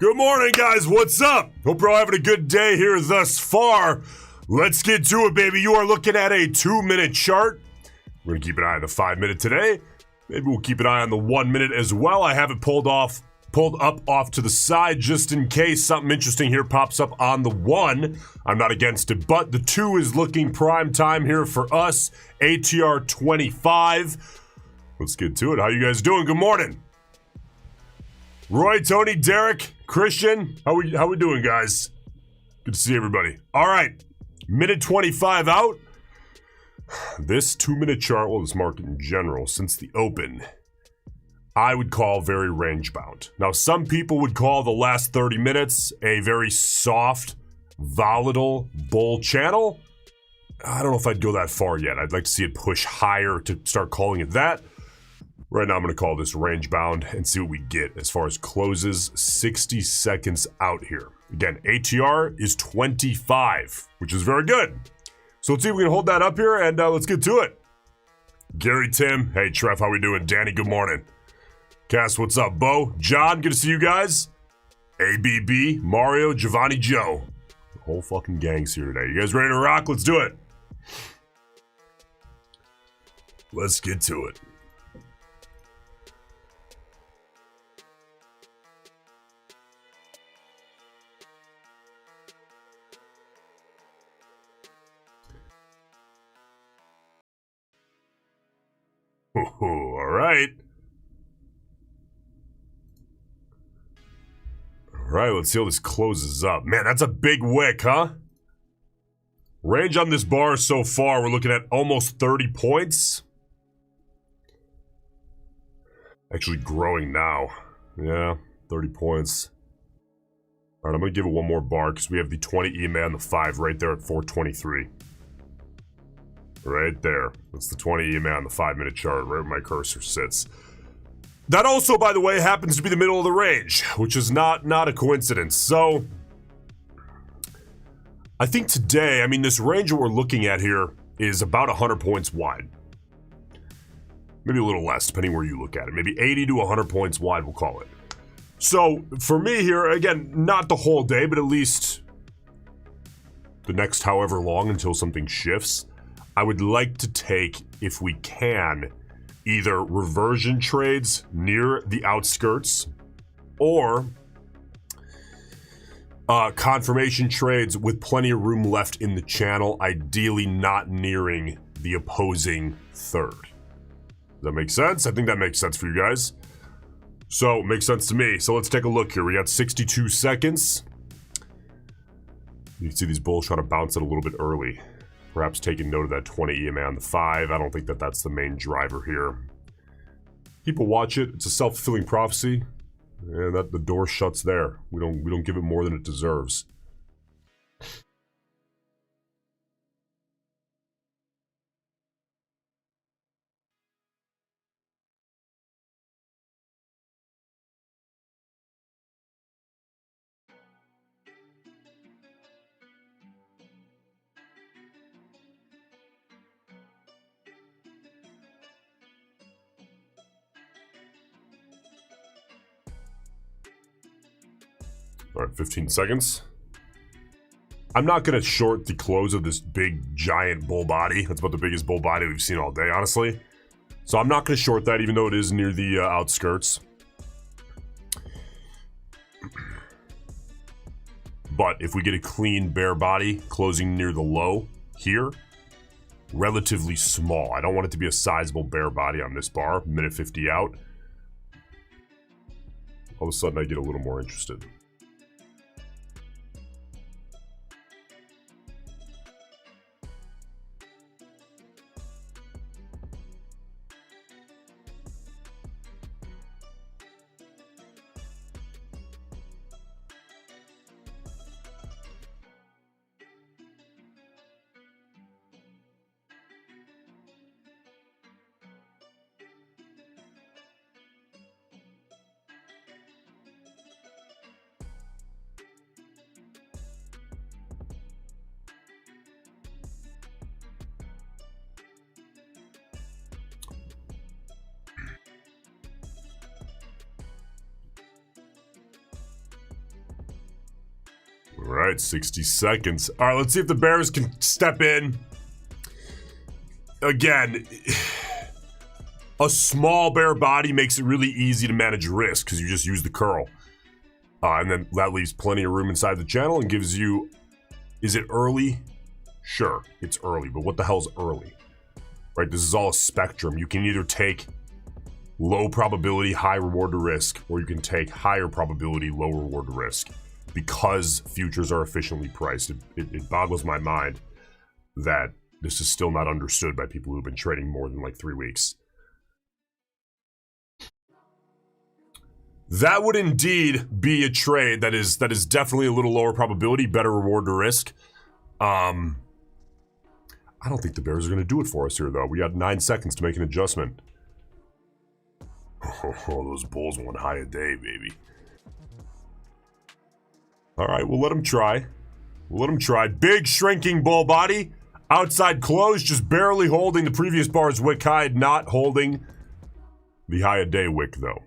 Good morning, guys. What's up? Hope you're all having a good day here thus far. Let's get to it, baby. You are looking at a 2-minute chart. We're going to keep an eye on the 5-minute today. Maybe we'll keep an eye on the 1 minute as well. I have it pulled up off to the side just in case something interesting here pops up on the 1. I'm not against it, but the 2 is looking prime time here for us. ATR 25. Let's get to it. How you guys doing? Good morning. Roy, Tony, Derek, Christian, how we doing, guys? Good to see everybody. All right, minute 25 out. This 2-minute chart, well, this market in general, since the open, I would call very range-bound. Now, some people would call the last 30 minutes a very soft, volatile bull channel. I don't know if I'd go that far yet. I'd like to see it push higher to start calling it that. Right now, I'm going to call this range-bound and see what we get as far as closes 60 seconds out here. Again, ATR is 25, which is very good. So let's see if we can hold that up here, and let's get to it. Gary, Tim, hey, Trev, how we doing? Danny, good morning. Cass, what's up? Bo, John, good to see you guys. ABB, Mario, Giovanni, Joe. The whole fucking gang's here today. You guys ready to rock? Let's do it. Let's get to it. All right. All right, let's see how this closes up. Man, that's a big wick, huh? Range on this bar so far, we're looking at almost 30 points. Actually growing now. Yeah, 30 points. All right, I'm going to give it one more bar because we have the 20 EMA and the 5 right there at 423. Right there. That's the 20 EMA on the 5-minute chart, right where my cursor sits. That also, by the way, happens to be the middle of the range, which is not a coincidence. So, I think today, this range that we're looking at here is about 100 points wide. Maybe a little less, depending where you look at it. Maybe 80 to 100 points wide, we'll call it. So, for me here, again, not the whole day, but at least the next however long until something shifts. I would like to take, if we can, either reversion trades near the outskirts or confirmation trades with plenty of room left in the channel, ideally not nearing the opposing third. Does that make sense? I think that makes sense for you guys. So, it makes sense to me. So let's take a look here. We got 62 seconds. You can see these bulls try to bounce it a little bit early. Perhaps taking note of that 20 EMA on the 5. I don't think that that's the main driver here. People watch it. It's a self-fulfilling prophecy. And that the door shuts there. We don't give it more than it deserves. All right, 15 seconds. I'm not going to short the close of this big, giant bull body. That's about the biggest bull body we've seen all day, honestly. So I'm not going to short that, even though it is near the outskirts. But if we get a clean bear body closing near the low here, relatively small. I don't want it to be a sizable bear body on this bar, minute 50 out. All of a sudden, I get a little more interested. All right, 60 seconds. All right, let's see if the bears can step in. Again, a small bear body makes it really easy to manage risk because you just use the curl. And then that leaves plenty of room inside the channel and gives you... Is it early? Sure, it's early, but what the hell's early? Right, this is all a spectrum. You can either take low probability, high reward to risk, or you can take higher probability, low reward to risk. Because futures are efficiently priced, it boggles my mind that this is still not understood by people who've been trading more than like 3 weeks. That would indeed be a trade that is definitely a little lower probability, better reward to risk. I don't think the bears are going to do it for us here, though. We got 9 seconds to make an adjustment. Oh, those bulls want high a day, baby. All right, we'll let them try. We'll let them try. Big shrinking bull body. Outside close, just barely holding the previous bar's wick high, not holding the high a day wick, though.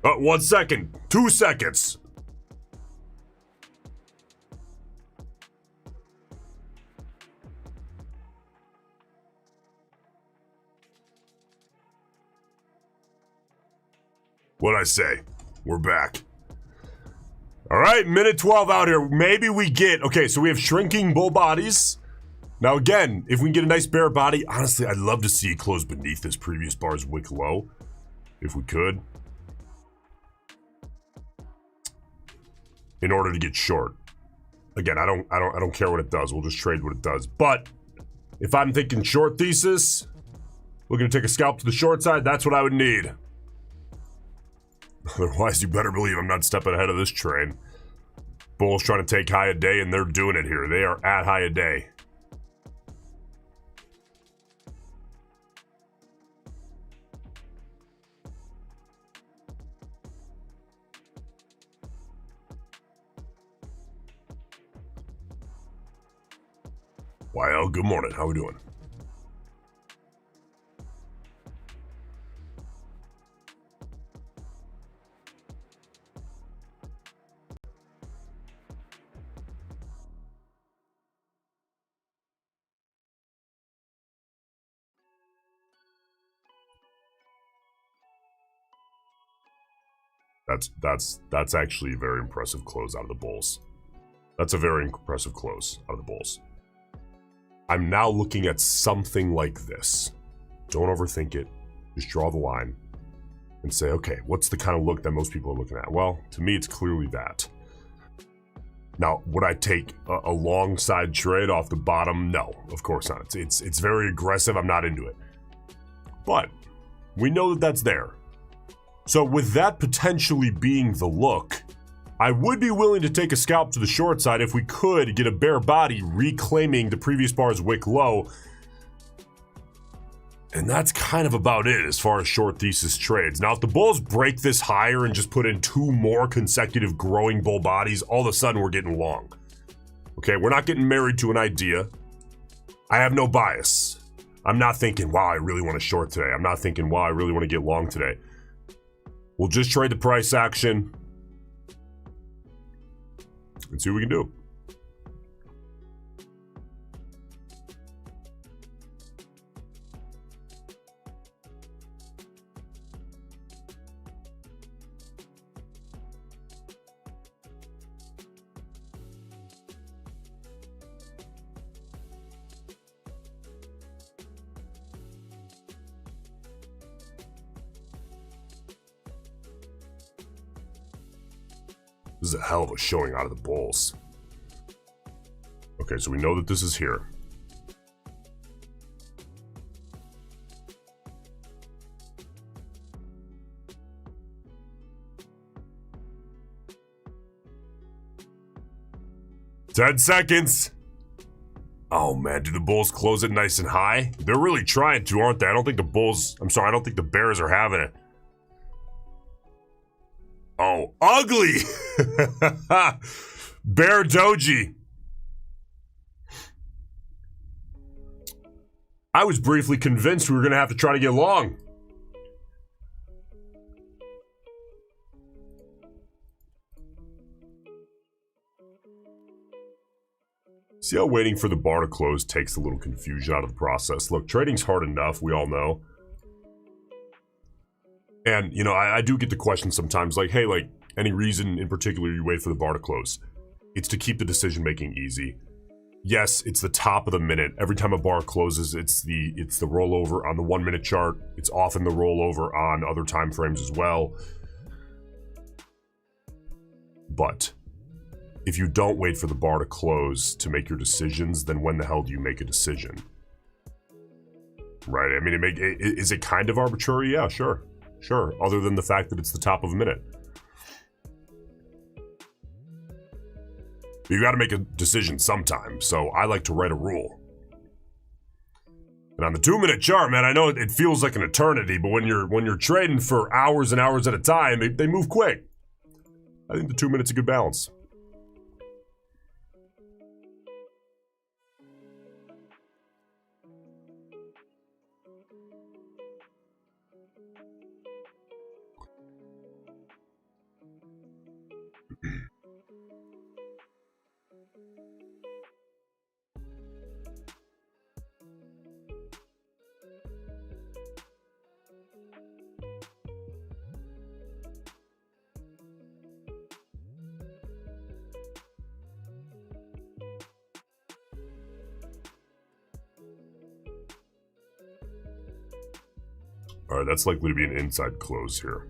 Oh, 1 second. 2 seconds. What'd I say? We're back. All right, minute 12 out here. Maybe we get... Okay, so we have shrinking bull bodies. Now, again, if we can get a nice bear body, honestly, I'd love to see it close beneath this previous bar's wick low. If we could. In order to get short. Again, I don't care what it does. We'll just trade what it does. But if I'm thinking short thesis, we're gonna take a scalp to the short side. That's what I would need. Otherwise, you better believe I'm not stepping ahead of this train. Bulls trying to take high a day, and they're doing it here. They are at high a day. YL, good morning. How we doing? That's actually a very impressive close out of the bulls. That's a very impressive close out of the bulls. I'm now looking at something like this. Don't overthink it. Just draw the line and say, okay, what's the kind of look that most people are looking at? Well, to me, it's clearly that. Now, would I take a long side trade off the bottom? No, of course not. It's very aggressive. I'm not into it. But we know that that's there. So with that potentially being the look, I would be willing to take a scalp to the short side if we could get a bear body reclaiming the previous bar's wick low. And that's kind of about it as far as short thesis trades. Now, if the bulls break this higher and just put in 2 more consecutive growing bull bodies, all of a sudden we're getting long. Okay, we're not getting married to an idea. I have no bias. I'm not thinking, wow, I really want to short today. I'm not thinking, wow, I really want to get long today. We'll just trade the price action and see what we can do. This is a hell of a showing out of the bulls. Okay, so we know that this is here. "10 seconds. Oh man, do the bulls close it nice and high? They're really trying to, aren't they? I don't think the bulls, I don't think the bears are having it. Oh, ugly! Bear Doji. I was briefly convinced we were going to have to try to get long. See how waiting for the bar to close takes a little confusion out of the process. Look, trading's hard enough, we all know. And, you know, I do get the question sometimes, like, hey, like, any reason in particular you wait for the bar to close? It's to keep the decision-making easy. Yes, it's the top of the minute. Every time a bar closes, it's the rollover on the 1 minute chart. It's often the rollover on other time frames as well. But if you don't wait for the bar to close to make your decisions, then when the hell do you make a decision? Right? I mean, is it kind of arbitrary? Yeah, sure. Sure. Other than the fact that it's the top of a minute. You got to make a decision sometime, so I like to write a rule. And on the 2 minute chart, man, I know it feels like an eternity, but when you're trading for hours and hours at a time, they move quick. I think the 2 minutes is a good balance. All right, that's likely to be an inside close here.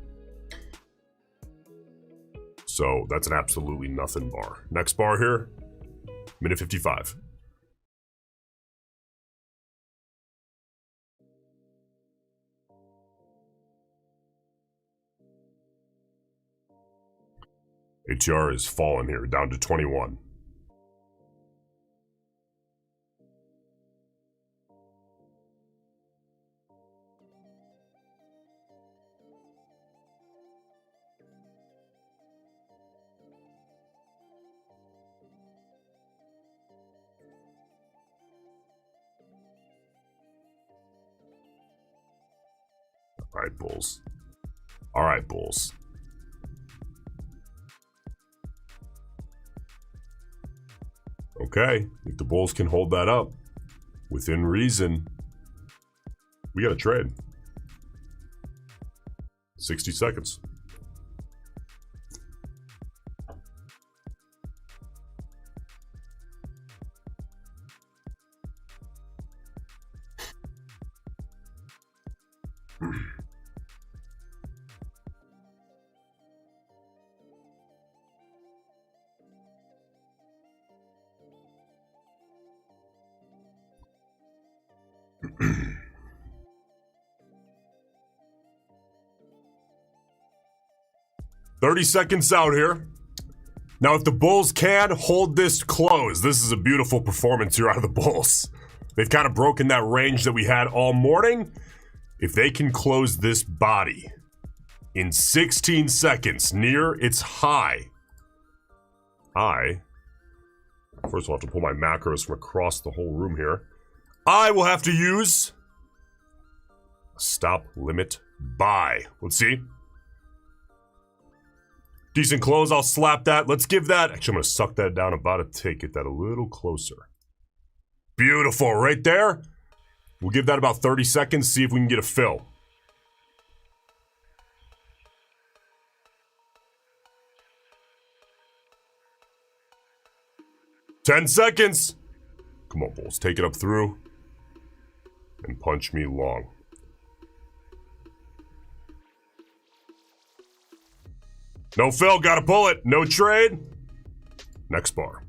So that's an absolutely nothing bar. Next bar here, minute 55. ATR is fallen here, down to 21. All right, Bulls. All right, Bulls. Okay, if the Bulls can hold that up within reason, we got a trade. 60 seconds. $30 seconds out here. Now, if the Bulls can hold this close, this is a beautiful performance here out of the Bulls. They've kind of broken that range that we had all morning. If they can close this body in 16 seconds near its high, first of all, I have to pull my macros from across the whole room here. I will have to use a stop limit buy. Let's see. Decent close, I'll slap that. Let's give that, actually I'm gonna suck that down, about to take it that a little closer. Beautiful, right there. We'll give that about 30 seconds, see if we can get a fill. $10 seconds. Come on, Bulls, take it up through and punch me long. No fill, gotta pull it. No trade. Next bar.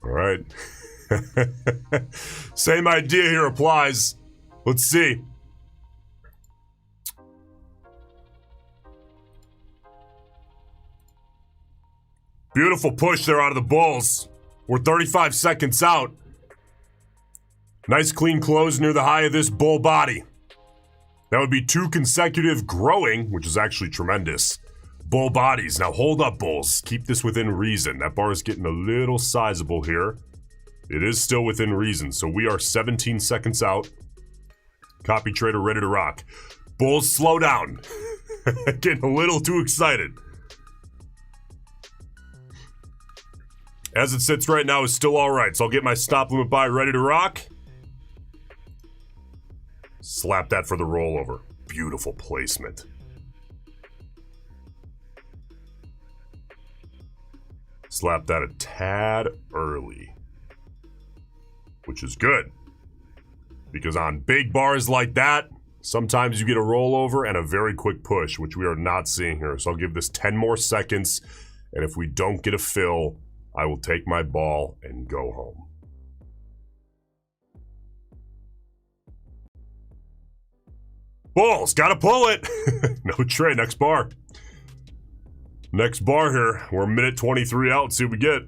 All right. Same idea here applies. Let's see. Beautiful push there out of the bulls. We're 35 seconds out. Nice clean close near the high of this bull body. That would be 2 consecutive growing, which is actually tremendous. Bull bodies. Now hold up, bulls. Keep this within reason. That bar is getting a little sizable here. It is still within reason. So we are 17 seconds out. Copy trader ready to rock. Bulls, slow down. Getting a little too excited. As it sits right now is still all right. So I'll get my stop limit buy ready to rock. Slap that for the rollover. Beautiful placement. Slap that a tad early, which is good. Because on big bars like that, sometimes you get a rollover and a very quick push, which we are not seeing here. So I'll give this 10 more seconds, and if we don't get a fill, I will take my ball and go home. Bulls, gotta pull it. No trade, next bar. Next bar here. We're a minute 23 out. See what we get.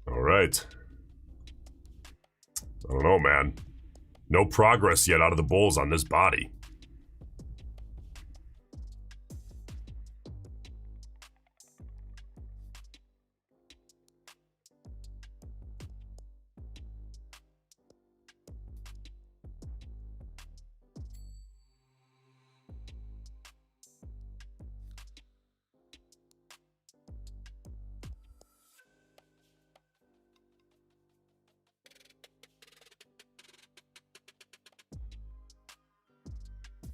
All right. I don't know, man. No progress yet out of the bulls on this body.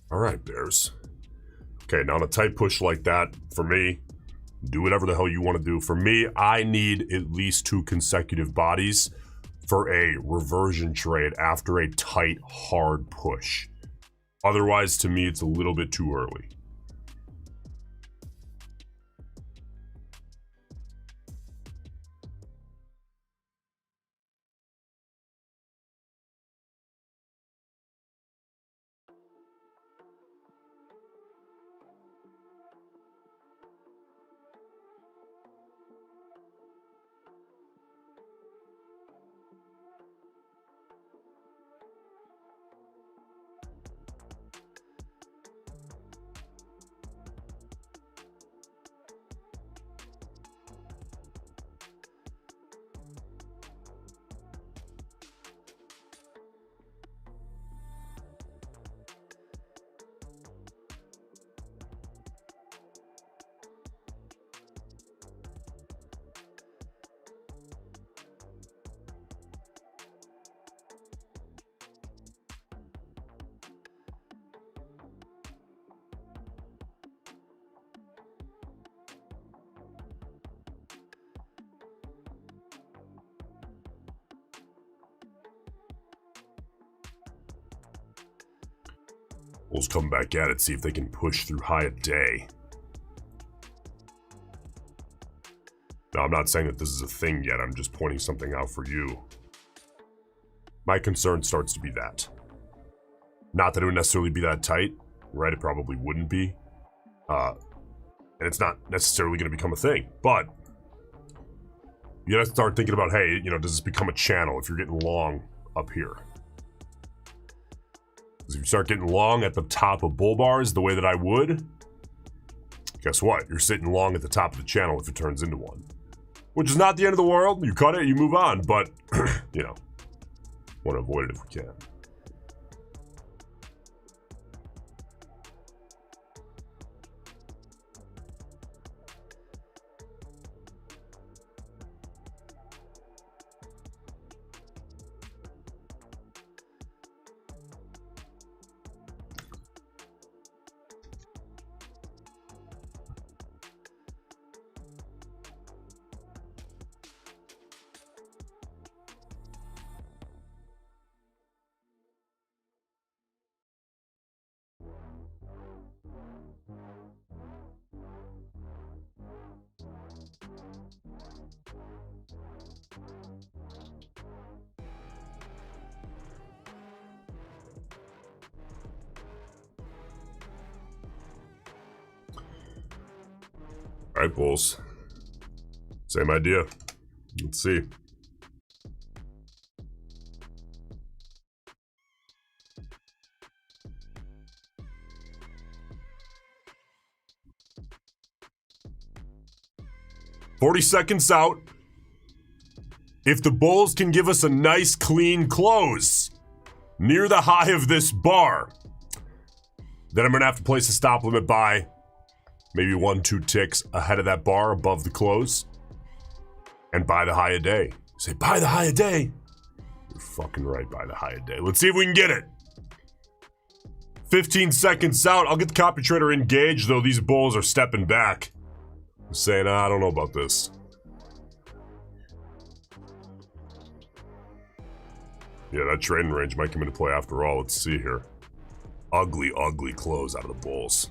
All right, Bears. Okay, now on a tight push like that, for me, do whatever the hell you want to do. For me, I need at least 2 consecutive bodies for a reversion trade after a tight, hard push. Otherwise, to me, it's a little bit too early. Bulls come back at it, see if they can push through high a day. Now, I'm not saying that this is a thing yet. I'm just pointing something out for you. My concern starts to be that. Not that it would necessarily be that tight, right? It probably wouldn't be. And it's not necessarily going to become a thing. But you got to start thinking about, hey, you know, does this become a channel if you're getting long up here? Because if you start getting long at the top of bull bars the way that I would, guess what? You're sitting long at the top of the channel if it turns into one. Which is not the end of the world. You cut it, you move on. But, you know, Want to avoid it if we can. All right, bulls. Same idea. Let's see. "40 seconds out. If the bulls can give us a nice clean close near the high of this bar, then I'm going to have to place a stop limit buy maybe 1-2 ticks ahead of that bar above the close and buy the high a day." Say, buy the high a day? You're fucking right, buy the high a day. Let's see if we can get it. 15 seconds out. I'll get the copy trader engaged, though these bulls are stepping back. I'm saying, I don't know about this. Yeah, that trading range might come into play after all. Let's see here. Ugly, ugly close out of the bulls.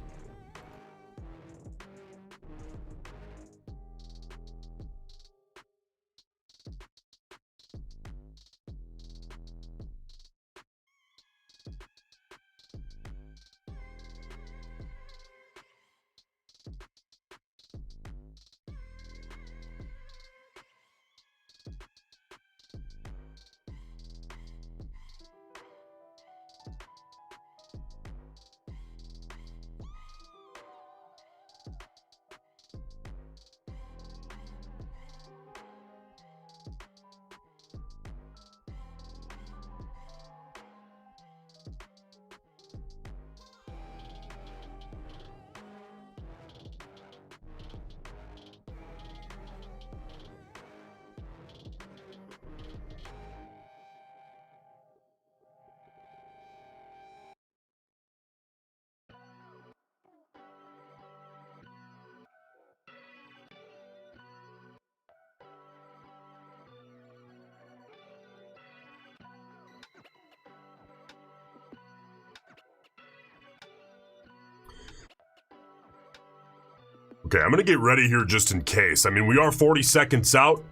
Okay, I'm going to get ready here just in case. I mean, we are 40 seconds out,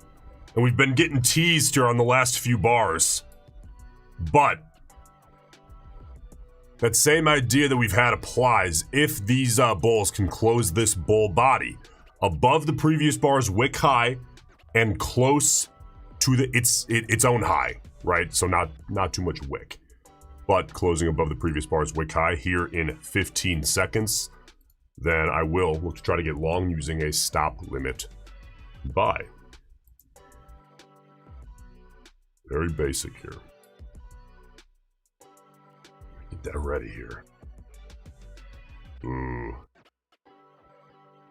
and we've been getting teased here on the last few bars. But that same idea that we've had applies if these bulls can close this bull body above the previous bar's wick high and close to its own high, right? So not too much wick, but closing above the previous bar's wick high here in 15 seconds. Then I will look to try to get long using a stop limit buy. Very basic here. Get that ready here. Ooh.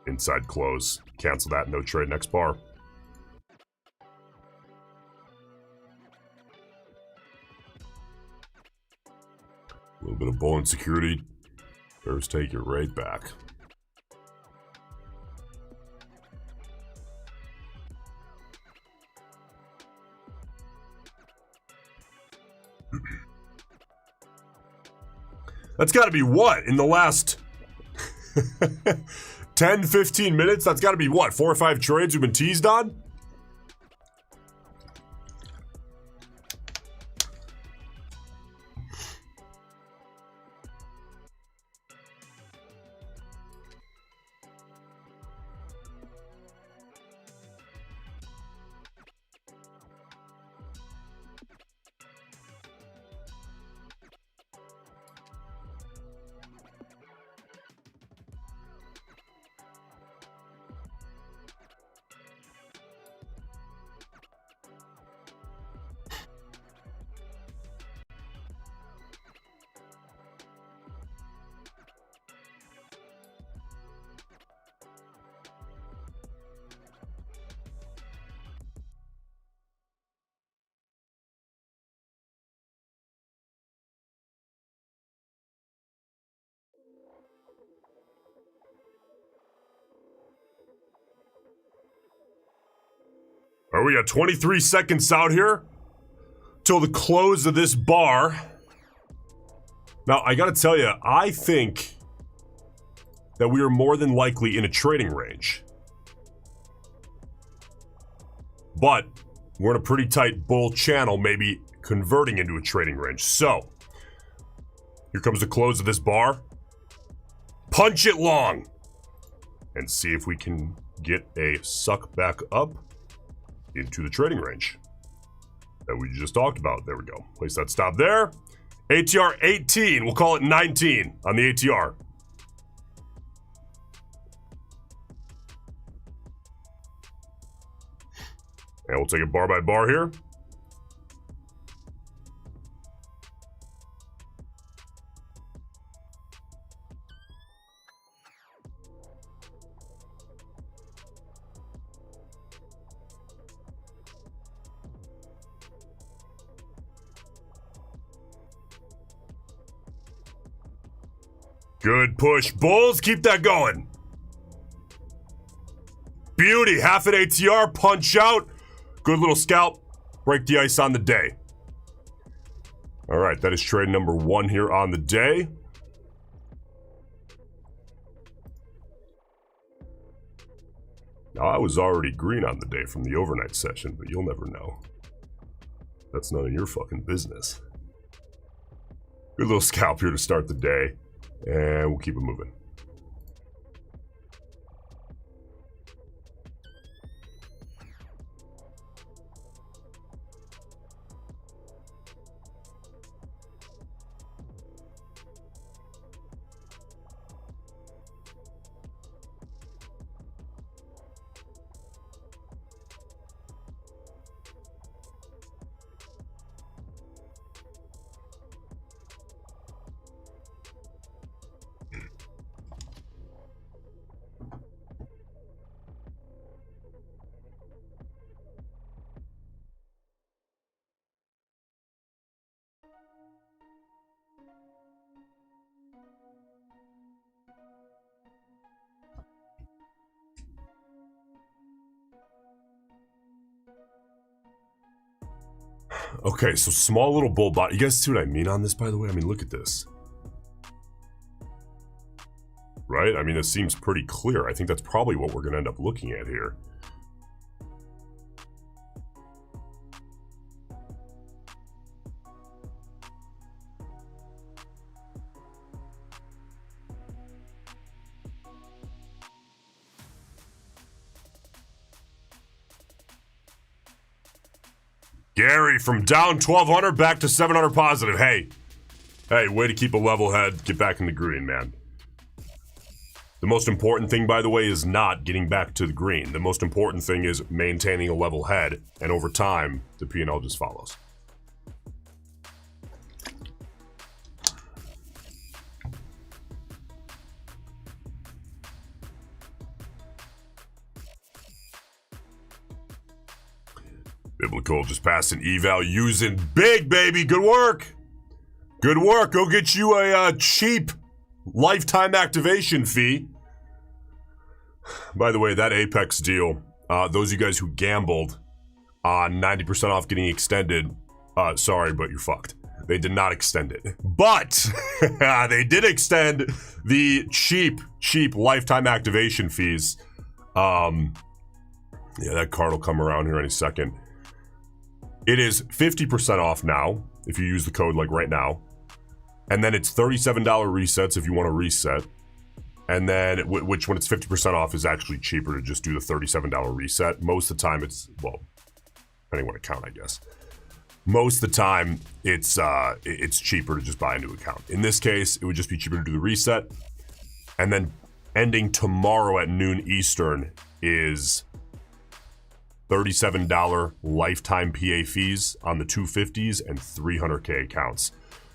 Inside close. Cancel that. No trade next bar. A little bit of bull insecurity. Bears take it right back. That's got to be what? In the last 10, 15 minutes? That's got to be what? 4 or 5 trades we've been teased on? All right, we got 23 seconds out here till the close of this bar. Now, I gotta tell you, I think that we are more than likely in a trading range. But we're in a pretty tight bull channel, maybe converting into a trading range. So, here comes the close of this bar. Punch it long and see if we can get a suck back up into the trading range that we just talked about. There we go. Place that stop there. ATR 18. We'll call it 19 on the ATR. And we'll take it bar by bar here. Good push. Bulls, keep that going. Beauty. Half an ATR, punch out. Good little scalp. Break the ice on the day. All right, that is trade number 1 here on the day. Now, I was already green on the day from the overnight session, but you'll never know. That's none of your fucking business. Good little scalp here to start the day. And we'll keep it moving. Okay, so small little bull bot. You guys see what I mean on this, by the way? I mean, look at this. Right? I mean, it seems pretty clear. I think that's probably what we're going to end up looking at here. Gary, from down 1,200 back to 700 positive. Hey, way to keep a level head. Get back in the green, man. The most important thing, by the way, is not getting back to the green. The most important thing is maintaining a level head, and over time, the P&L just follows. Biblical just passed an eval using big, baby. Good work. Good work. Go get you a cheap lifetime activation fee. By the way, that Apex deal, those of you guys who gambled on 90% off getting extended, sorry, but you're fucked. They did not extend it. But they did extend the cheap lifetime activation fees. Yeah, that card will come around here any second. It is 50% off now, if you use the code like right now. And then it's $37 resets if you want to reset. And then, which when it's 50% off is actually cheaper to just do the $37 reset. Most of the time it's, well, depending on what account, I guess. Most of the time it's cheaper to just buy a new account. In this case, it would just be cheaper to do the reset. And then ending tomorrow at noon Eastern is $37 lifetime PA fees on the 250s and 300K accounts,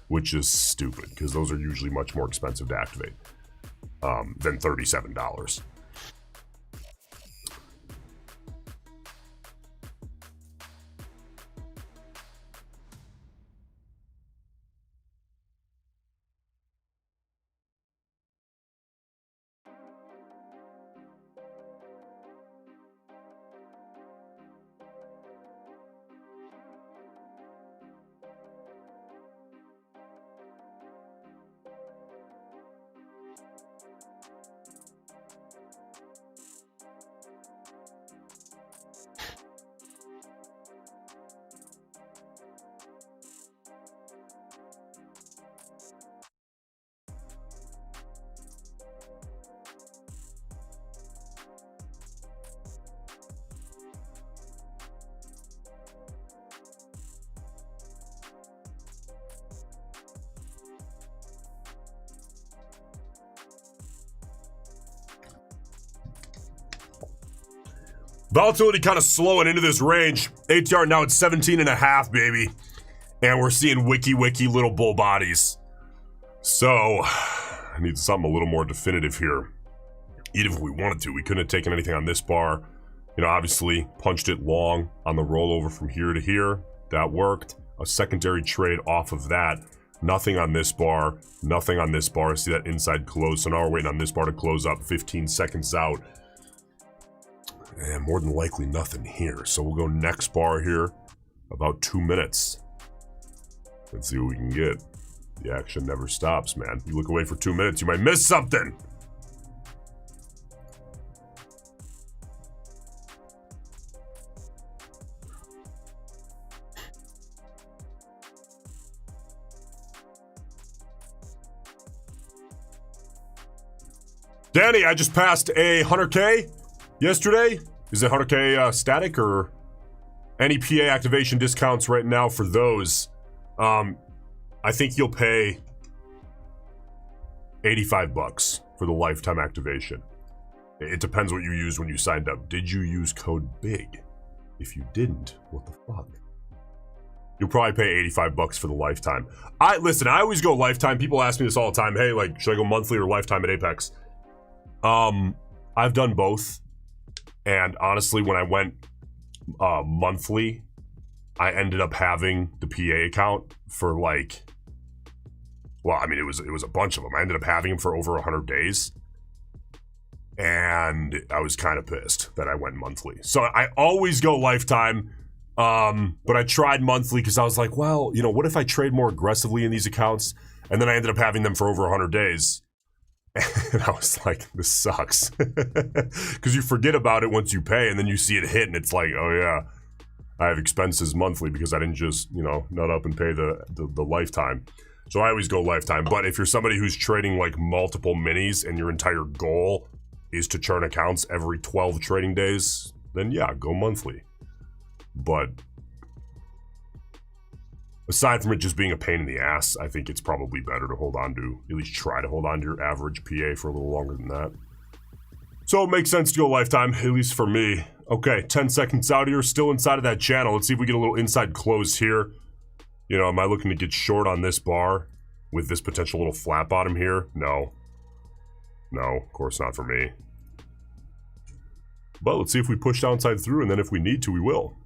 which is stupid because those are usually much more expensive to activate than $37. Volatility kind of slowing into this range. ATR now at 17.5, baby. And we're seeing wiki little bull bodies. So, I need something a little more definitive here. Even if we wanted to, we couldn't have taken anything on this bar. You know, obviously, punched it long on the rollover from here to here. That worked. A secondary trade off of that. Nothing on this bar. Nothing on this bar. See that inside close. So now we're waiting on this bar to close up 15 seconds out. And more than likely nothing here. So we'll go next bar here. About 2 minutes. Let's see what we can get. The action never stops, man. You look away for 2 minutes, you might miss something. Danny, I just passed a 100K yesterday. Is it 100K static or any PA activation discounts right now for those? I think you'll pay $85 for the lifetime activation. It depends what you used when you signed up. Did you use code BIG? If you didn't, what the fuck? You'll probably pay $85 for the lifetime. Listen, I always go lifetime. People ask me this all the time. Hey, like, should I go monthly or lifetime at Apex? I've done both. And honestly, when I went monthly, I ended up having the PA account for like, well, I mean, it was a bunch of them. I ended up having them for over 100 days. And I was kind of pissed that I went monthly. So I always go lifetime. But I tried monthly because I was like, well, you know, what if I trade more aggressively in these accounts? And then I ended up having them for over 100 days. And I was like, this sucks. Because you forget about it once you pay, and then you see it hit, and it's like, oh yeah, I have expenses monthly because I didn't just, you know, nut up and pay the lifetime. So I always go lifetime. But if you're somebody who's trading like multiple minis and your entire goal is to churn accounts every 12 trading days, then yeah, go monthly. But aside from it just being a pain in the ass, I think it's probably better to hold on to, at least try to hold on to your average PA for a little longer than that. So it makes sense to go lifetime, at least for me. Okay, 10 seconds out here, still inside of that channel. Let's see if we get a little inside close here. You know, am I looking to get short on this bar with this potential little flat bottom here? No. No, of course not for me. But let's see if we push downside through, and then if we need to, we will.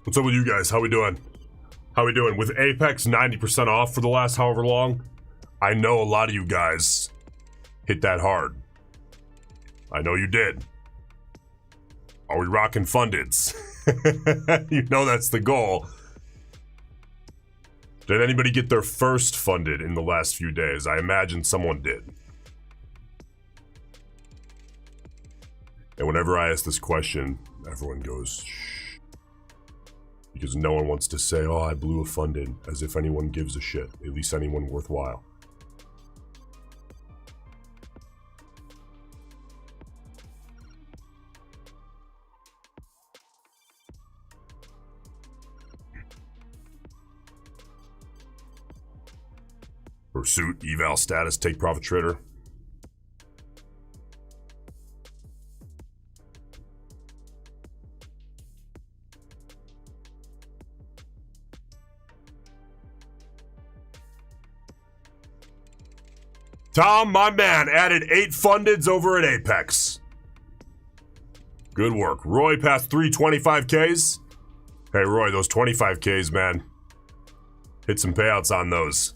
What's up with you guys? How we doing? How we doing? With Apex 90% off for the last however long, I know a lot of you guys hit that hard. I know you did. Are we rocking fundeds? You know that's the goal. Did anybody get their first funded in the last few days? I imagine someone did. And whenever I ask this question, everyone goes, shh. Because no one wants to say, oh, I blew a funded, as if anyone gives a shit, at least anyone worthwhile. Pursuit, eval status, take profit trader. Tom, my man, added 8 fundeds over at Apex. Good work. Roy passed 3 25Ks. Hey, Roy, those 25Ks, man. Hit some payouts on those.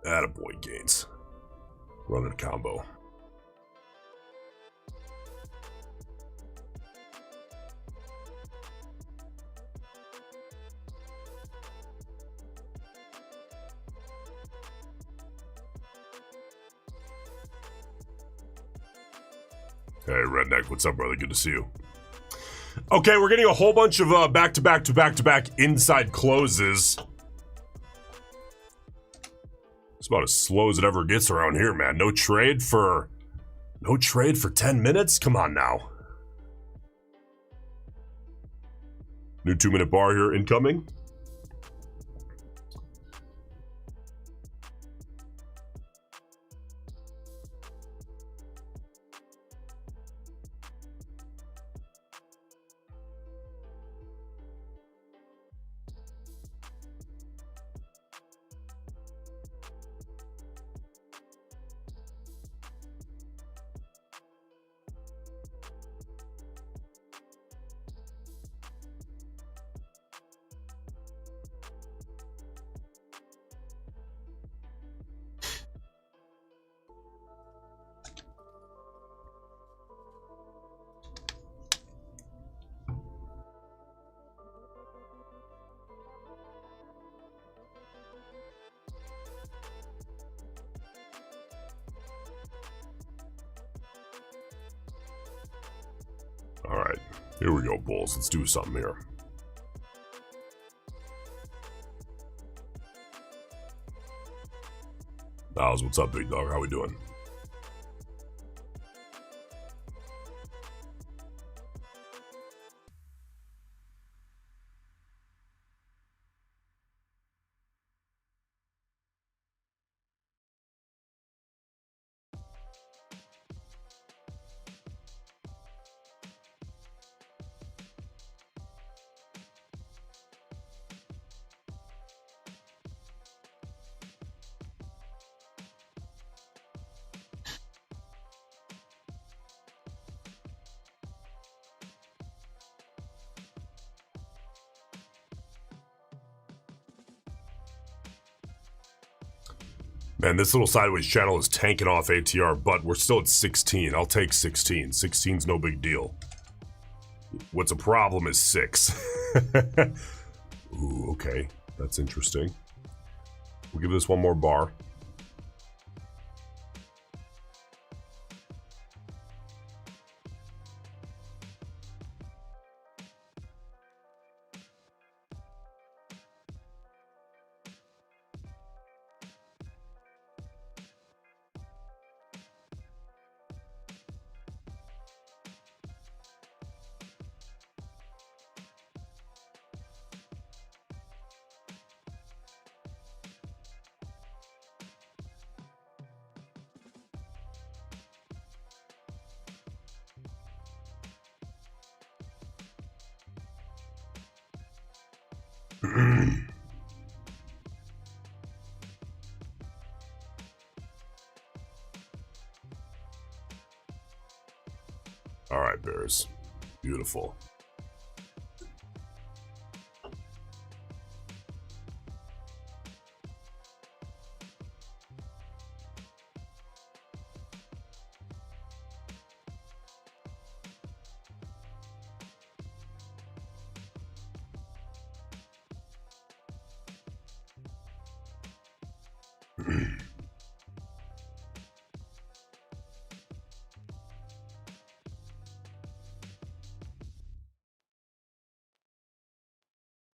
Attaboy, Gaines. Running a combo. Hey, Redneck, what's up, brother? Good to see you. Okay, we're getting a whole bunch of back-to-back inside closes. It's about as slow as it ever gets around here, man. No trade for 10 minutes? Come on now. New 2-minute bar here incoming. All right, here we go, Bulls. Let's do something here. Niles, what's up, big dog? How we doing? Man, this little sideways channel is tanking off ATR, but we're still at 16. I'll take 16. 16's no big deal. What's a problem is 6. Ooh, okay. That's interesting. We'll give this one more bar. All right, Bears. Beautiful.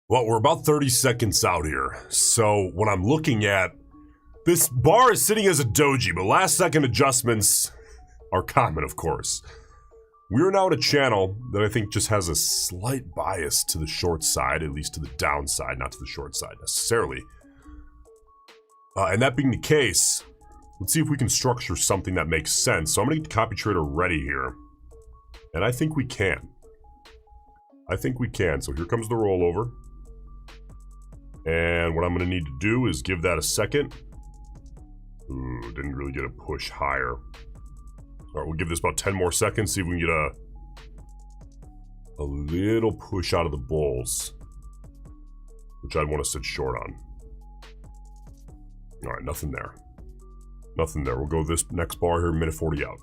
Well, we're about 30 seconds out here. So what I'm looking at, this bar is sitting as a doji, but last second adjustments are common, of course. We're now at a channel that I think just has a slight bias to the short side, at least to the downside, not to the short side necessarily. And that being the case, let's see if we can structure something that makes sense. So I'm going to get the copy trader ready here. And I think we can. I think we can. So here comes the rollover. And what I'm going to need to do is give that a second. Ooh, didn't really get a push higher. All right, we'll give this about 10 more seconds, see if we can get a little push out of the bulls, which I'd want to sit short on. All right, nothing there. Nothing there. We'll go this next bar here, minute 40 out.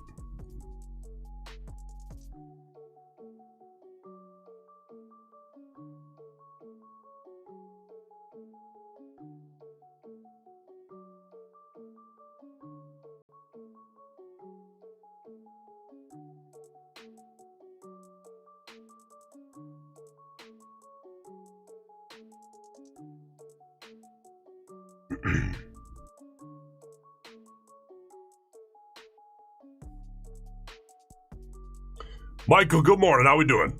Michael, good morning. How we doing?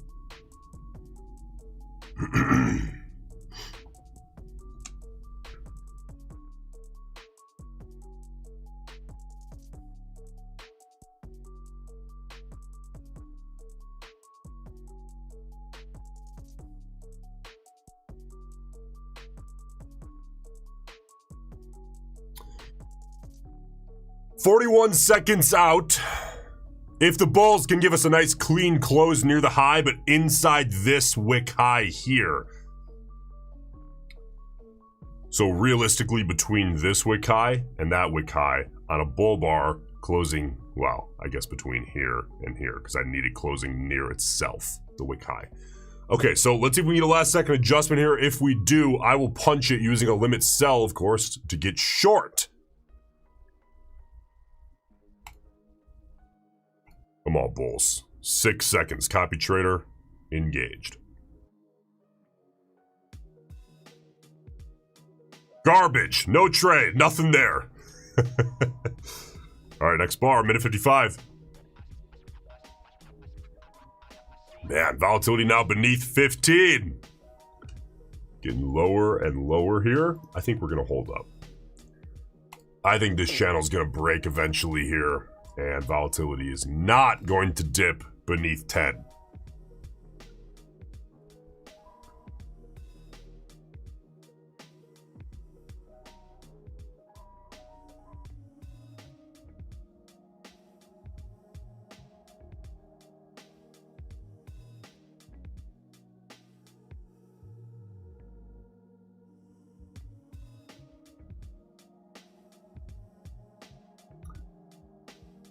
41 seconds out. If the bulls can give us a nice clean close near the high, but inside this wick high here. So realistically, between this wick high and that wick high on a bull bar closing, well, I guess between here and here, because I needed closing near itself, the wick high. Okay, so let's see if we get a last second adjustment here. If we do, I will punch it using a limit sell, of course, to get short. Come on, bulls. 6 seconds. Copy trader engaged. Garbage. No trade. Nothing there. All right, next bar. Minute 55. Man, volatility now beneath 15. Getting lower and lower here. I think we're going to hold up. I think this channel's going to break eventually here. And volatility is not going to dip beneath 10.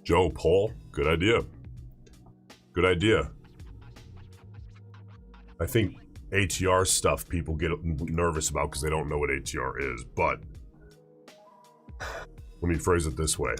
Joe, Paul, good idea. Good idea. I think ATR stuff people get nervous about because they don't know what ATR is, but let me phrase it this way.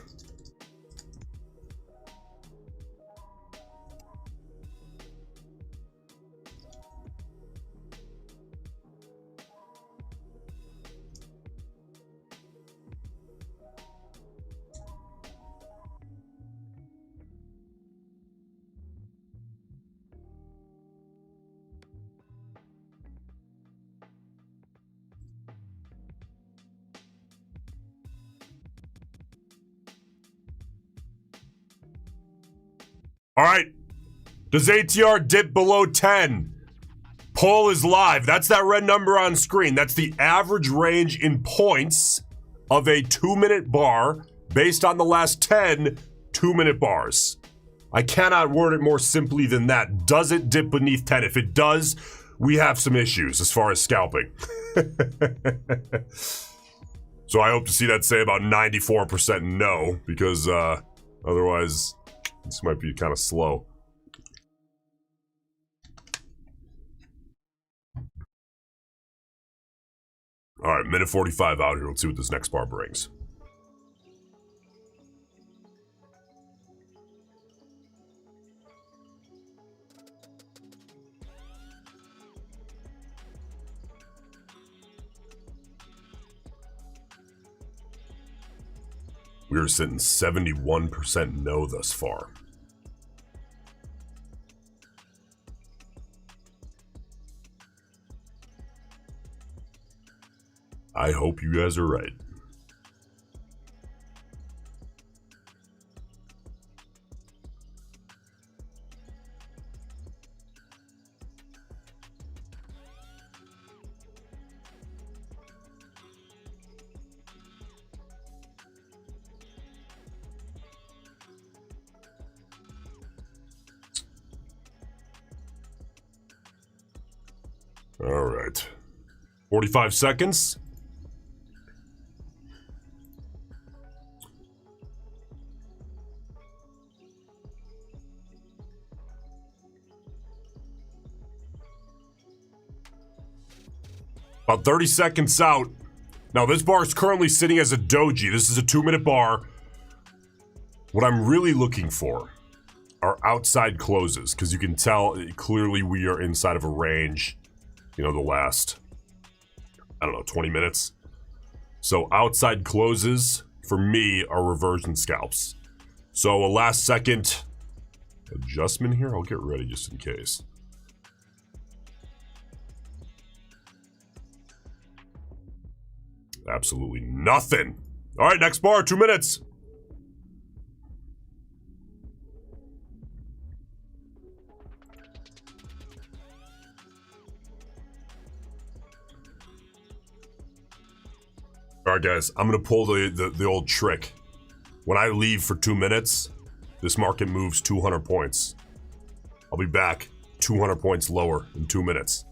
All right. Does ATR dip below 10? Poll is live. That's that red number on screen. That's the average range in points of a 2-minute bar based on the last 10 2-minute bars. I cannot word it more simply than that. Does it dip beneath 10? If it does, we have some issues as far as scalping. So I hope to see that say about 94% no, because otherwise this might be kind of slow. All right, minute 45 out here. Let's see what this next bar brings. We're sitting 71% no thus far. I hope you guys are right. All right. 45 seconds. About 30 seconds out. Now, this bar is currently sitting as a doji. This is a 2-minute bar. What I'm really looking for are outside closes, because you can tell clearly we are inside of a range, you know, the last, I don't know, 20 minutes. So outside closes, for me, are reversion scalps. So a last second adjustment here. I'll get ready just in case. Absolutely nothing. All right, next bar, 2 minutes. All right, guys, I'm going to pull the old trick. When I leave for 2 minutes, this market moves 200 points. I'll be back 200 points lower in 2 minutes.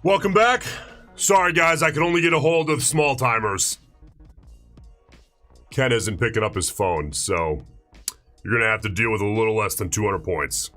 Welcome back. Sorry, guys, I can only get a hold of small timers. Ken isn't picking up his phone, so you're going to have to deal with a little less than 200 points.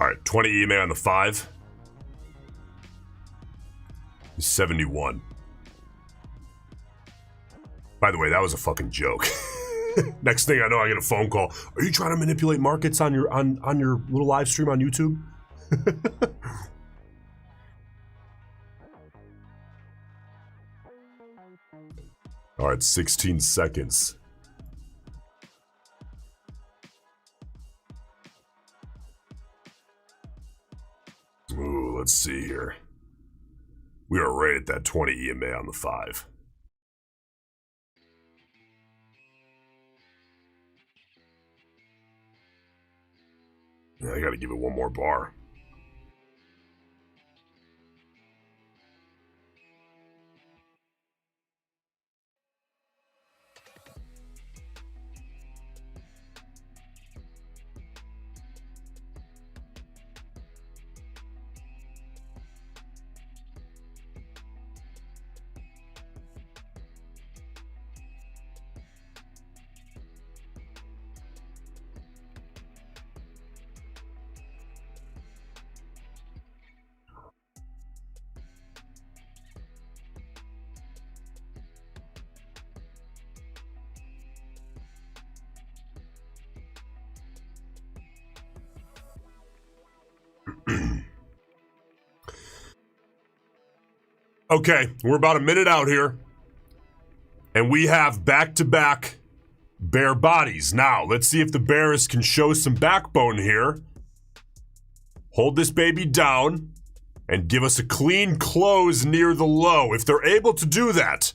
All right, 20 EMA on the 5. 71. By the way, that was a fucking joke. Next thing I know, I get a phone call. Are you trying to manipulate markets on your on your little live stream on YouTube? All right, 16 seconds. Ooh, let's see here. We are right at that 20 EMA on the 5. I gotta give it one more bar. Okay, we're about a minute out here. And we have back-to-back bear bodies. Now, let's see if the bears can show some backbone here. Hold this baby down and give us a clean close near the low. If they're able to do that,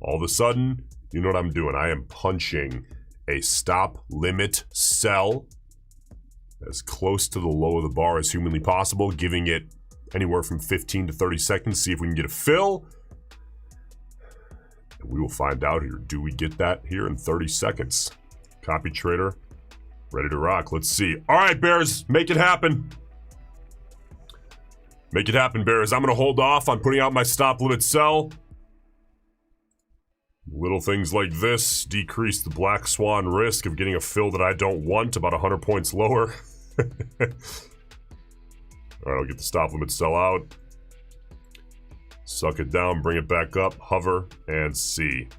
all of a sudden, you know what I'm doing? I am punching a stop limit sell as close to the low of the bar as humanly possible, giving it anywhere from 15 to 30 seconds. See if we can get a fill. And we will find out here. Do we get that here in 30 seconds? Copy trader, ready to rock. Let's see. All right, bears, make it happen. Make it happen, bears. I'm going to hold off on putting out my stop limit sell. Little things like this decrease the black swan risk of getting a fill that I don't want, about 100 points lower. All right, I'll get the stop limit sell out. Suck it down, bring it back up, hover, and see.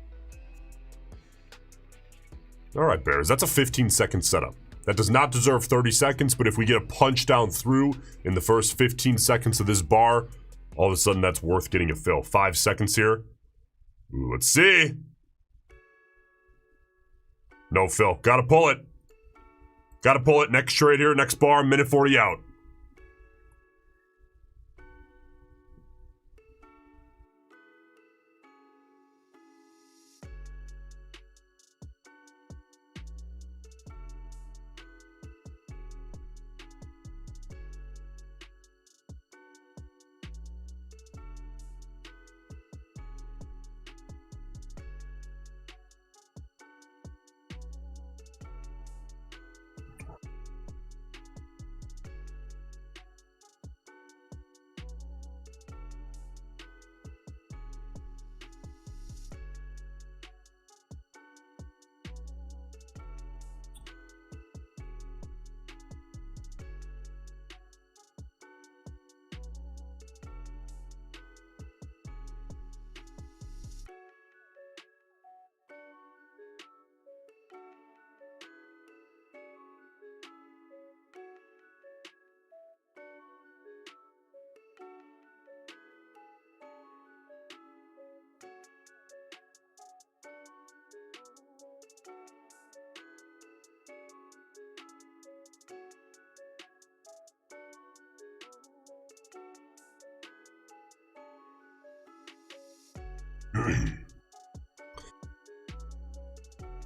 All right, bears, that's a 15-second setup. That does not deserve 30 seconds, but if we get a punch down through in the first 15 seconds of this bar, all of a sudden that's worth getting a fill. 5 seconds here. Ooh, let's see. No fill. Gotta pull it. Gotta pull it. Next trade here, next bar, minute 40 out.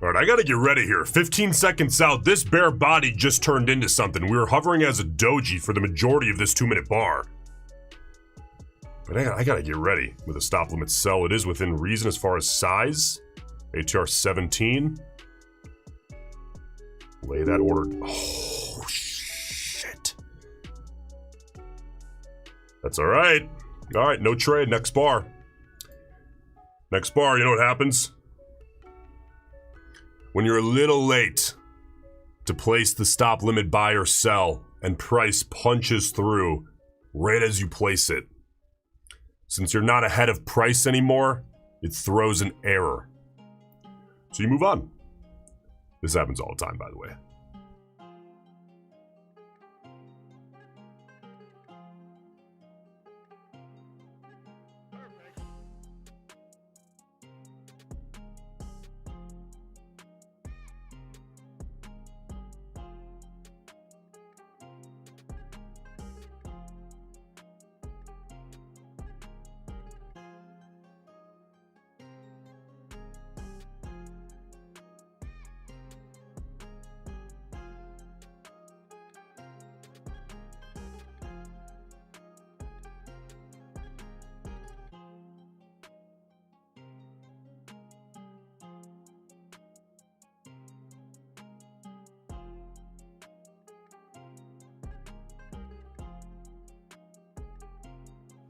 All right, I got to get ready here. 15 seconds out, this bear body just turned into something. We were hovering as a doji for the majority of this 2-minute bar. But I got to get ready with a stop limit sell. It is within reason as far as size. ATR 17. Lay that order. Oh, shit. That's all right. All right, no trade. Next bar. Next bar, you know what happens? When you're a little late to place the stop limit buy or sell and price punches through right as you place it. Since you're not ahead of price anymore, it throws an error. So you move on. This happens all the time, by the way.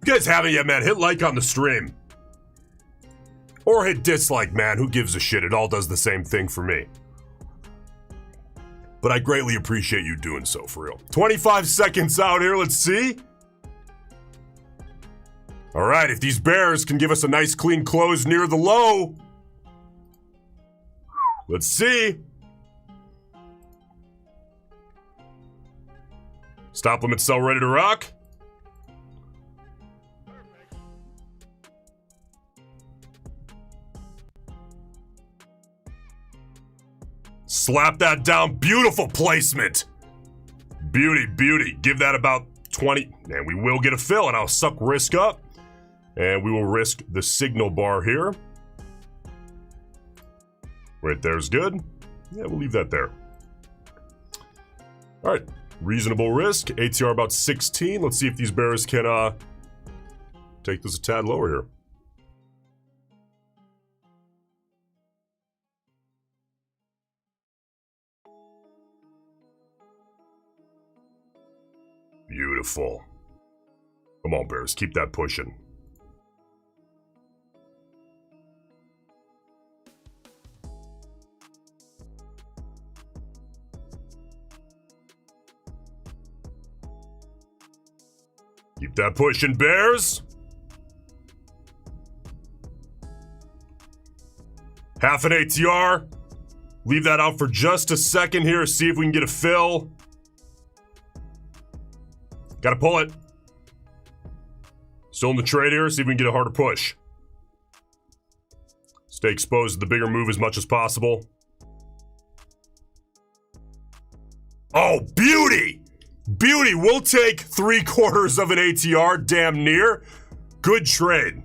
If you guys haven't yet, man, hit like on the stream. Or hit dislike, man. Who gives a shit? It all does the same thing for me. But I greatly appreciate you doing so, for real. 25 seconds out here. Let's see. All right, if these bears can give us a nice clean close near the low. Let's see. Stop limit sell ready to rock. Slap that down. Beautiful placement. Beauty, beauty. Give that about 20. And we will get a fill, and I'll suck risk up. And we will risk the signal bar here. Right there's good. Yeah, we'll leave that there. All right. Reasonable risk. ATR about 16. Let's see if these bears can take this a tad lower here. Beautiful. Come on, bears. Keep that pushing. Keep that pushing, bears. Half an ATR. Leave that out for just a second here. See if we can get a fill. Gotta pull it. Still in the trade here. See if we can get a harder push. Stay exposed to the bigger move as much as possible. Oh, beauty! Beauty, we'll take 3/4 of an ATR, damn near. Good trade.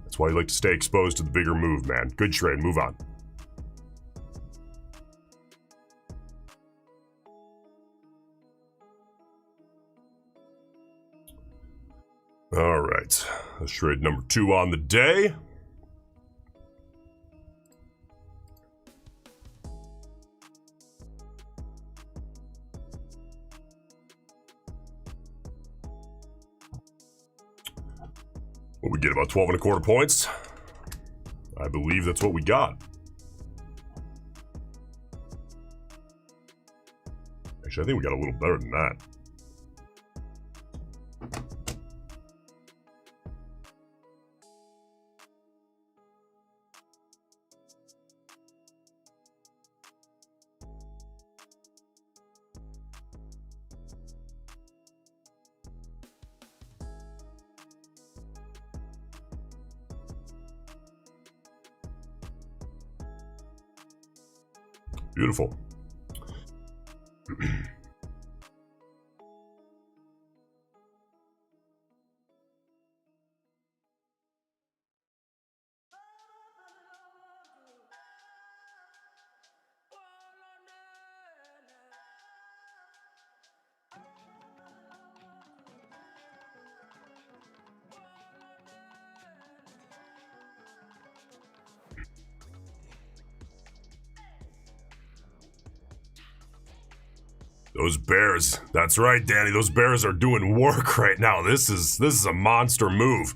That's why you like to stay exposed to the bigger move, man. Good trade, move on. All right, let's trade number 2 on the day. What we get, about 12.25 points? I believe that's what we got. Actually, I think we got a little better than that. Beautiful. Those bears, that's right, Danny. Those bears are doing work right now. This is a monster move.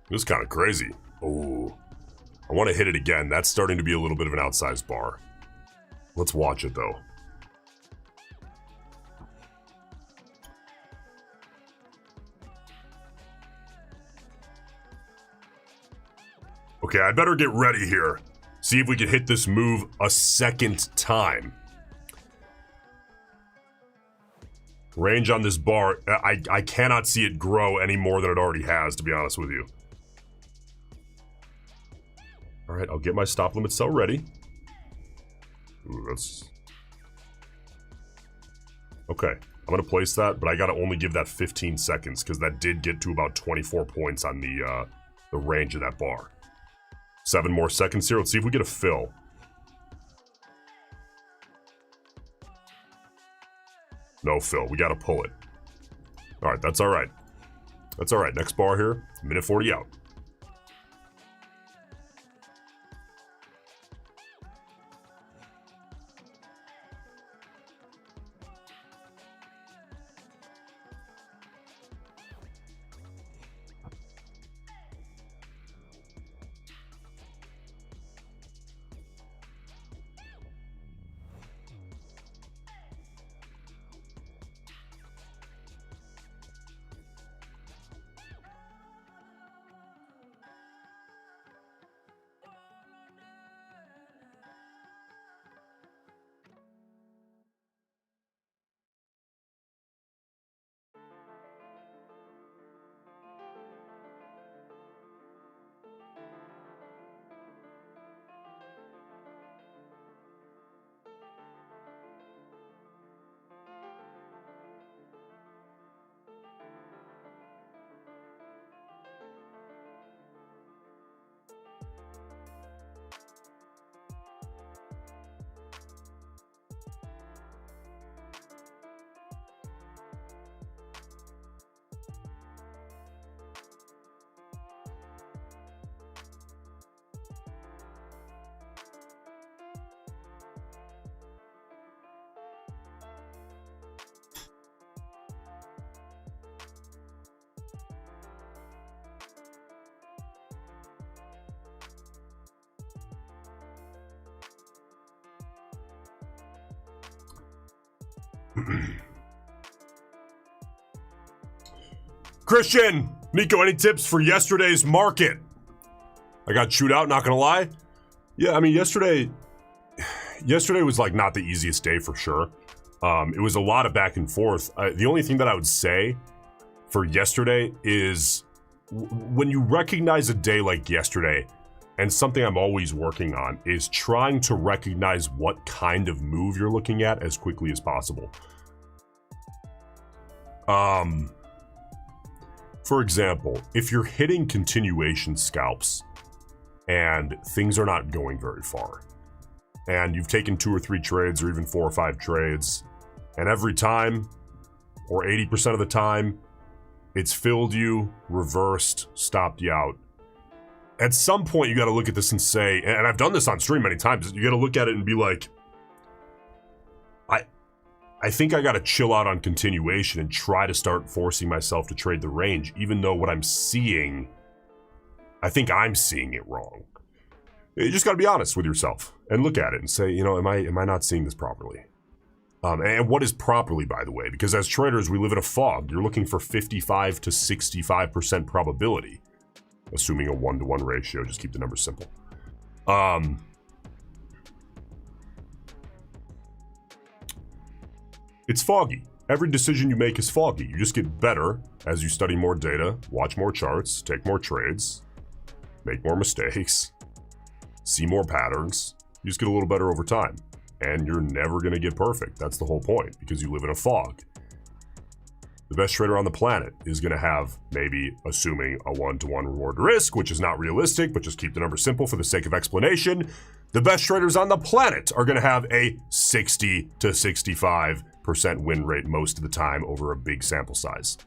This is kind of crazy. Oh, I want to hit it again. That's starting to be a little bit of an outsized bar. Let's watch it though. Okay, I better get ready here. See if we can hit this move a second time. Range on this bar, I cannot see it grow any more than it already has, to be honest with you. All right, I'll get my stop limit sell ready. Ooh, that's... Okay, I'm gonna place that, but I gotta only give that 15 seconds because that did get to about 24 points on the range of that bar. 7 more seconds here. Let's see if we get a fill. No fill. We gotta pull it. All right, that's all right. That's all right. Next bar here, minute 40 out. Christian, Nico, any tips for yesterday's market? I got chewed out, not gonna lie. Yeah, I mean, yesterday was like not the easiest day for sure. It was a lot of back and forth. The only thing that I would say for yesterday is when you recognize a day like yesterday, and something I'm always working on is trying to recognize what kind of move you're looking at as quickly as possible. For example, if you're hitting continuation scalps and things are not going very far, and you've taken 2 or 3 trades or even 4 or 5 trades, and every time, or 80% of the time, it's filled you, reversed, stopped you out. At some point, you got to look at this and say, and I've done this on stream many times, you got to look at it and be like, I think I got to chill out on continuation and try to start forcing myself to trade the range, even though what I'm seeing, I think I'm seeing it wrong. You just got to be honest with yourself and look at it and say, you know, am I not seeing this properly? And what is properly, by the way? Because as traders, we live in a fog. You're looking for 55 to 65% probability, assuming a 1-to-1 ratio. Just keep the numbers simple. It's foggy. Every decision you make is foggy. You just get better as you study more data, watch more charts, take more trades, make more mistakes, see more patterns. You just get a little better over time. And you're never going to get perfect. That's the whole point, because you live in a fog. The best trader on the planet is going to have, maybe assuming a 1-to-1 reward risk, which is not realistic, but just keep the numbers simple for the sake of explanation. The best traders on the planet are going to have a 60 to 65% win rate most of the time over a big sample size.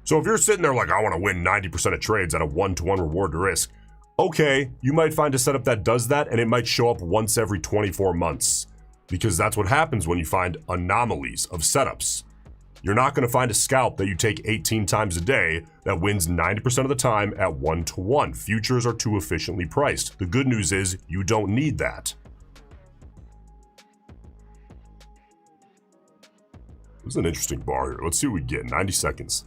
So if you're sitting there like, I want to win 90% of trades at a 1-to-1 reward to risk, okay, you might find a setup that does that, and it might show up once every 24 months, because that's what happens when you find anomalies of setups. You're not going to find a scalp that you take 18 times a day that wins 90% of the time at 1-to-1. Futures are too efficiently priced. The good news is you don't need that. This is an interesting bar here. Let's see what we get. 90 seconds.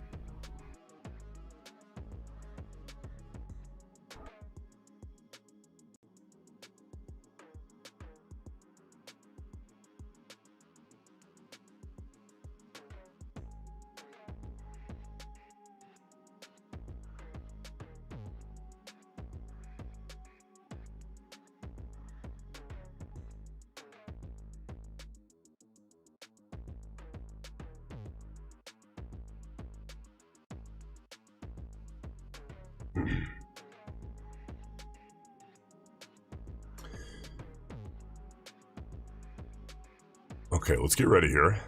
Okay, let's get ready here.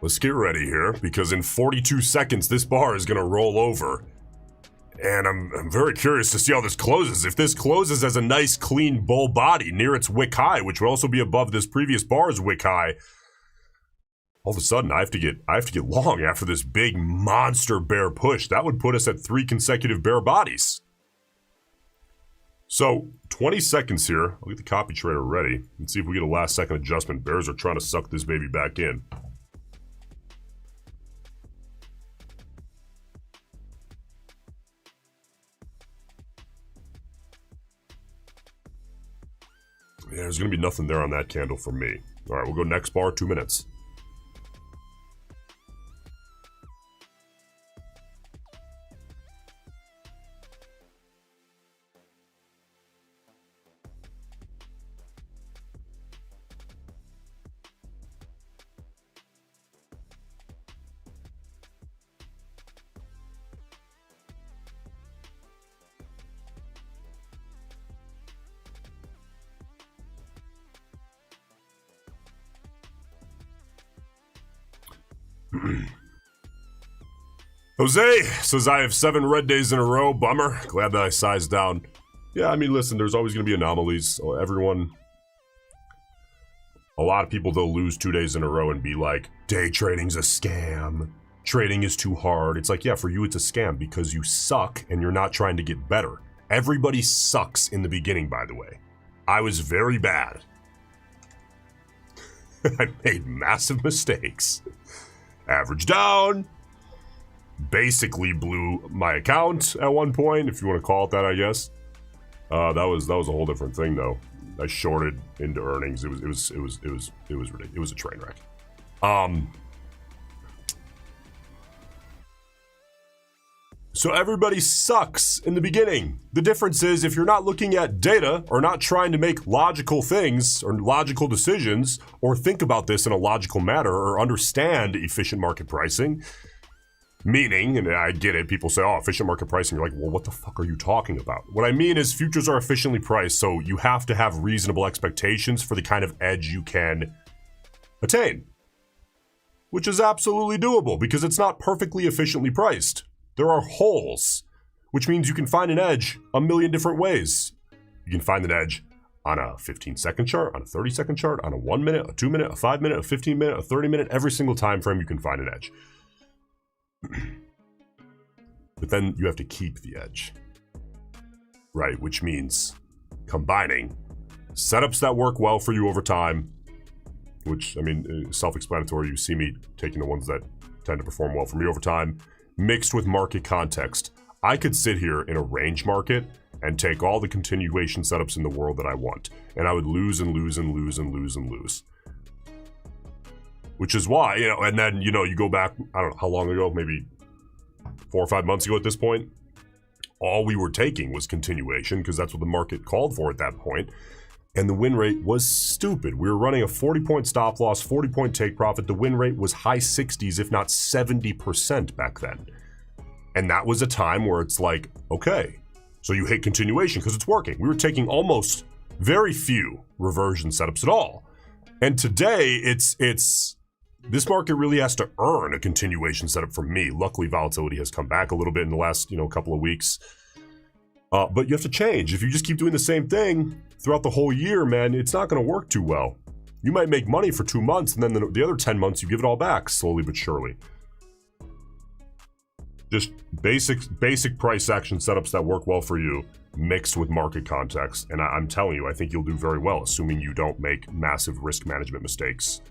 Let's get ready here, because in 42 seconds, this bar is going to roll over. And I'm very curious to see how this closes. If this closes as a nice, clean bull body near its wick high, which will also be above this previous bar's wick high, all of a sudden I have to get long after this big monster bear push. That would put us at 3 consecutive bear bodies. So 20 seconds here. I'll get the copy trader ready and see if we get a last second adjustment. Bears are trying to suck this baby back in. Yeah, there's going to be nothing there on that candle for me. All right, we'll go next bar, 2 minutes. Jose says, I have 7 red days in a row. Bummer. Glad that I sized down. Yeah, I mean, listen, there's always going to be anomalies. A lot of people, they'll lose 2 days in a row and be like, day trading's a scam. Trading is too hard. It's like, yeah, for you it's a scam because you suck and you're not trying to get better. Everybody sucks in the beginning, by the way. I was very bad. I made massive mistakes. Average down. Basically blew my account at one point, if you want to call it that, I guess. That was a whole different thing, though. I shorted into earnings. It was ridiculous. It was a train wreck. So everybody sucks in the beginning. The difference is if you're not looking at data or not trying to make logical things or logical decisions or think about this in a logical manner or understand efficient market pricing, meaning, and I get it, people say, oh, efficient market pricing. You're like, well, what the fuck are you talking about? What I mean is futures are efficiently priced, so you have to have reasonable expectations for the kind of edge you can attain, which is absolutely doable because it's not perfectly efficiently priced. There are holes, which means you can find an edge a million different ways. You can find an edge on a 15-second chart, on a 30-second chart, on a 1 minute, a 2 minute, a 5 minute, a 15 minute, a 30 minute, every single time frame you can find an edge. But then you have to keep the edge, right? Which means combining setups that work well for you over time, which, I mean, self-explanatory. You see me taking the ones that tend to perform well for me over time, mixed with market context. I could sit here in a range market and take all the continuation setups in the world that I want, and I would lose and lose and lose and lose and lose. Which is why, and then, you go back, I don't know how long ago, maybe 4 or 5 months ago at this point, all we were taking was continuation because that's what the market called for at that point. And the win rate was stupid. We were running a 40-point stop loss, 40-point take profit. The win rate was high 60s, if not 70% back then. And that was a time where it's like, okay, so you hit continuation because it's working. We were taking almost very few reversion setups at all. And today, it's this market really has to earn a continuation setup from me. Luckily, volatility has come back a little bit in the last, couple of weeks. But you have to change. If you just keep doing the same thing throughout the whole year, man, it's not going to work too well. You might make money for 2 months, and then the other 10 months, you give it all back slowly but surely. Just basic price action setups that work well for you, mixed with market context. And I'm telling you, I think you'll do very well, assuming you don't make massive risk management mistakes.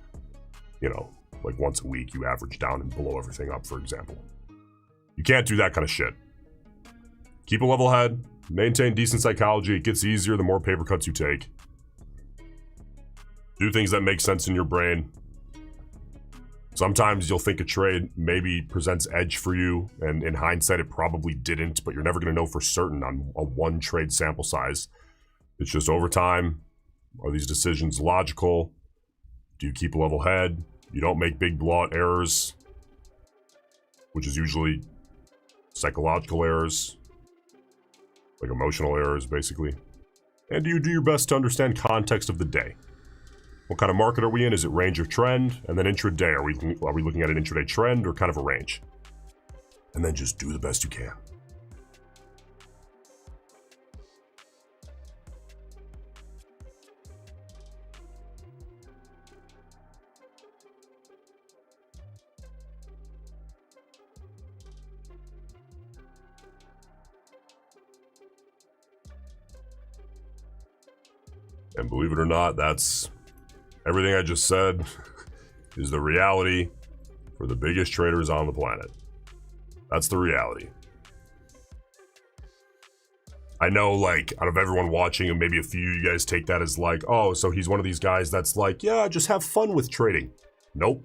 Like once a week, you average down and blow everything up, for example. You can't do that kind of shit. Keep a level head, maintain decent psychology. It gets easier the more paper cuts you take. Do things that make sense in your brain. Sometimes you'll think a trade maybe presents edge for you, and in hindsight it probably didn't, but you're never going to know for certain on a one trade sample size. It's just over time. Are these decisions logical? Do you keep a level head? You don't make big blowout errors, which is usually psychological errors, like emotional errors, basically. And do you do your best to understand context of the day? What kind of market are we in? Is it range or trend? And then intraday, are we looking at an intraday trend or kind of a range? And then just do the best you can. And believe it or not, that's everything I just said is the reality for the biggest traders on the planet. That's the reality. I know, like, out of everyone watching, and maybe a few of you guys take that as like, oh, so he's one of these guys that's like, yeah, just have fun with trading. Nope.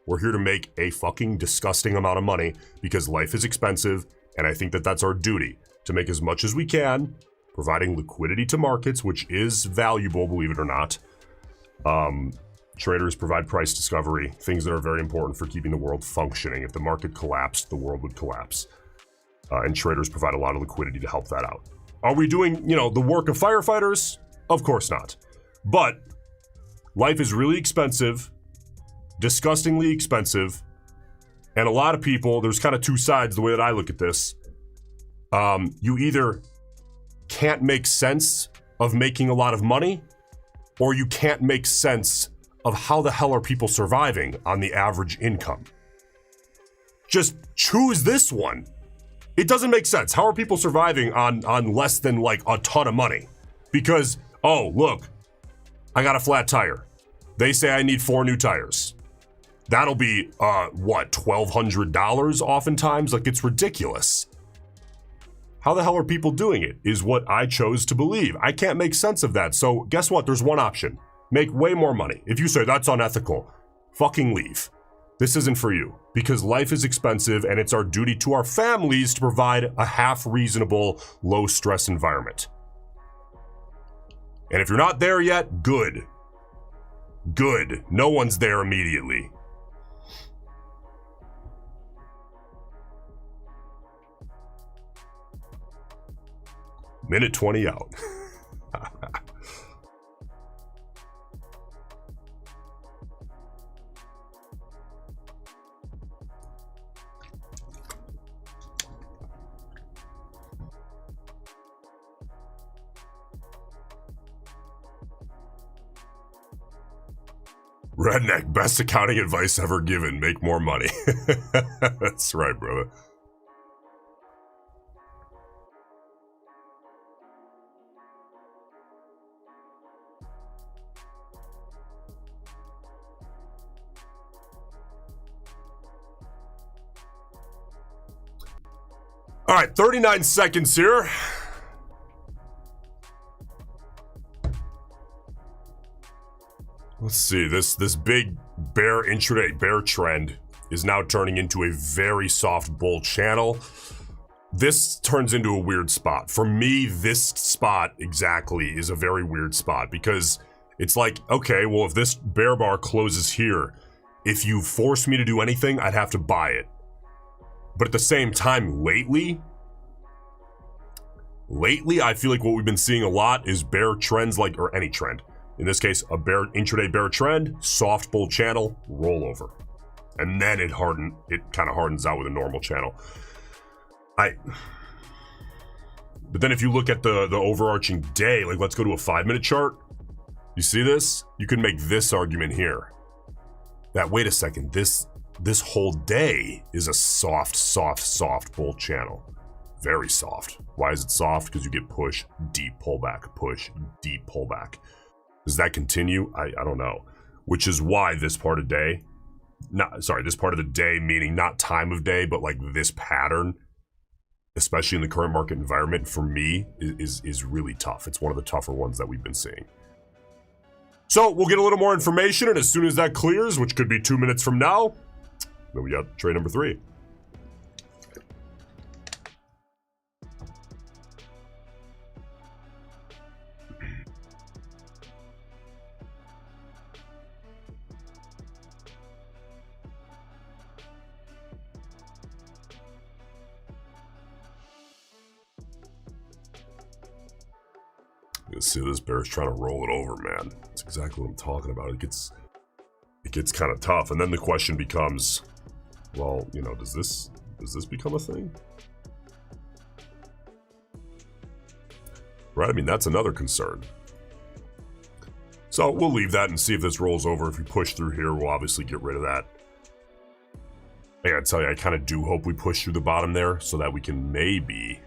We're here to make a fucking disgusting amount of money because life is expensive, and I think that that's our duty to make as much as we can, providing liquidity to markets, which is valuable, believe it or not. Traders provide price discovery, things that are very important for keeping the world functioning. If the market collapsed, the world would collapse. And traders provide a lot of liquidity to help that out. Are we doing, the work of firefighters? Of course not. But life is really expensive, disgustingly expensive, and a lot of people, there's kind of two sides the way that I look at this. You either can't make sense of making a lot of money, or you can't make sense of how the hell are people surviving on the average income. Just choose this one. It doesn't make sense. How are people surviving on less than like a ton of money? Because, oh, look, I got a flat tire. They say I need 4 new tires. That'll be, $1,200 oftentimes? Like, it's ridiculous. How the hell are people doing it is what I chose to believe. I can't make sense of that. So guess what? There's one option. Make way more money. If you say that's unethical, fucking leave. This isn't for you because life is expensive and it's our duty to our families to provide a half reasonable, low stress environment. And if you're not there yet, good. Good. No one's there immediately. Minute 20 out. Redneck, best accounting advice ever given. Make more money. That's right, brother. All right, 39 seconds here. Let's see, this big bear intraday bear trend is now turning into a very soft bull channel. This turns into a weird spot. For me, this spot exactly is a very weird spot because it's like, okay, well, if this bear bar closes here, if you force me to do anything, I'd have to buy it. But at the same time, lately, I feel like what we've been seeing a lot is bear trends, like, or any trend, In this case, a bear intraday bear trend, soft bull channel, rollover. And then it kind of hardens out with a normal channel. But then if you look at the overarching day, like let's go to a 5-minute chart. You see this? You can make this argument here. That, wait a second, this whole day is a soft bull channel. Very soft. Why is it soft? Because you get push, deep pullback, push, deep pullback. Does that continue? I don't know. Which is why this part of the day, meaning not time of day, but like this pattern, especially in the current market environment, for me, is really tough. It's one of the tougher ones that we've been seeing. So we'll get a little more information, and as soon as that clears, which could be 2 minutes from now, then we got trade number 3. You see, this bear's trying to roll it over, man. That's exactly what I'm talking about. It gets kind of tough, and then the question becomes, well, you know, does this become a thing? Right? I mean, that's another concern. So we'll leave that and see if this rolls over. If we push through here, we'll obviously get rid of that. I gotta tell you, I kind of do hope we push through the bottom there so that we can maybe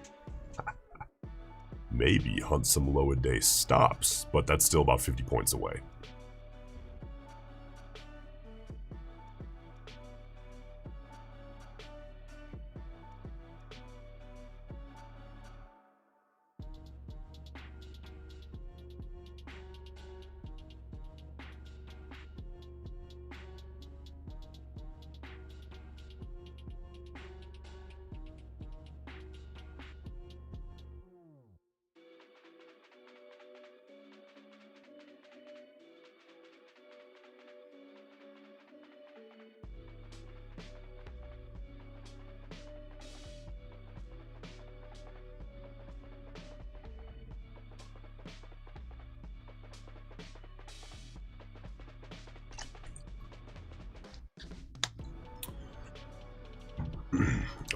hunt some low day stops, but that's still about 50 points away.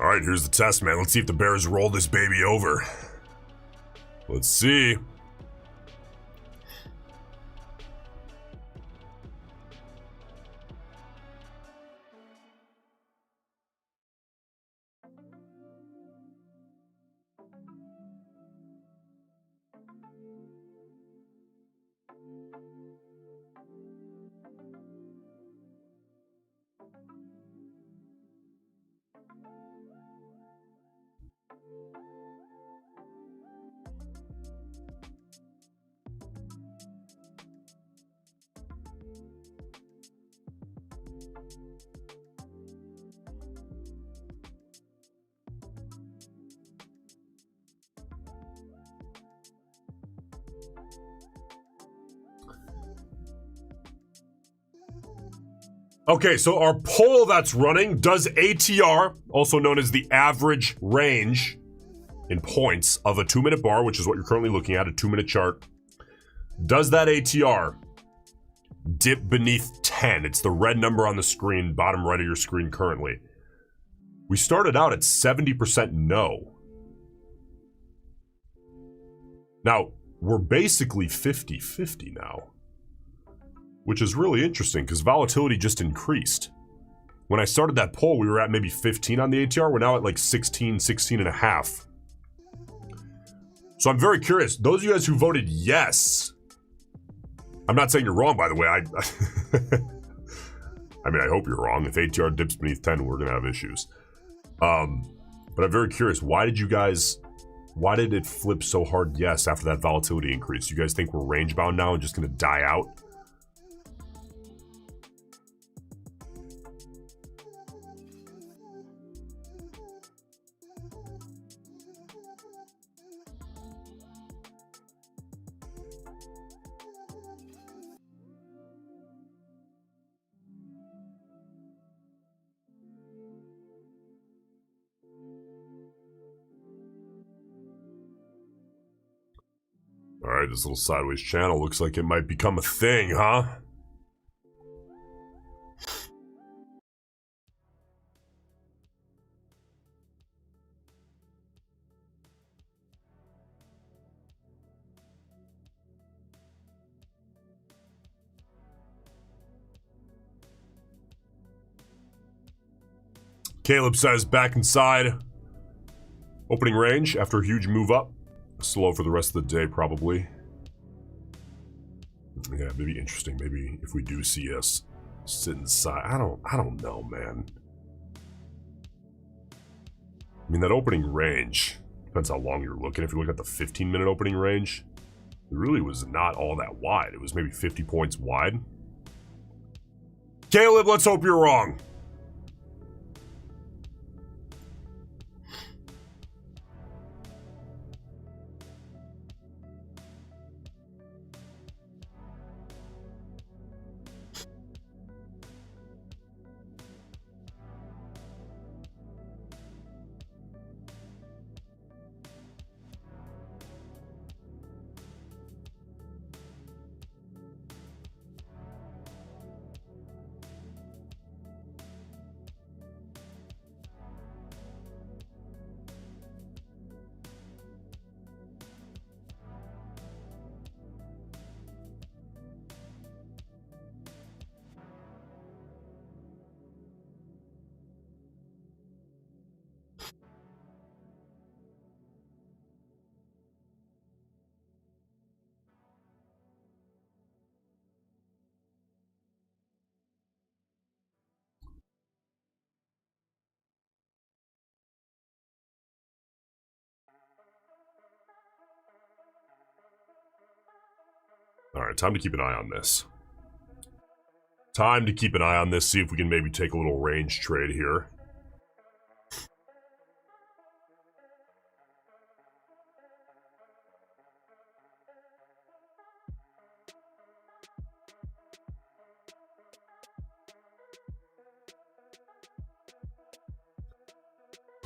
All right, here's the test, man. Let's see if the Bears roll this baby over. Let's see. Okay, so our poll that's running, does ATR, also known as the average range in points of a 2-minute bar, which is what you're currently looking at, a 2-minute chart, does that ATR dip beneath 10? It's the red number on the screen, bottom right of your screen currently. We started out at 70% no. Now, we're basically 50-50 now, which is really interesting because volatility just increased. When I started that poll, we were at maybe 15 on the ATR. We're now at like 16 and a half. So I'm very curious. Those of you guys who voted yes, I'm not saying you're wrong, by the way. I mean, I hope you're wrong. If ATR dips beneath 10, we're going to have issues. But I'm very curious. Why did it flip so hard yes after that volatility increase? You guys think we're range bound now and just going to die out? All right, this little sideways channel looks like it might become a thing, huh? Caleb says back inside opening range after a huge move up. Slow for the rest of the day, probably. Yeah, maybe interesting. Maybe if we do see us sit inside. I don't know, man. I mean, that opening range depends how long you're looking. If you look at the 15-minute opening range, it really was not all that wide. It was maybe 50 points wide. Caleb, let's hope you're wrong. All right, time to keep an eye on this. Time to keep an eye on this, see if we can maybe take a little range trade here.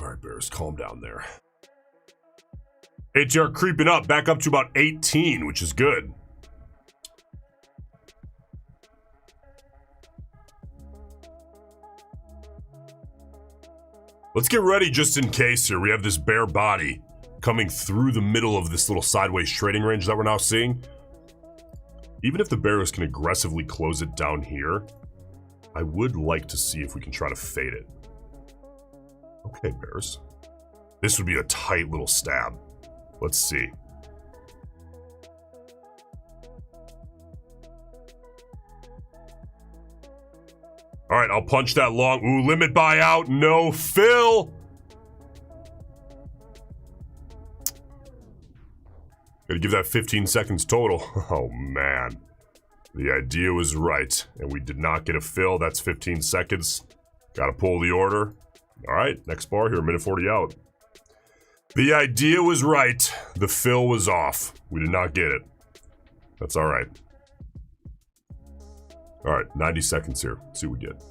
All right, Bears, calm down there. ATR creeping up, back up to about 18, which is good. Let's get ready just in case here. We have this bear body coming through the middle of this little sideways trading range that we're now seeing. Even if the bears can aggressively close it down here, I would like to see if we can try to fade it. Okay, bears. This would be a tight little stab. Let's see. All right, I'll punch that long. Ooh, limit buyout. No fill. Gotta give that 15 seconds total. Oh, man. The idea was right, and we did not get a fill. That's 15 seconds. Gotta pull the order. All right, next bar here, minute 40 out. The idea was right. The fill was off. We did not get it. That's all right. All right, 90 seconds here. Let's see what we get.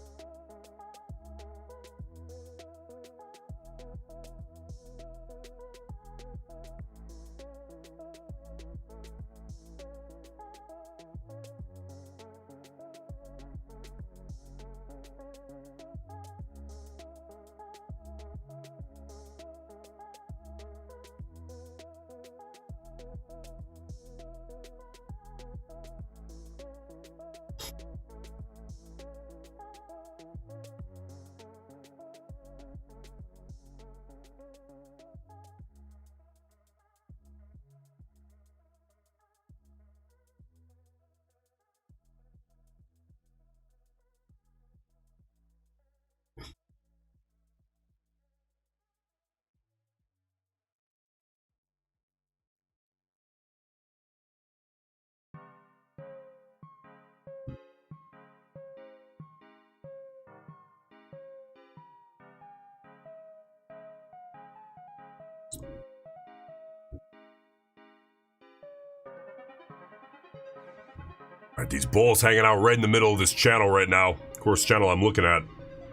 All right, these bulls hanging out right in the middle of this channel right now. Of course, channel I'm looking at,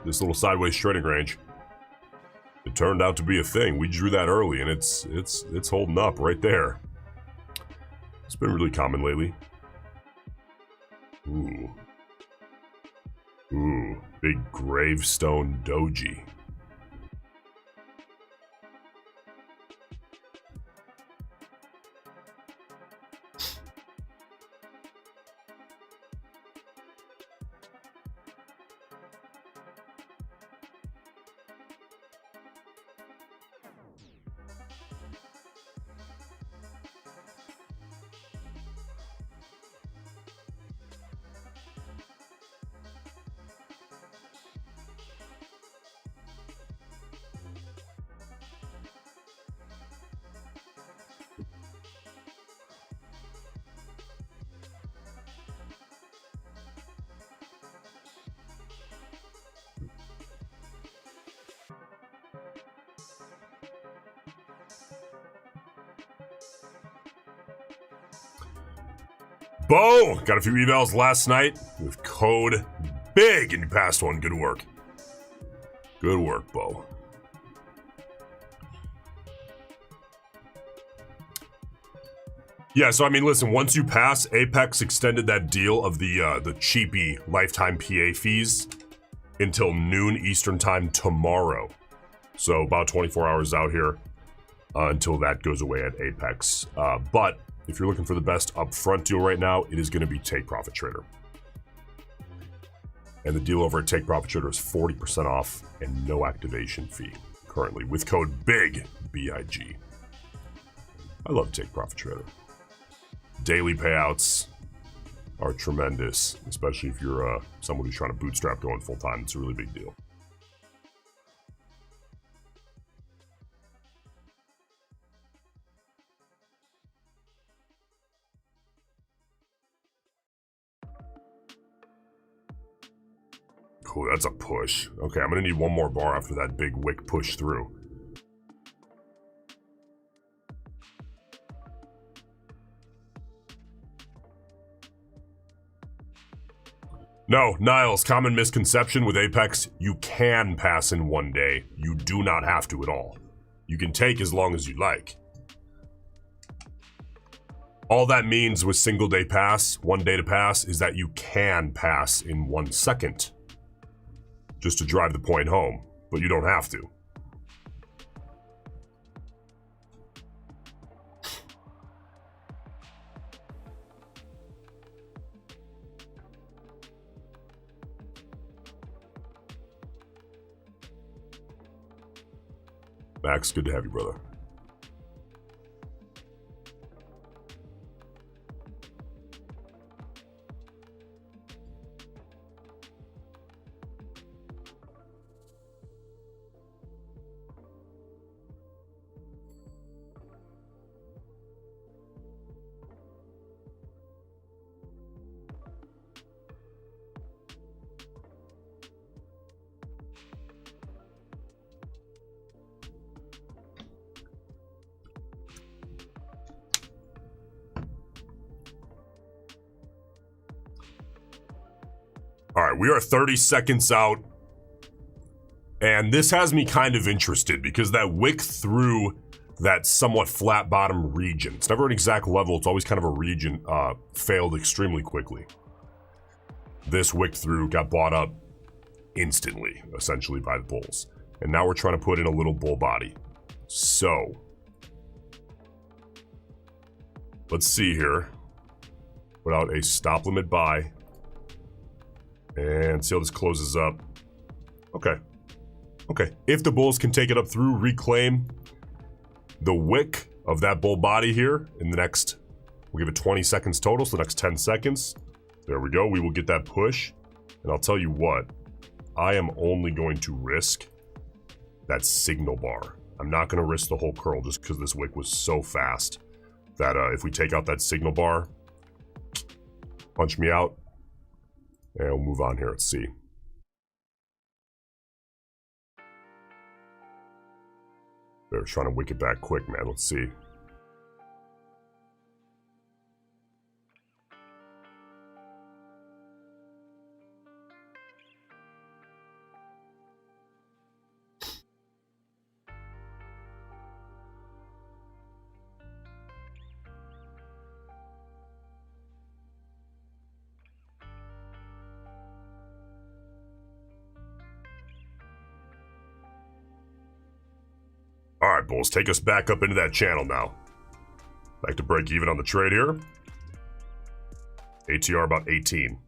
this little sideways trading range. It turned out to be a thing. We drew that early, and it's holding up right there. It's been really common lately. Ooh. Ooh, big gravestone doji. Bo, got a few evals last night with code BIG and you passed one. Good work. Good work, Bo. Yeah, so I mean, listen, once you pass, Apex extended that deal of the cheapy lifetime PA fees until noon Eastern time tomorrow. So about 24 hours out here until that goes away at Apex. But if you're looking for the best upfront deal right now, it is going to be Take Profit Trader. And the deal over at Take Profit Trader is 40% off and no activation fee currently with code BIG, B-I-G. I love Take Profit Trader. Daily payouts are tremendous, especially if you're someone who's trying to bootstrap going full time. It's a really big deal. Cool, that's a push. Okay, I'm gonna need one more bar after that big wick push through. No, Niles, common misconception with Apex, you can pass in one day. You do not have to at all. You can take as long as you like. All that means with single day pass, 1 day to pass, is that you can pass in 1 second. Just to drive the point home, but you don't have to. Max, good to have you, brother. All right, we are 30 seconds out. And this has me kind of interested because that wick through that somewhat flat bottom region, it's never an exact level, it's always kind of a region, failed extremely quickly. This wick through got bought up instantly, essentially, by the bulls. And now we're trying to put in a little bull body. So, let's see here. Put out a stop limit buy. And see how this closes up. Okay. Okay. If the bulls can take it up through, reclaim the wick of that bull body here in the next, we'll give it 20 seconds total, so the next 10 seconds. There we go. We will get that push. And I'll tell you what, I am only going to risk that signal bar. I'm not going to risk the whole curl just because this wick was so fast that if we take out that signal bar, punch me out. And we'll move on here. Let's see. They're trying to wick it back quick, man. Let's see. right, bulls, take us back up into that channel now. Back to break even on the trade here. ATR about 18.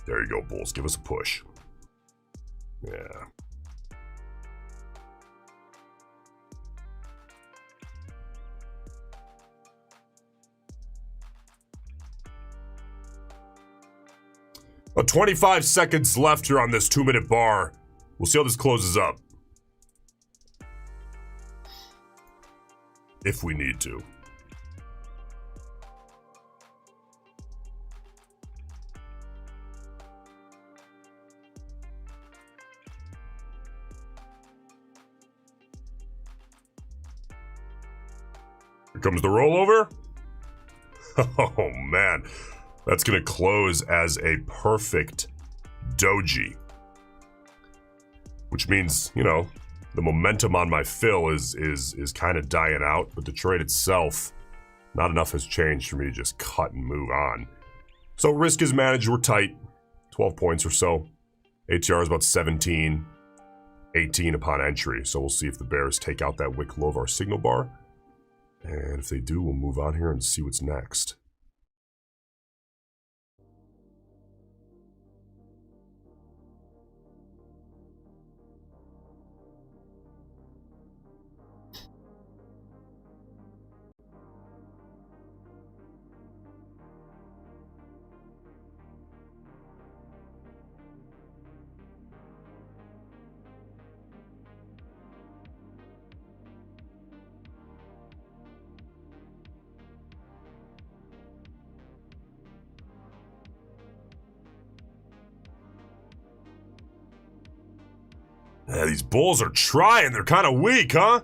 There you go, bulls. Give us a push. Yeah. About 25 seconds left here on this 2-minute bar. We'll see how this closes up. If we need to. Here comes the rollover. Oh, man. That's going to close as a perfect doji. Which means, you know, the momentum on my fill is kind of dying out, but the trade itself, not enough has changed for me to just cut and move on. So risk is managed. We're tight. 12 points or so. ATR is about 17, 18 upon entry. So we'll see if the bears take out that wick low of our signal bar. And if they do, we'll move on here and see what's next. Yeah, these bulls are trying. They're kind of weak, huh?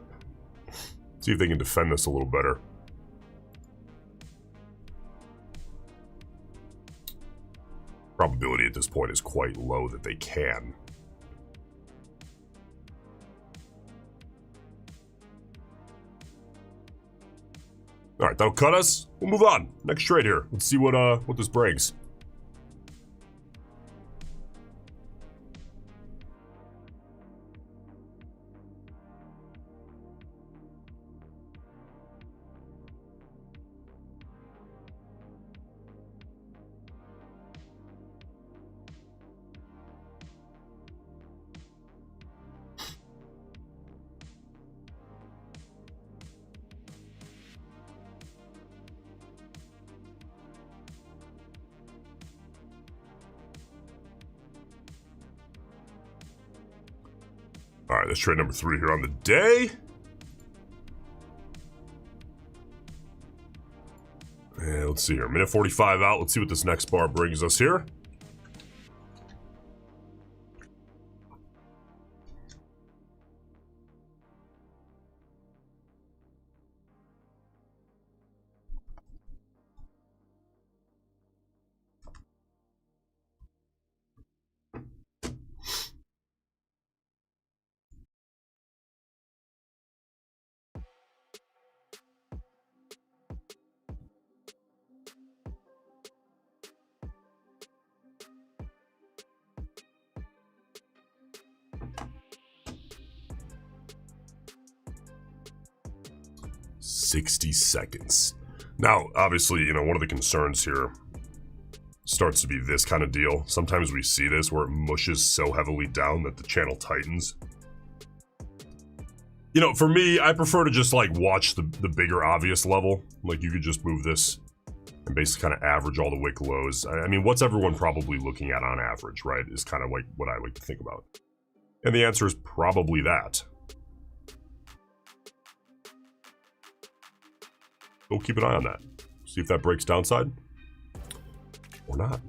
See if they can defend this a little better. Probability at this point is quite low that they can. All right, that'll cut us. We'll move on. Next trade here. Let's see what this brings. All right, that's trade number 3 here on the day. And let's see here. Minute 45 out. Let's see what this next bar brings us here. $60 seconds. Now, obviously, you know, one of the concerns here starts to be this kind of deal. Sometimes we see this where it mushes so heavily down that the channel tightens. You know, for me, I prefer to just like watch the bigger obvious level. Like you could just move this and basically kind of average all the wick lows. I mean, what's everyone probably looking at on average, right? Is kind of like what I like to think about. And the answer is probably that. We'll keep an eye on that. See if that breaks downside or not.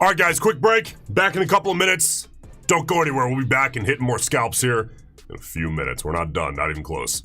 All right, guys, quick break. Back in a couple of minutes. Don't go anywhere. We'll be back and hitting more scalps here in a few minutes. We're not done, not even close.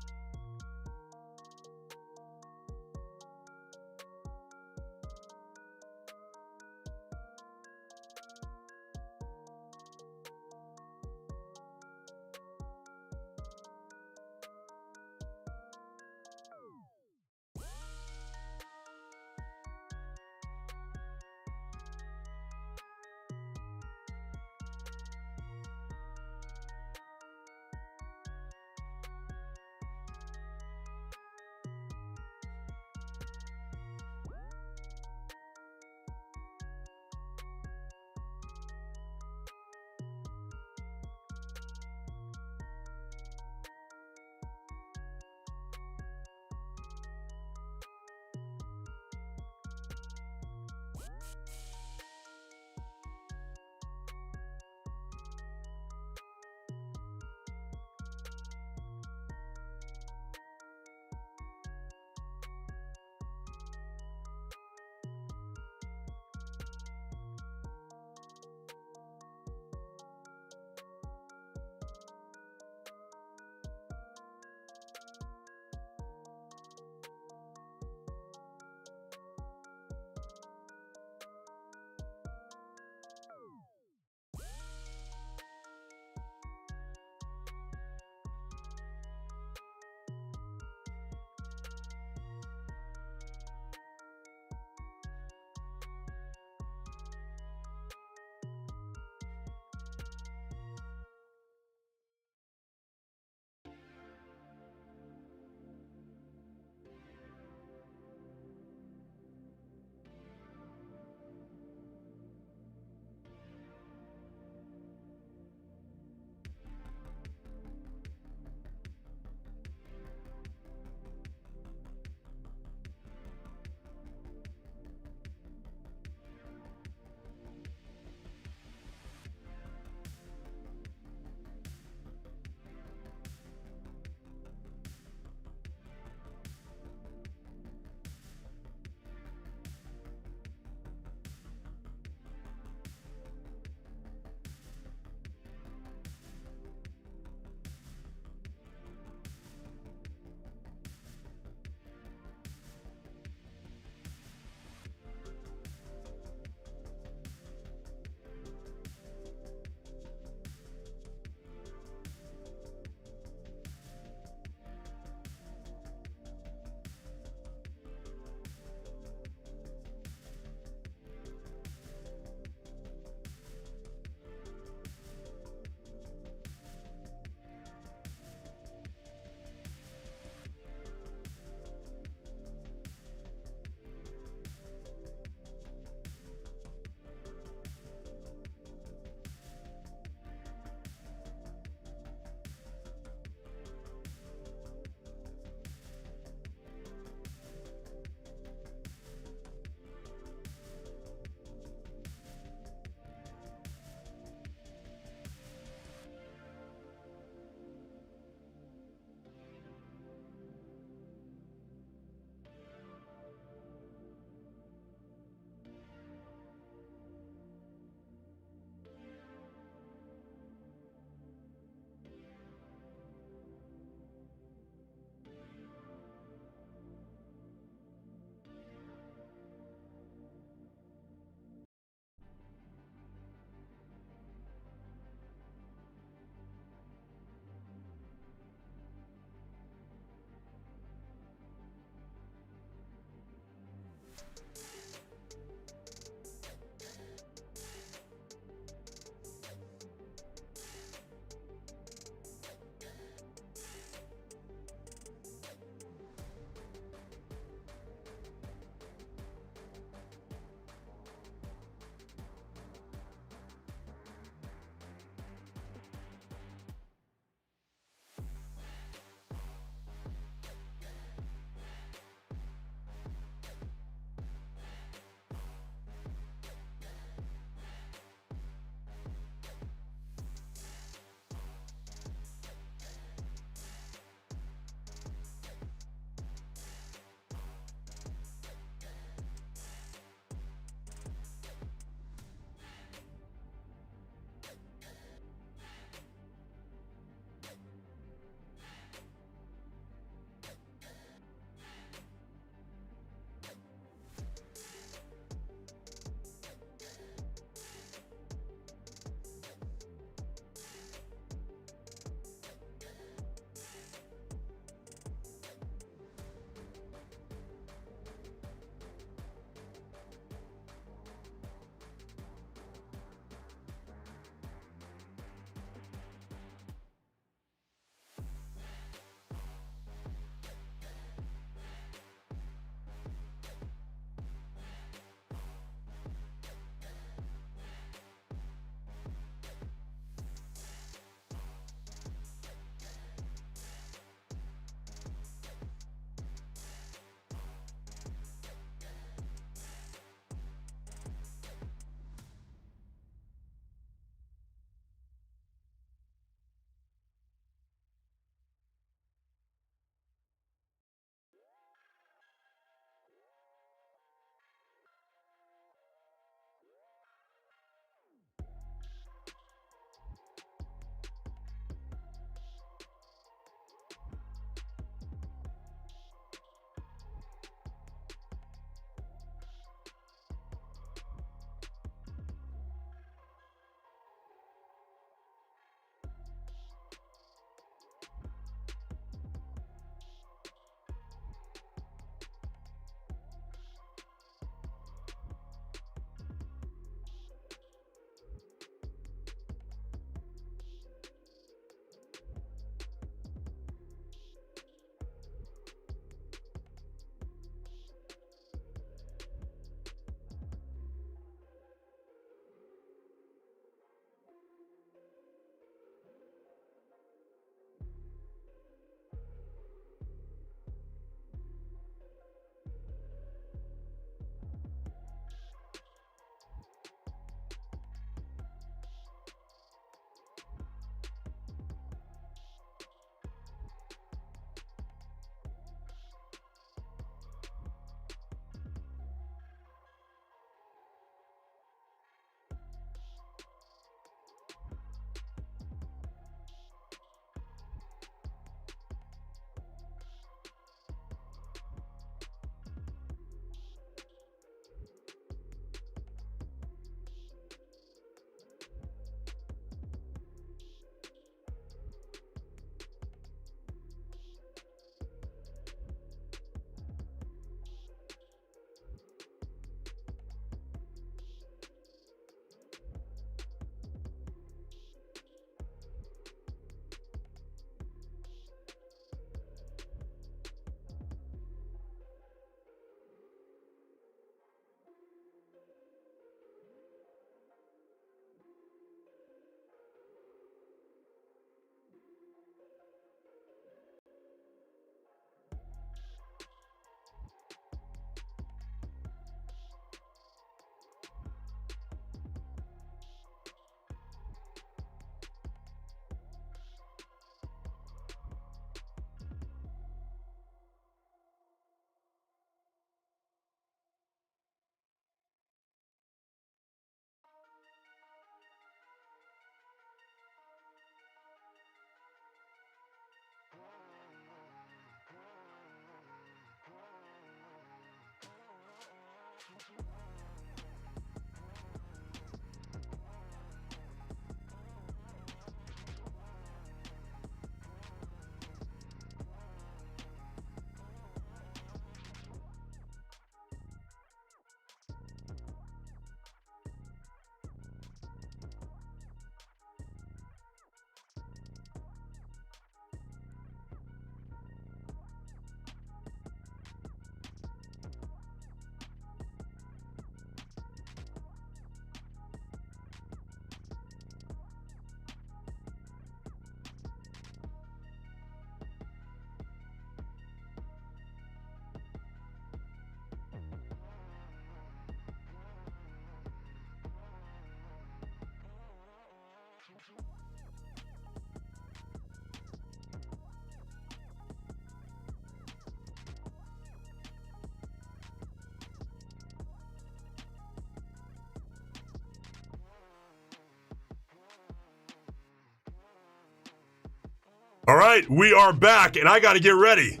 All right, we are back, and I got to get ready.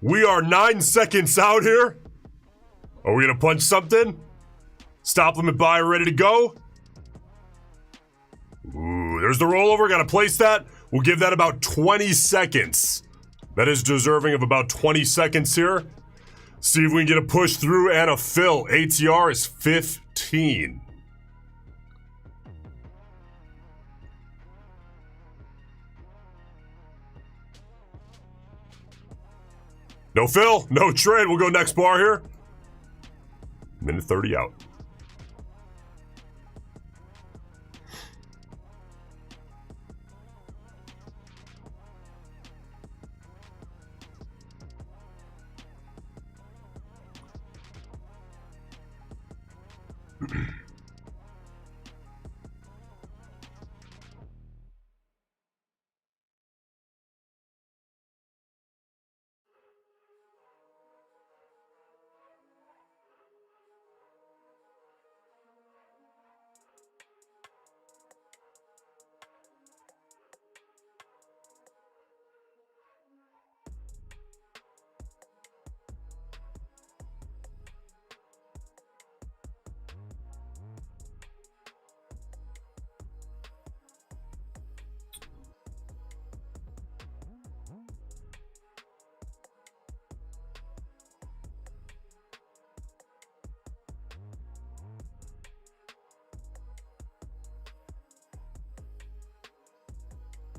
We are 9 seconds out here. Are we going to punch something? Stop limit buy ready to go. Ooh, there's the rollover. Got to place that. We'll give that about 20 seconds. That is deserving of about 20 seconds here. See if we can get a push through and a fill. ATR is 15. No fill, no trade. We'll go next bar here. Minute 30 out.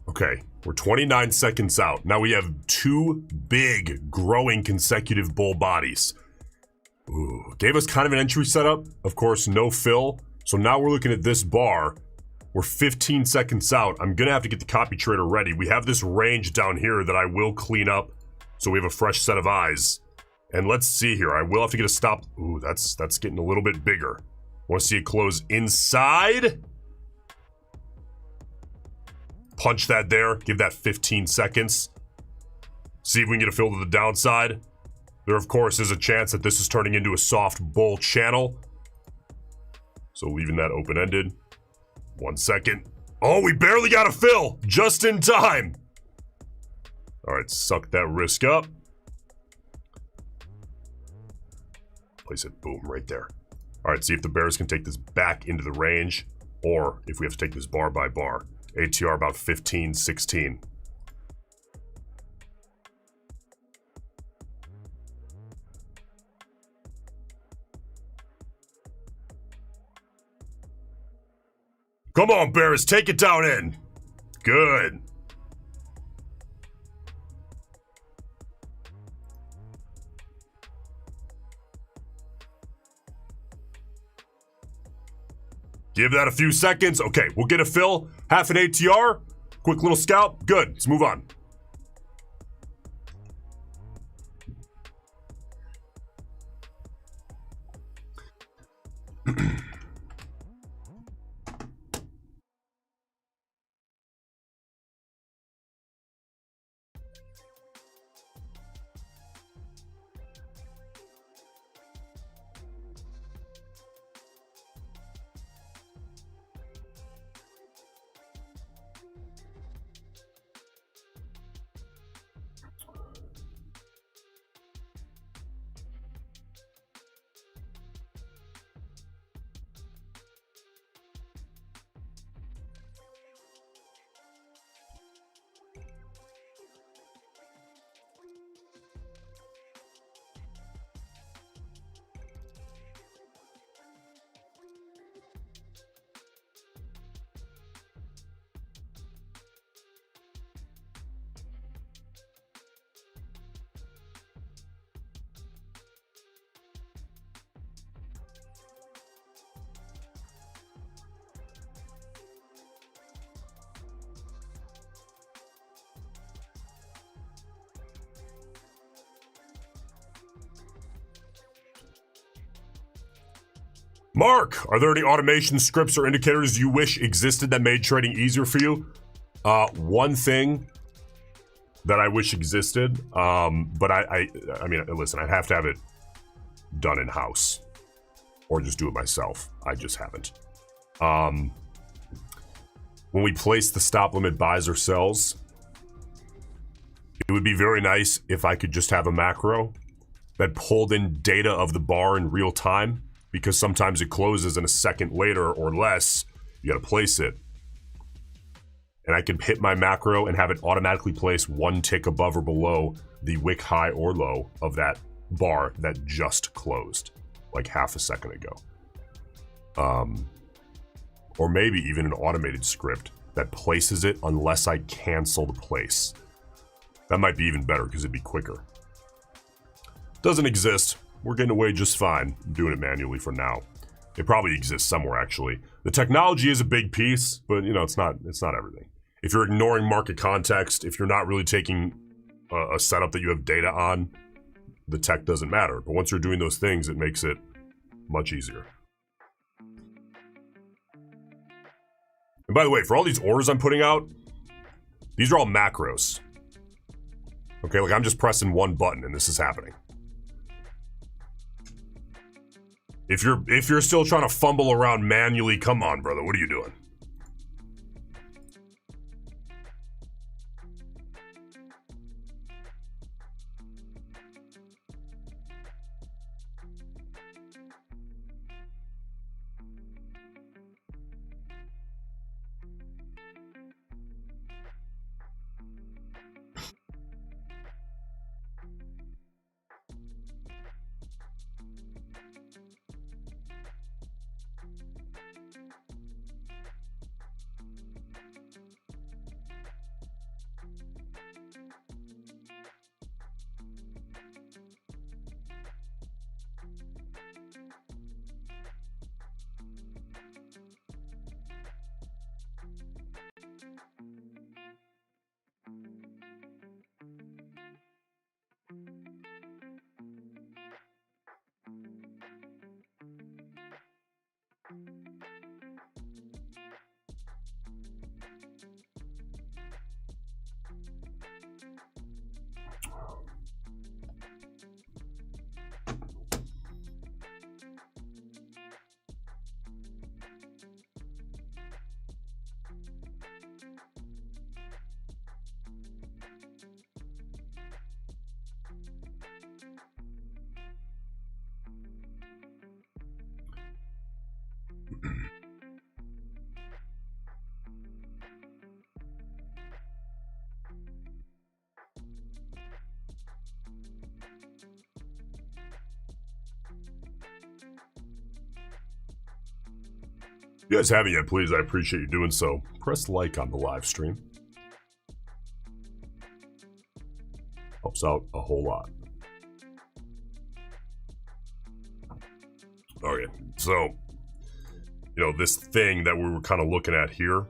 Okay, we're 29 seconds out. Now we have two big, growing consecutive bull bodies. Ooh, gave us kind of an entry setup. Of course, no fill. So now we're looking at this bar. We're 15 seconds out. I'm going to have to get the copy trader ready. We have this range down here that I will clean up so we have a fresh set of eyes. And let's see here. I will have to get a stop. Ooh, that's getting a little bit bigger. Want to see it close inside? Punch that there. Give that 15 seconds. See if we can get a fill to the downside. There, of course, is a chance that this is turning into a soft bull channel. So leaving that open-ended. 1 second. Oh, we barely got a fill. Just in time. All right, suck that risk up. Place it, boom, right there. All right, see if the bears can take this back into the range, or if we have to take this bar by bar. ATR about 15, 16. Come on, bears, take it down in. Good. Give that a few seconds. Okay, we'll get a fill. Half an ATR. Quick little scalp. Good. Let's move on. Mark, are there any automation scripts or indicators you wish existed that made trading easier for you? One thing that I wish existed, but I mean, listen, I'd have to have it done in-house or just do it myself. I just haven't. When we place the stop limit buys or sells, It would be very nice if I could just have a macro that pulled in data of the bar in real time, because sometimes it closes in a second later or less. You gotta place it. And I can hit my macro and have it automatically place one tick above or below the wick high or low of that bar that just closed like half a second ago. Or maybe even an automated script that places it unless I cancel the place. That might be even better because it'd be quicker. Doesn't exist. We're getting away just fine doing it manually for now. It probably exists somewhere, actually. The technology is a big piece, but you know, it's not everything. If you're ignoring market context, if you're not really taking a setup that you have data on, the tech doesn't matter. But once you're doing those things, it makes it much easier. And by the way, for all these orders I'm putting out, these are all macros. Okay, like I'm just pressing one button and this is happening. If you're still trying to fumble around manually, come on, brother, what are you doing? If you guys haven't yet, please, I appreciate you doing so. Press like on the live stream. Helps out a whole lot. Okay, so, you know, this thing that we were kind of looking at here. I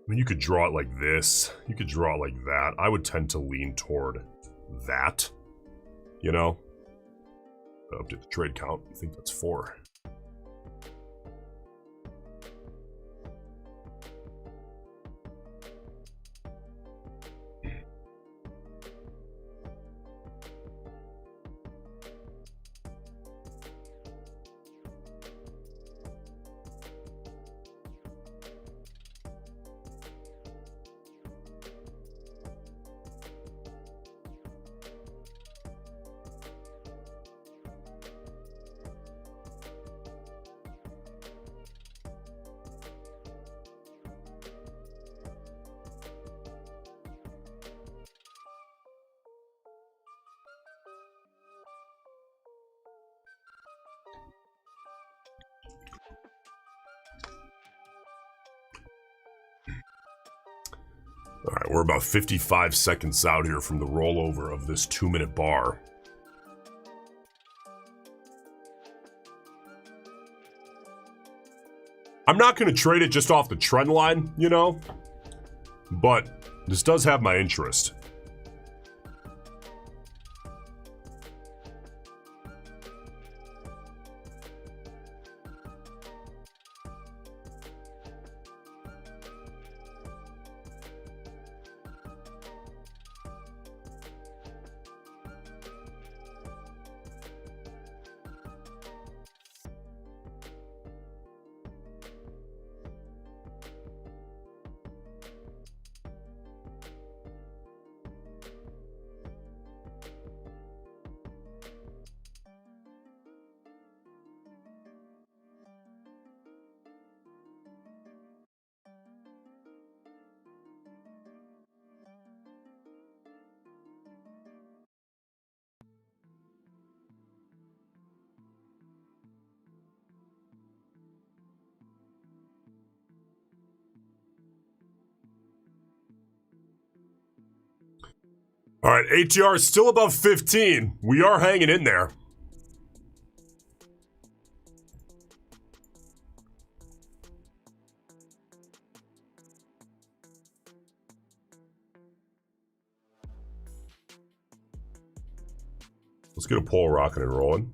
mean, you could draw it like this. You could draw it like that. I would tend to lean toward that, you know? Update the trade count. I think that's 4. All right, we're about 55 seconds out here from the rollover of this 2-minute bar. I'm not going to trade it just off the trend line, you know, but this does have my interest. All right, ATR is still above 15. We are hanging in there. Let's get a poll rocking and rolling.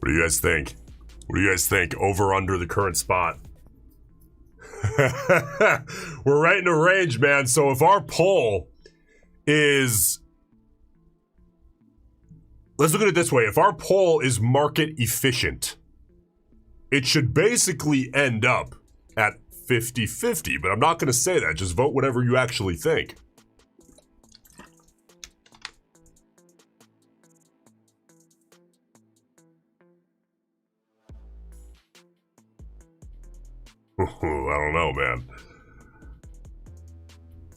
What do you guys think? What do you guys think? Over, under the current spot? We're right in a range, man. So if our poll is... Let's look at it this way. If our poll is market efficient, it should basically end up at 50-50. But I'm not going to say that. Just vote whatever you actually think. I don't know, man.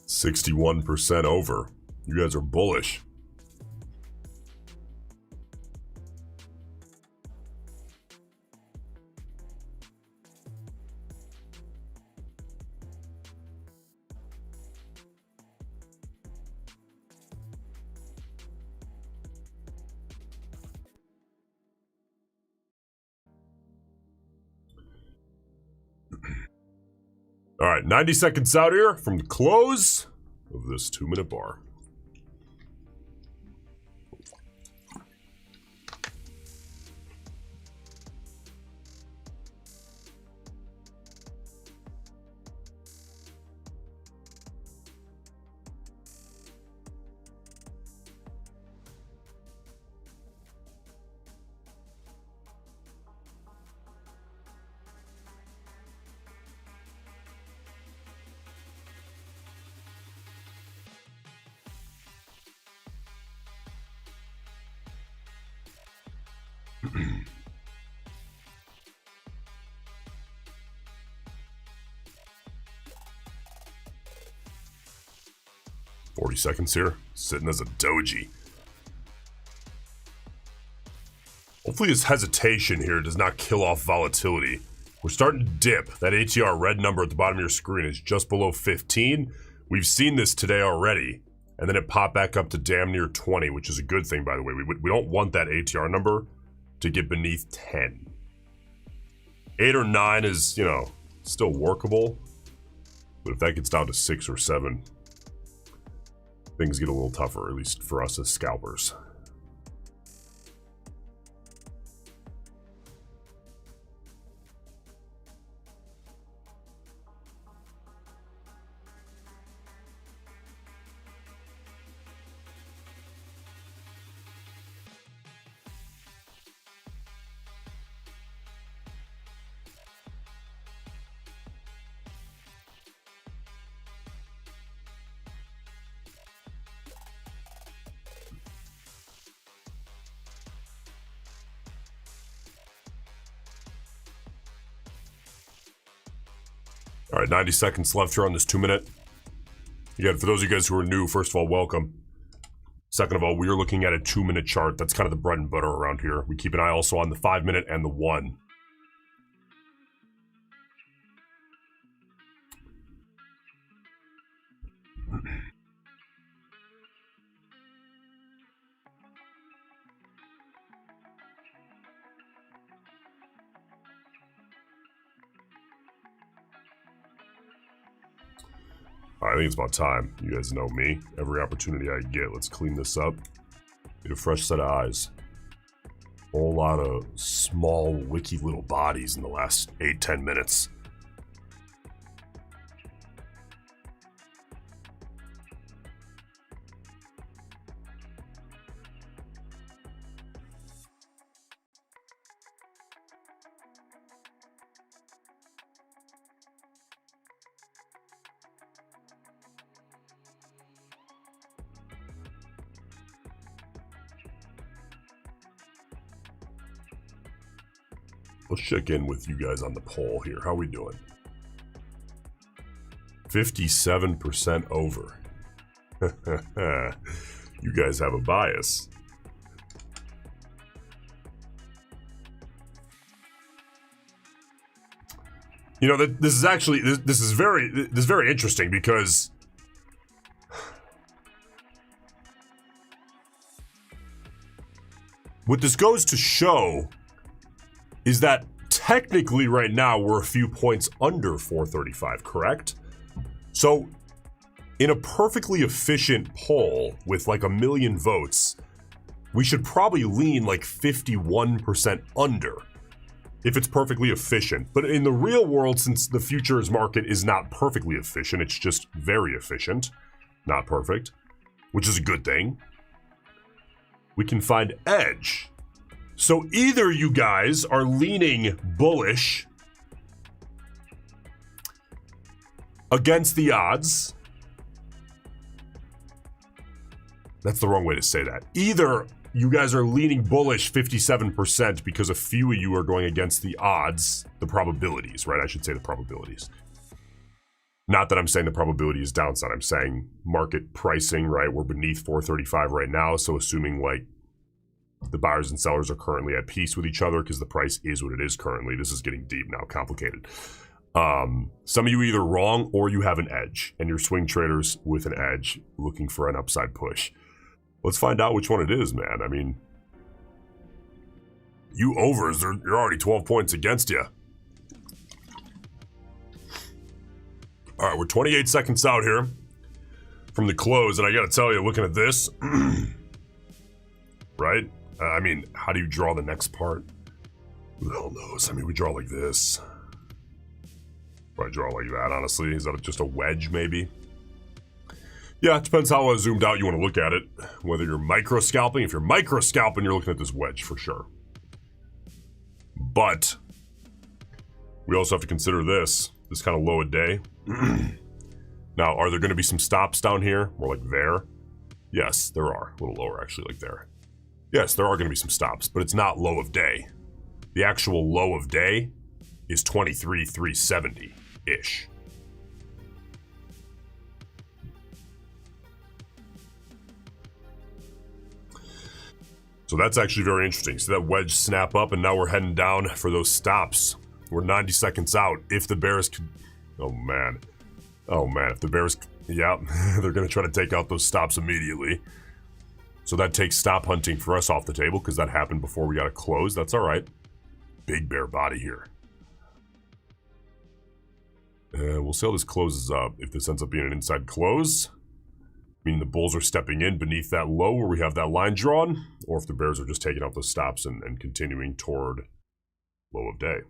61% over. You guys are bullish. All right, 90 seconds out here from the close of this 2-minute bar. $40 seconds here, sitting as a doji. Hopefully this hesitation here does not kill off volatility. We're starting to dip. That ATR red number at the bottom of your screen is just below 15. We've seen this today already, and then it popped back up to damn near 20, which is a good thing, by the way. We don't want that ATR number to get beneath 10. 8 or 9 is, you know, still workable, but if that gets down to 6 or 7, things get a little tougher, at least for us as scalpers. All right, 90 seconds left here on this 2-minute. Again, for those of you guys who are new, first of all, welcome. Second of all, we are looking at a 2-minute chart. That's kind of the bread and butter around here. We keep an eye also on the 5-minute and the 1. I think it's about time. You guys know me. Every opportunity I get, let's clean this up. Get a fresh set of eyes. Whole lot of small, wicky little bodies in the last 8-10 minutes. Let's check in with you guys on the poll here. How we doing? 57% over. You guys have a bias. You know, this is actually this is very interesting because what this goes to show is that technically right now we're a few points under 435, correct? So in a perfectly efficient poll with like 1 million votes, we should probably lean like 51% under if it's perfectly efficient. But in the real world, since the futures market is not perfectly efficient, it's just very efficient, not perfect, which is a good thing, we can find edge. So either you guys are leaning bullish against the odds. That's the wrong way to say that. Either you guys are leaning bullish 57% because a few of you are going against the odds, the probabilities, right? I should say the probabilities. Not that I'm saying the probability is downside. I'm saying market pricing, right? We're beneath 435 right now. So assuming like the buyers and sellers are currently at peace with each other because the price is what it is currently. This is getting deep now, complicated. Some of you are either wrong or you have an edge and you're swing traders with an edge looking for an upside push. Let's find out which one it is, man. I mean, you overs, you're already 12 points against you. All right, we're 28 seconds out here from the close, and I got to tell you, looking at this, right? I mean, how do you draw the next part? Who the hell knows? I mean, we draw like this. Probably draw like that, honestly. Is that just a wedge, maybe? Yeah, it depends how zoomed out you want to look at it. Whether you're micro scalping. If you're micro scalping, you're looking at this wedge for sure. But we also have to consider this kind of low a day. Now, are there going to be some stops down here? More like there? Yes, there are. A little lower, actually, like there. Yes, there are going to be some stops, but it's not low of day. The actual low of day is 23,370-ish. So that's actually very interesting. See that wedge snap up, and now we're heading down for those stops. We're 90 seconds out. If the bears could... Oh, man. Oh, man. If the bears... Yeah, they're going to try to take out those stops immediately. So that takes stop hunting for us off the table because that happened before we got to close. That's all right. Big bear body here. We'll see how this closes up. If this ends up being an inside close, meaning the bulls are stepping in beneath that low where we have that line drawn, or if the bears are just taking out those stops and continuing toward low of day.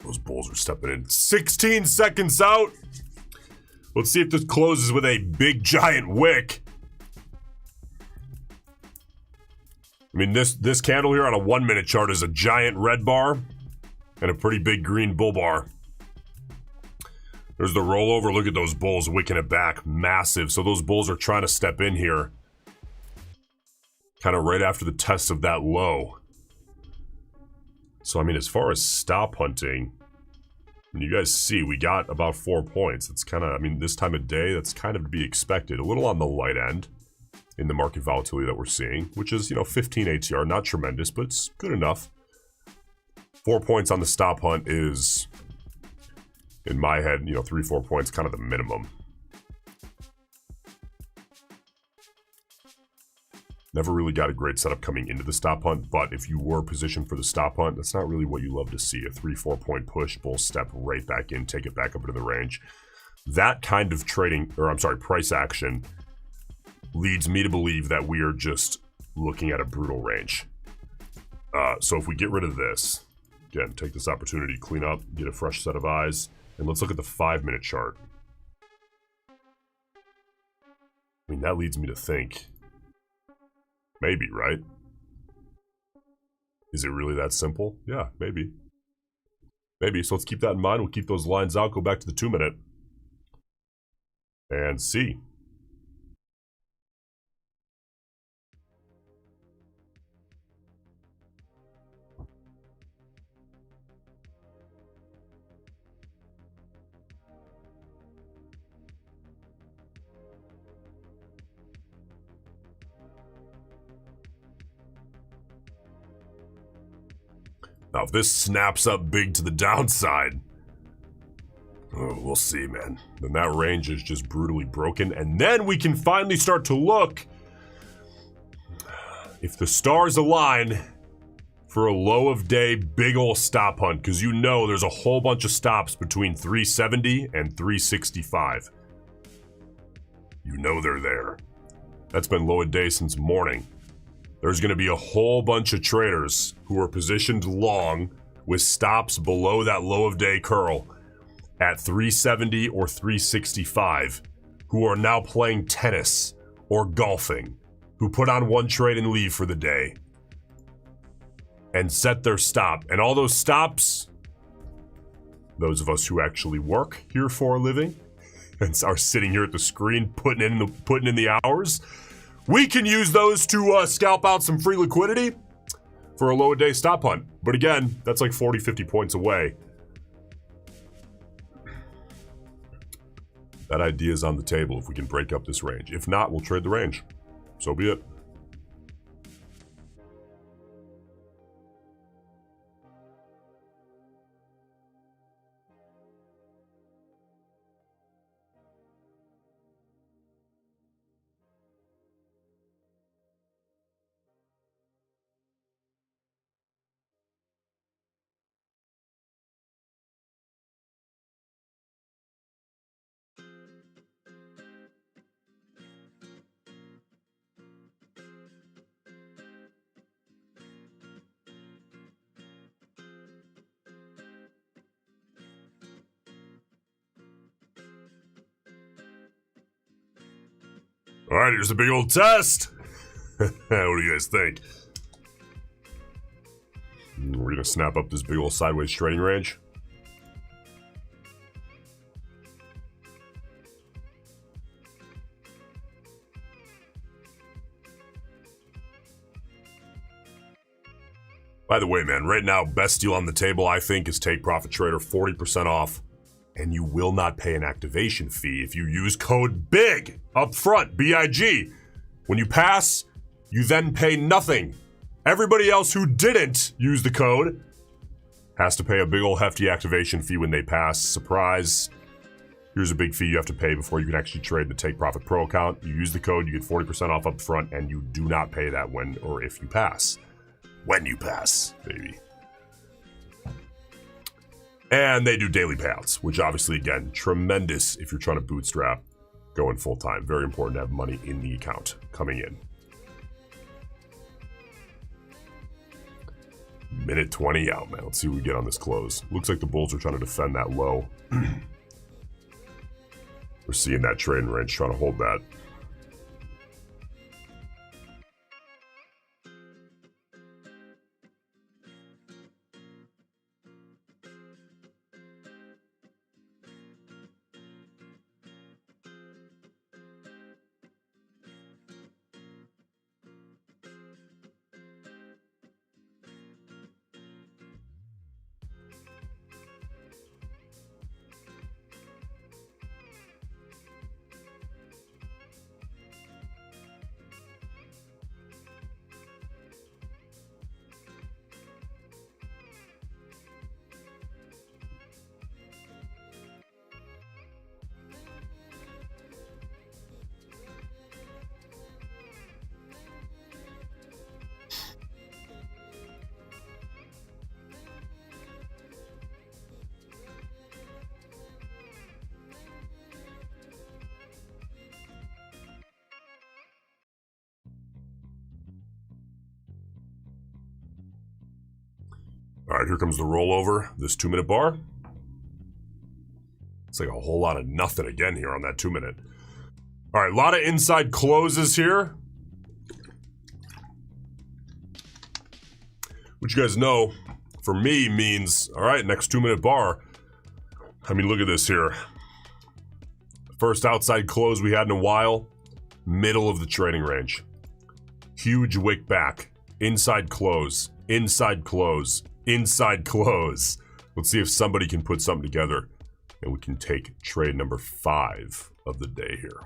Those bulls are stepping in. 16 seconds out. Let's see if this closes with a big giant wick. I mean, this candle here on a 1 minute chart is a giant red bar and a pretty big green bull bar. There's the rollover. Look at those bulls wicking it back. Massive. So those bulls are trying to step in here kind of right after the test of that low. So, I mean, as far as stop hunting, when you guys see, we got about 4 points. It's kind of, I mean, this time of day, that's kind of to be expected. A little on the light end in the market volatility that we're seeing, which is, you know, 15 ATR. Not tremendous, but it's good enough. 4 points on the stop hunt is, in my head, you know, 3-4 points, kind of the minimum. Never really got a great setup coming into the stop hunt, but if you were positioned for the stop hunt, that's not really what you love to see. A 3-4 point push, bull step right back in, take it back up into the range. That kind of trading, or I'm sorry, price action leads me to believe that we are just looking at a brutal range. So if we get rid of this, again, take this opportunity to clean up, get a fresh set of eyes, and let's look at the 5-minute chart. I mean, that leads me to think, maybe, right? Is it really that simple? Yeah, maybe. Maybe, so let's keep that in mind. We'll keep those lines out, go back to the 2-minute, and see. Now, if this snaps up big to the downside, we'll see, man. Then that range is just brutally broken, and then we can finally start to look if the stars align for a low of day big ol' stop hunt, because you know there's a whole bunch of stops between 370 and 365. You know they're there. That's been low of day since morning. There's going to be a whole bunch of traders who are positioned long with stops below that low of day curl at 370 or 365 who are now playing tennis or golfing, who put on one trade and leave for the day and set their stop. And all those stops, those of us who actually work here for a living and are sitting here at the screen putting in the hours, we can use those to scalp out some free liquidity for a low day stop hunt. But again, that's like 40, 50 points away. That idea is on the table if we can break up this range. If not, we'll trade the range. So be it. All right, here's a big old test. What do you guys think? We're gonna snap up this big old sideways trading range. By the way, man, right now, best deal on the table, I think, is Take Profit Trader, 40% off. And you will not pay an activation fee if you use code BIG up front, B-I-G. When you pass, you then pay nothing. Everybody else who didn't use the code has to pay a big old hefty activation fee when they pass. Surprise. Here's a big fee you have to pay before you can actually trade the Take Profit Pro account. You use the code, you get 40% off up front, and you do not pay that when or if you pass. When you pass, baby. And they do daily payouts, which obviously, again, tremendous if you're trying to bootstrap going full time. Very important to have money in the account coming in. Minute 20 out, man. Let's see what we get on this close. Looks like the bulls are trying to defend that low. We're seeing that trading range trying to hold that. All right, here comes the rollover, this 2-minute bar. It's like a whole lot of nothing again here on that 2-minute. All right, a lot of inside closes here. Which you guys know, for me, means, all right, next 2-minute bar. I mean, look at this here. First outside close we had in a while. Middle of the trading range. Huge wick back. Inside close. Inside close. Inside close. Let's see if somebody can put something together. And we can take trade number 5 of the day here.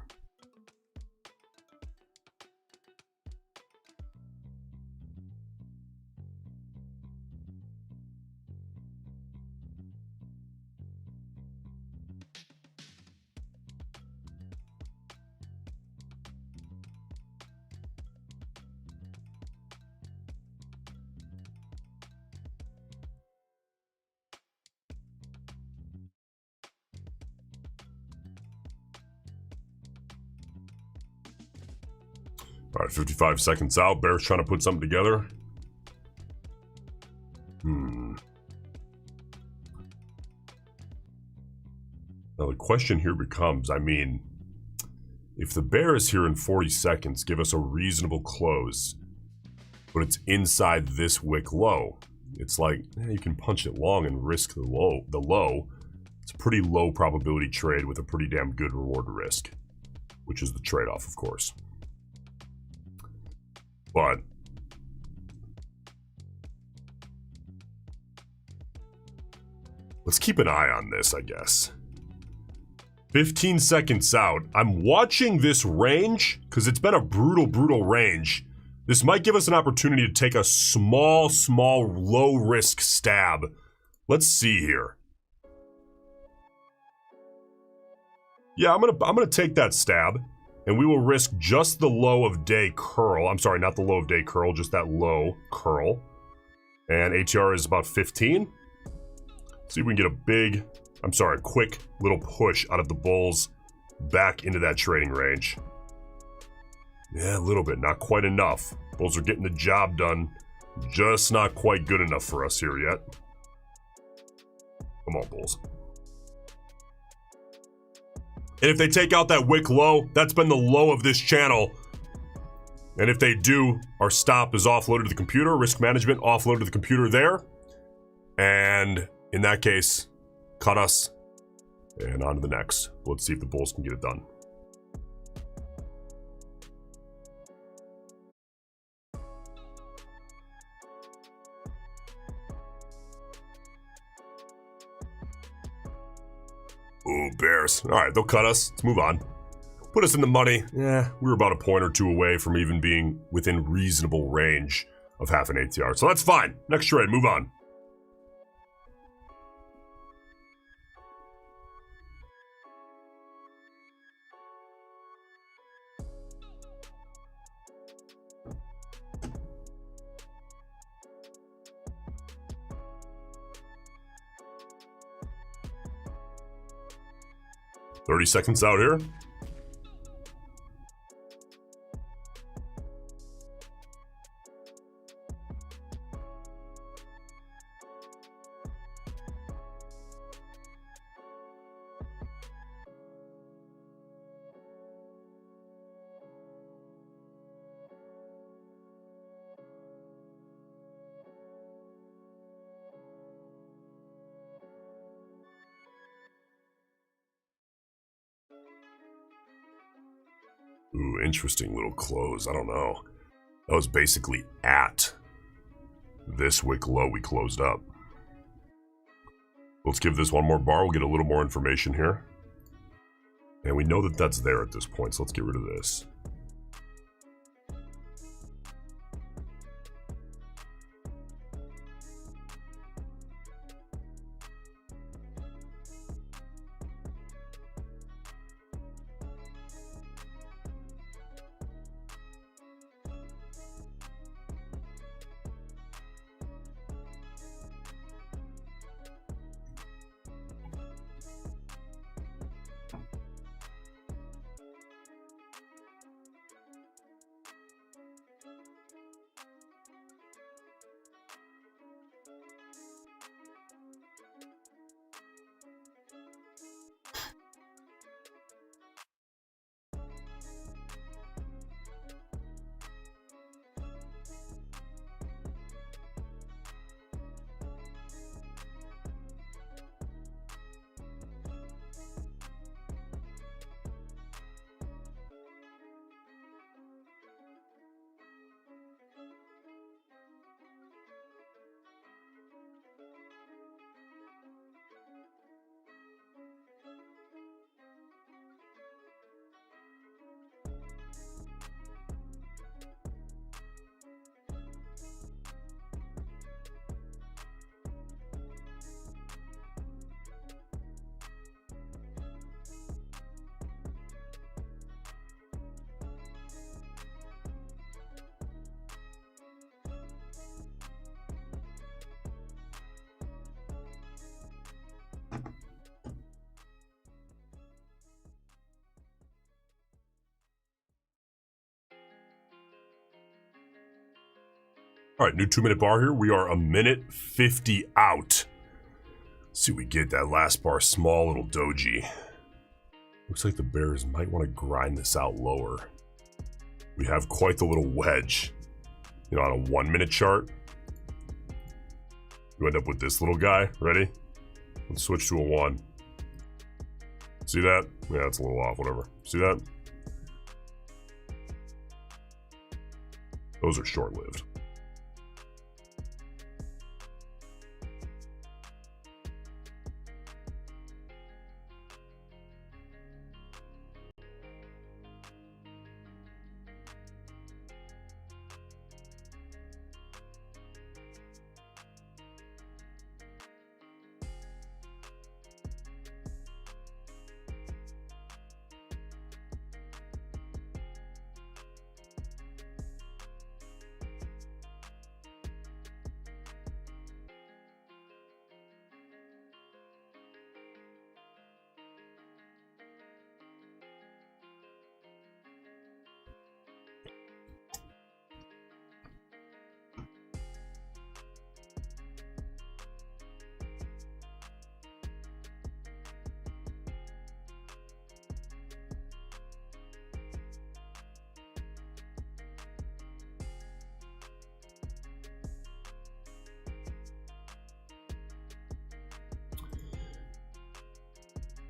All right, 55 seconds out. Bear's trying to put something together. Now the question here becomes, I mean, if the bear is here in 40 seconds, give us a reasonable close, but it's inside this wick low. It's like, you can punch it long and risk the low. It's a pretty low probability trade with a pretty damn good reward to risk, which is the trade-off, of course. But let's keep an eye on this, I guess. 15 seconds out. I'm watching this range because it's been a brutal range. This might give us an opportunity to take a small, low-risk stab. Let's see here. Yeah, I'm gonna take that stab. And we will risk just the low of day curl. I'm sorry, not the low of day curl, just that low curl. And ATR is about 15. See if we can get a quick little push out of the bulls back into that trading range. Yeah, a little bit, not quite enough. Bulls are getting the job done. Just not quite good enough for us here yet. Come on, bulls. And if they take out that wick low, that's been the low of this channel. And if they do, our stop is offloaded to the computer. Risk management offloaded to the computer there. And in that case, cut us. And on to the next. Let's see if the bulls can get it done. Ooh, bears. All right, they'll cut us. Let's move on. Put us in the money. Yeah, we were about a point or two away from even being within reasonable range of half an ATR. So that's fine. Next trade, move on. $30 seconds out here. Ooh, interesting little close. I don't know. That was basically at this wick low we closed up. Let's give this one more bar. We'll get a little more information here. And we know that that's there at this point, so let's get rid of this. All right, new 2-minute bar here. We are a minute 50 out. Let's see what we get. That last bar, small little doji. Looks like the bears might want to grind this out lower. We have quite the little wedge. You know, on a 1-minute chart, you end up with this little guy. Ready? Let's switch to a 1. See that? Yeah, it's a little off, whatever. See that? Those are short-lived.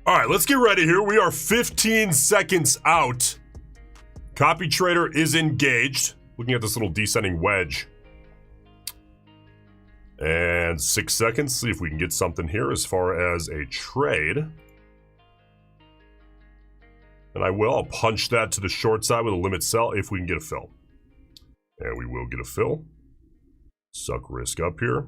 All right, let's get ready here. We are 15 seconds out. Copy trader is engaged. Looking at this little descending wedge. And 6 seconds. See if we can get something here as far as a trade. And I'll punch that to the short side with a limit sell if we can get a fill. And we will get a fill. Suck risk up here.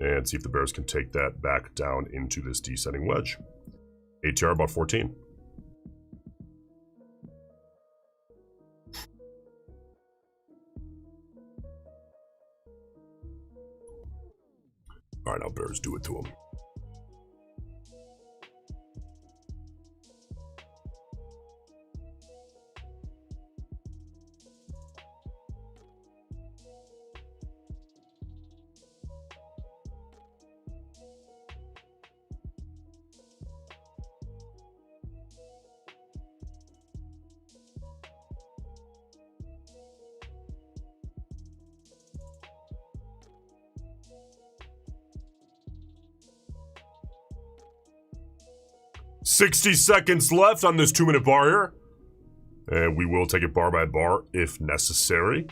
And see if the bears can take that back down into this descending wedge. ATR about 14. All right, now bears do it to them. $60 seconds left on this 2-minute bar here. And we will take it bar by bar if necessary.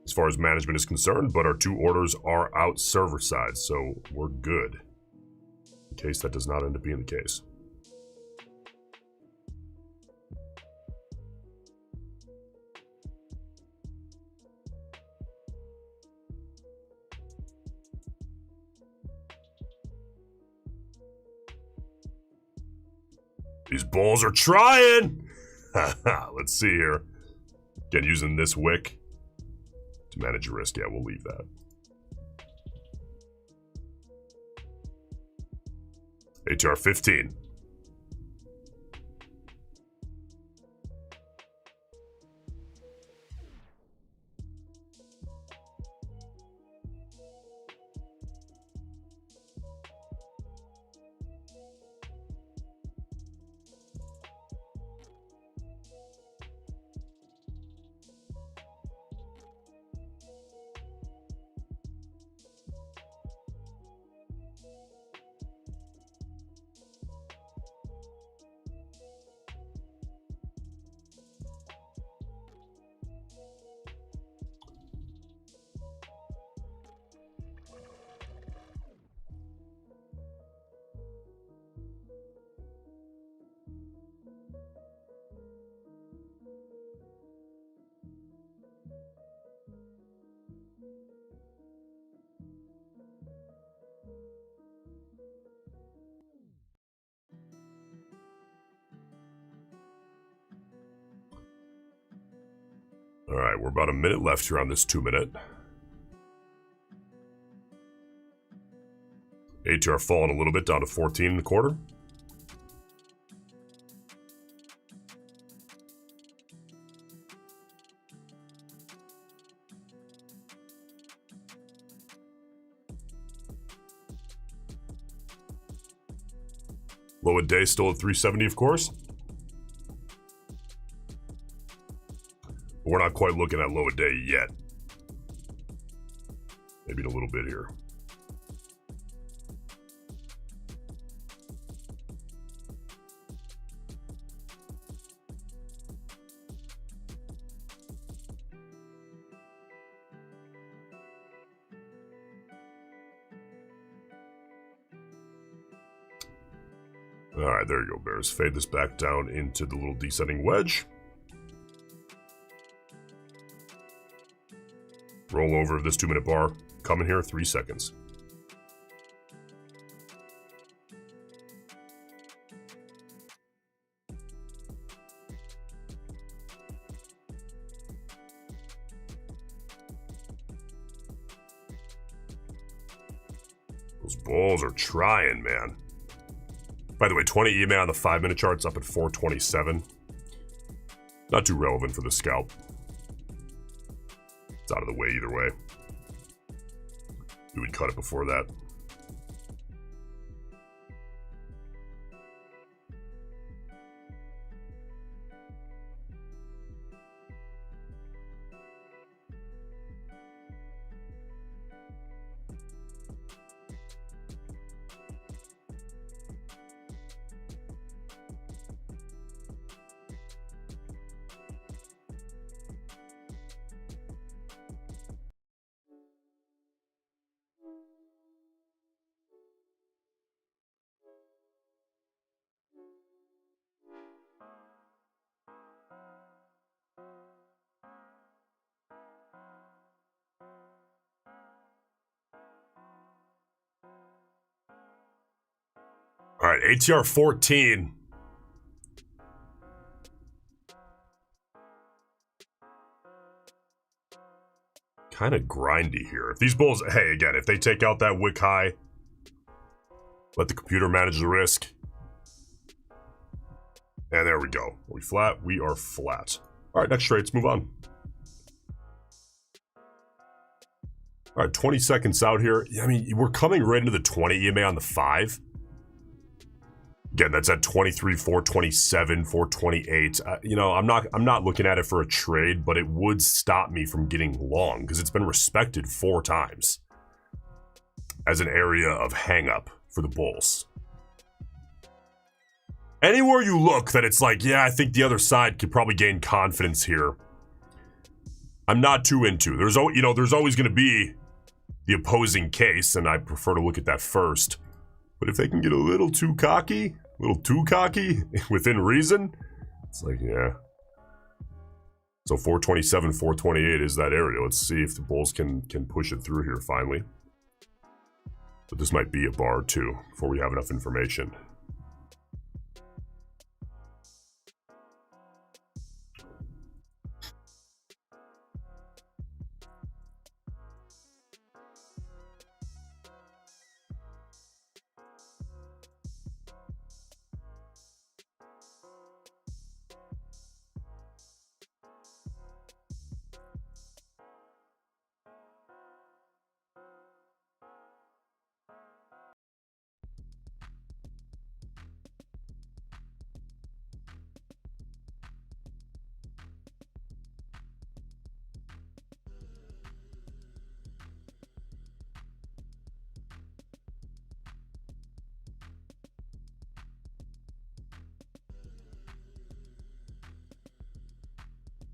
As far as management is concerned, but our 2 orders are out server side, so we're good. In case that does not end up being the case. These bulls are trying! Let's see here. Again, using this wick to manage your risk. Yeah, we'll leave that. ATR 15. All right, we're about a minute left here on this 2-minute. ATR falling a little bit down to 14 and a quarter. Low at day still at 370, of course. But we're not quite looking at low at day yet. Maybe in a little bit here. All right, there you go, Bears. Fade this back down into the little descending wedge. Roll over of this 2-minute bar. Coming here, 3 seconds. Those bulls are trying, man. By the way, 20 EMA on the 5-minute chart's up at 427. Not too relevant for the scalp. It's out of the way either way. We would cut it before that. All right, ATR 14. Kind of grindy here. If these bulls, hey, again, if they take out that wick high, let the computer manage the risk. And there we go. Are we flat? We are flat. All right, next trade, let's move on. All right, 20 seconds out here. I mean, we're coming right into the 20 EMA on the 5. Again, that's at 23, 427, 428. You know, I'm not looking at it for a trade, but it would stop me from getting long because it's been respected 4 times as an area of hang up for the bulls. Anywhere you look that it's like, yeah, I think the other side could probably gain confidence here. I'm not too into. There's always going to be the opposing case, and I prefer to look at that first. But if they can get a little too cocky within reason, it's like, yeah. So 427, 428 is that area. Let's see if the bulls can push it through here finally. But this might be a bar too before we have enough information.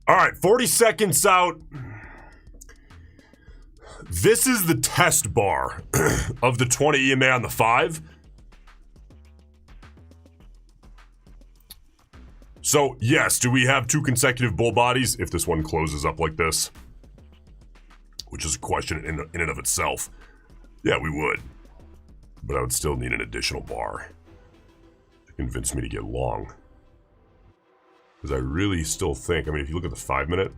All right, 40 seconds out. This is the test bar of the 20 EMA on the 5. So, yes, do we have 2 consecutive bull bodies if this one closes up like this? Which is a question in and of itself. Yeah, we would. But I would still need an additional bar to convince me to get long. Because I really still think, I mean, if you look at the 5-minute,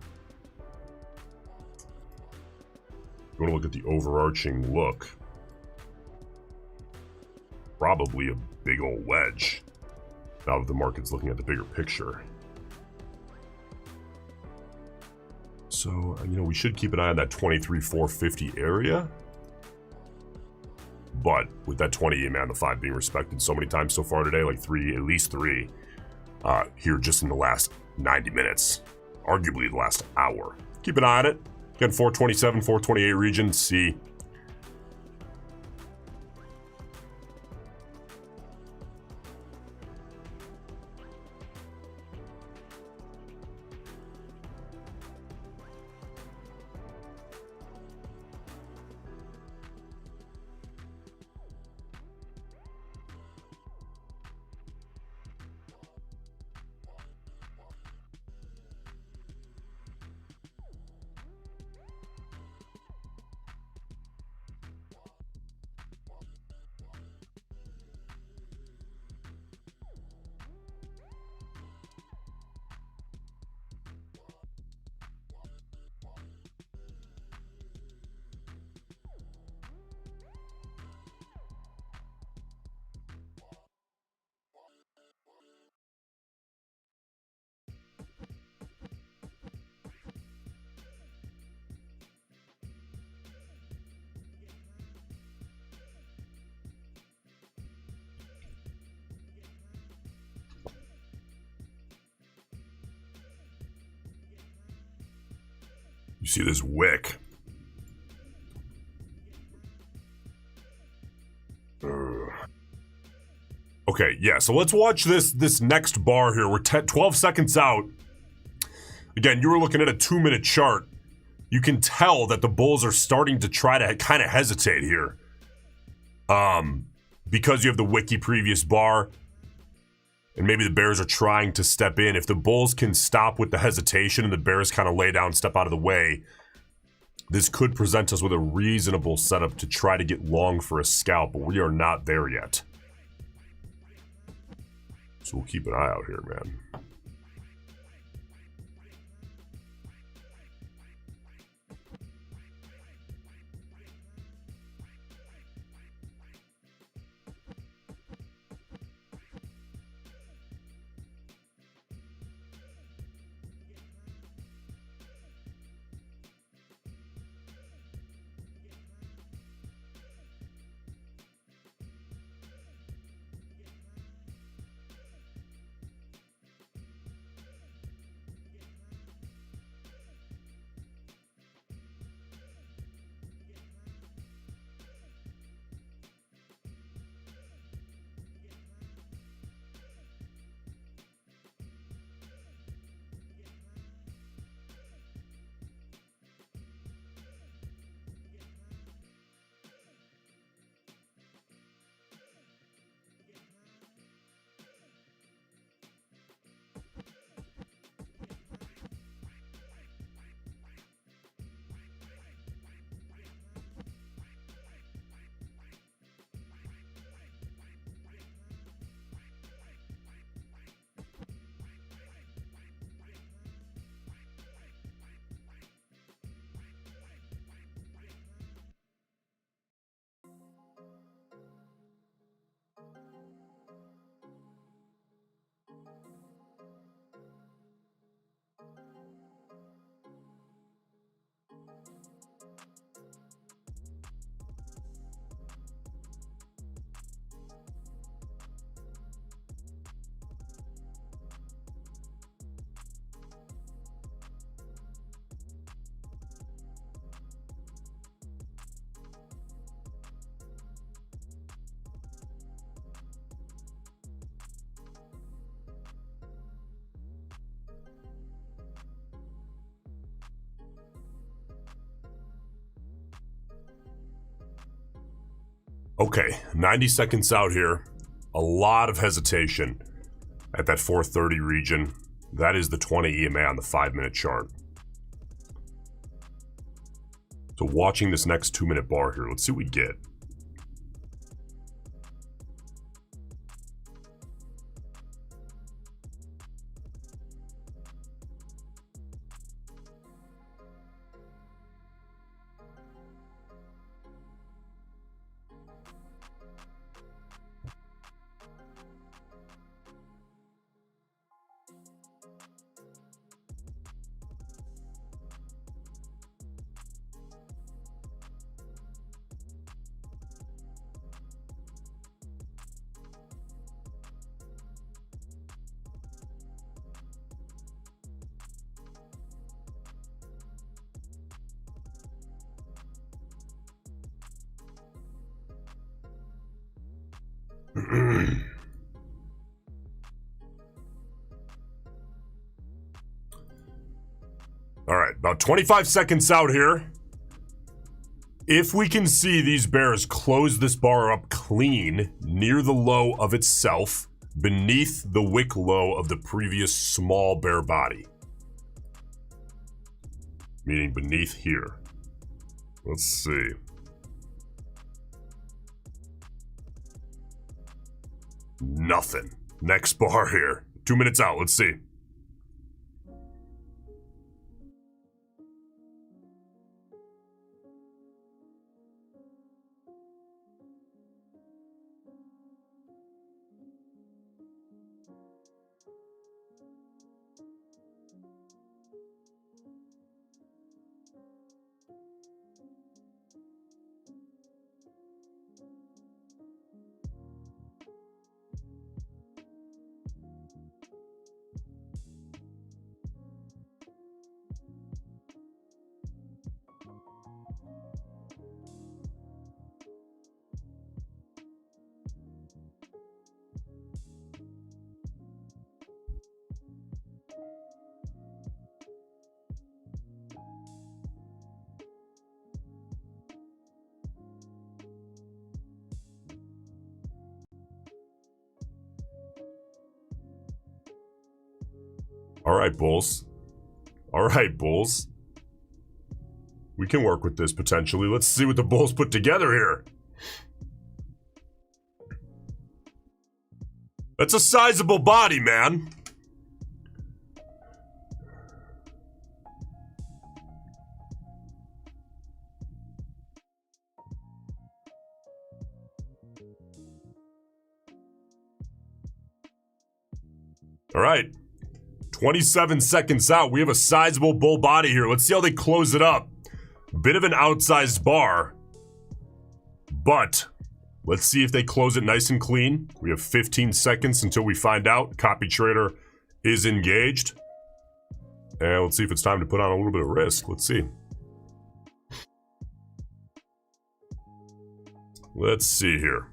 you want to look at the overarching look, probably a big old wedge, now that the market's looking at the bigger picture. So, you know, we should keep an eye on that 23,450 area. but with that 20 EMA on the 5 being respected so many times so far today, like at least three, here just in the last 90 minutes, arguably the last hour. Keep an eye on it. Again, 427, 428 region, see. You see this wick. Okay, yeah, so let's watch this next bar here. We're 12 seconds out. Again, you were looking at a 2-minute chart. You can tell that the bulls are starting to try to kind of hesitate here. Because you have the wicky previous bar, and maybe the bears are trying to step in. If the bulls can stop with the hesitation and the bears kind of lay down, step out of the way, this could present us with a reasonable setup to try to get long for a scalp, but we are not there yet. So we'll keep an eye out here, man. Okay, 90 seconds out here. A lot of hesitation at that 430 region. That is the 20 EMA on the 5-minute chart. So watching this next 2-minute bar here, let's see what we get. All right, about 25 seconds out here. If we can see these bears close this bar up clean near the low of itself, beneath the wick low of the previous small bear body. Meaning beneath here. Let's see. Nothing. Next bar here. 2 minutes out. Let's see. All right, Bulls. All right, Bulls. We can work with this potentially. Let's see what the Bulls put together here. That's a sizable body, man. All right. 27 seconds out. We have a sizable bull body here. Let's see how they close it up. Bit of an outsized bar. But let's see if they close it nice and clean. We have 15 seconds until we find out. Copy trader is engaged. And let's see if it's time to put on a little bit of risk. Let's see. Let's see here.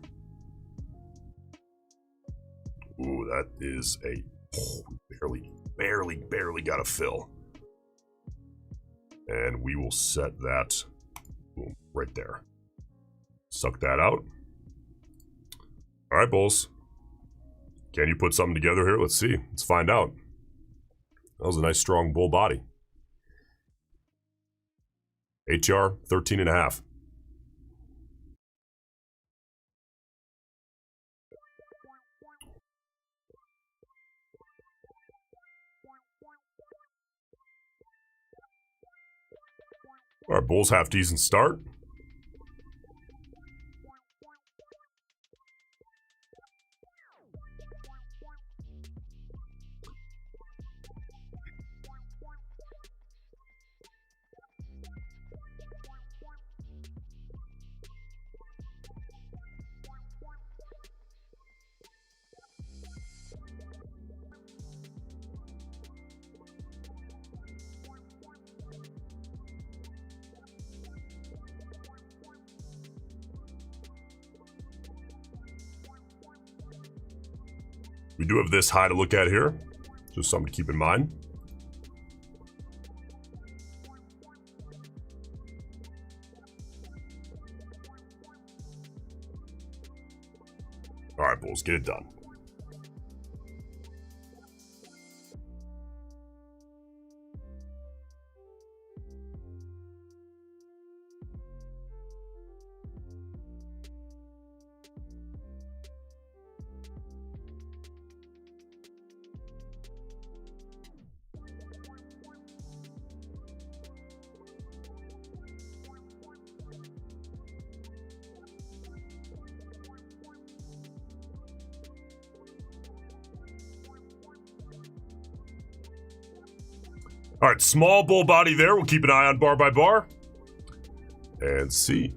Ooh, that is a barely got a fill. And we will set that, boom, right there. Suck that out. All right, Bulls. Can you put something together here? Let's see. Let's find out. That was a nice, strong bull body. ATR 13.5. All right, Bulls half decent start. We do have this high to look at here. Just something to keep in mind. All right, Bulls, get it done. All right, small bull body there. We'll keep an eye on bar by bar. And see.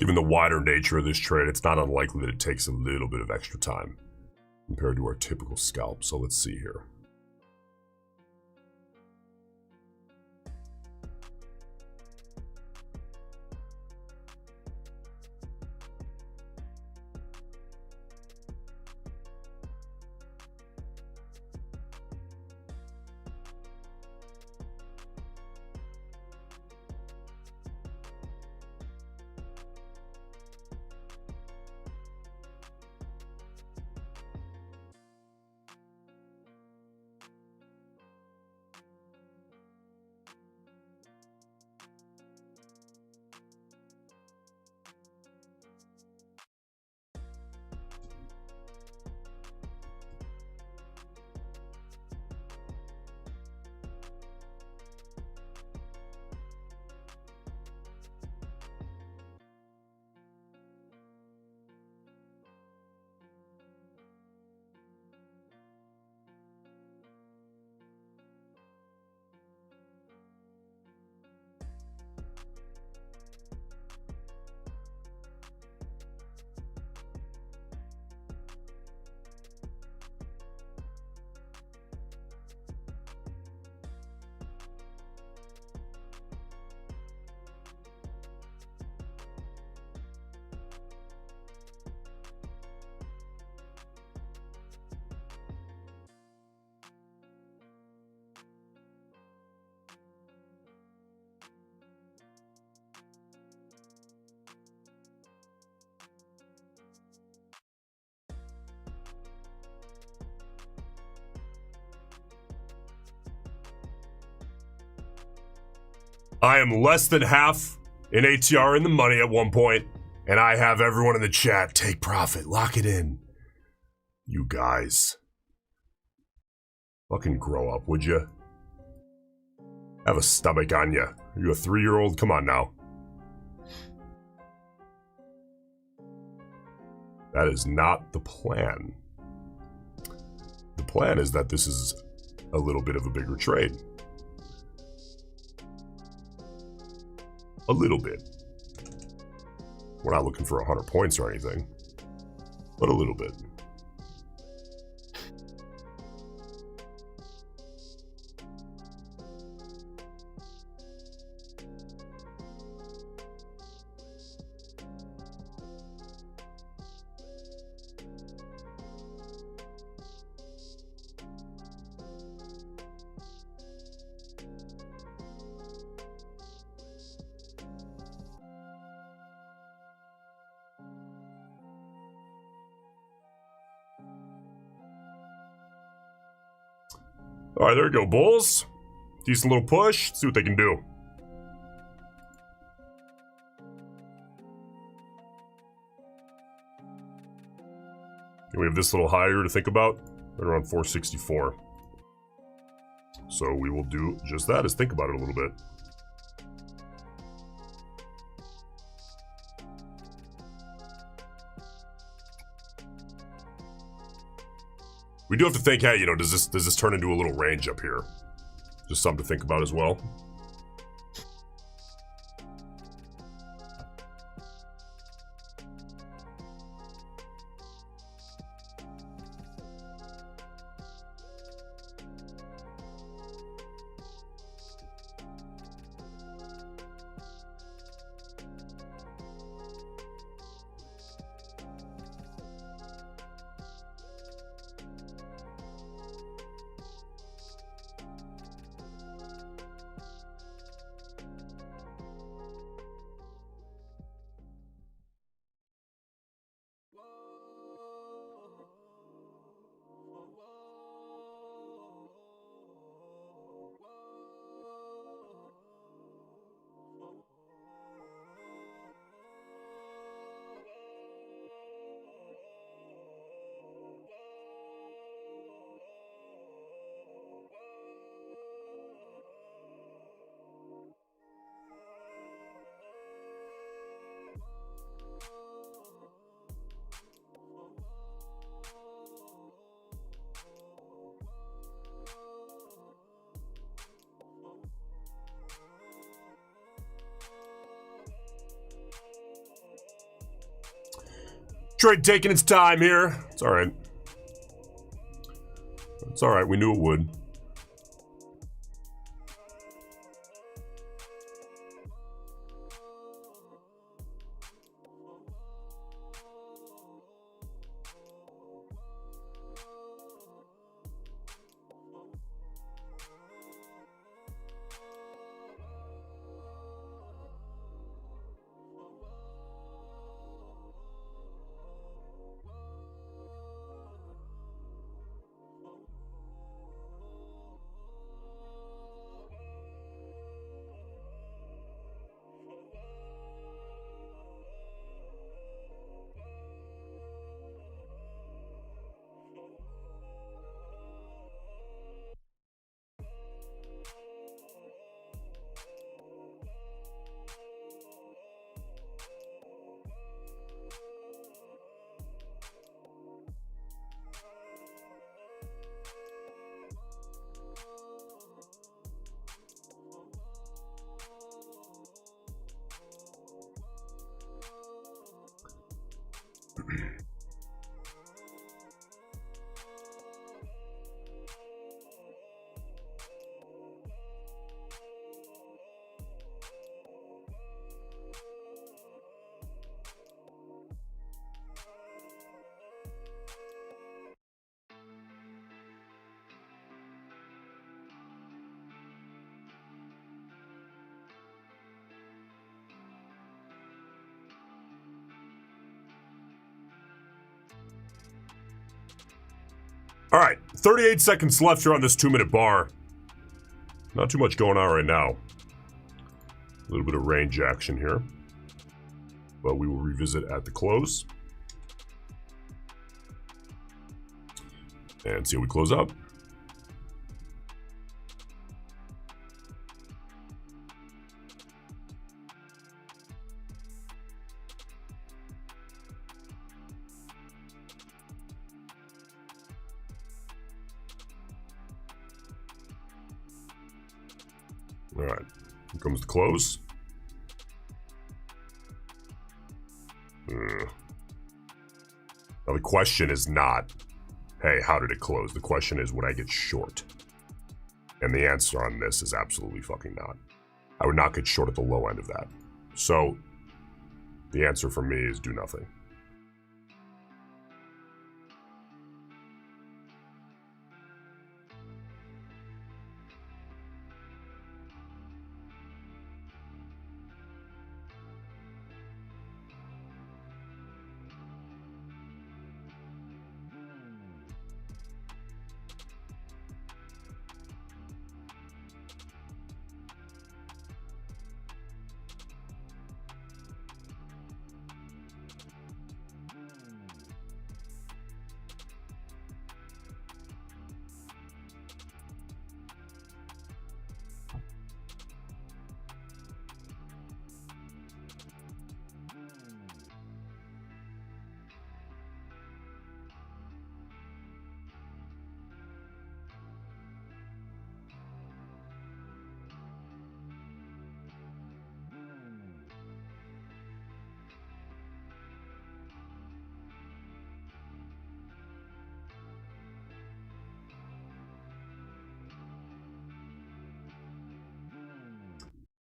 Given the wider nature of this trade, it's not unlikely that it takes a little bit of extra time compared to our typical scalp. So let's see here. I am less than half in ATR in the money at one point, and I have everyone in the chat take profit, lock it in. You guys. Fucking grow up, would you? Have a stomach on you. Are you a 3-year-old? Come on now. That is not the plan. The plan is that this is a little bit of a bigger trade. A little bit. We're not looking for 100 points or anything, but a little bit. All right, there we go, Bulls. Decent little push. Let's see what they can do. And we have this little higher to think about, right around 464. So we will do just that, is think about it a little bit. We do have to think, hey, you know, does this turn into a little range up here? Just something to think about as well. Trade taking its time here. It's all right. It's all right. We knew it would. All right, 38 seconds left here on this 2-minute bar. Not too much going on right now. A little bit of range action here. But we will revisit at the close. And see how we close up. All right, here comes the close. Now the question is not, hey, how did it close? The question is, would I get short? And the answer on this is absolutely fucking not. I would not get short at the low end of that. So the answer for me is do nothing.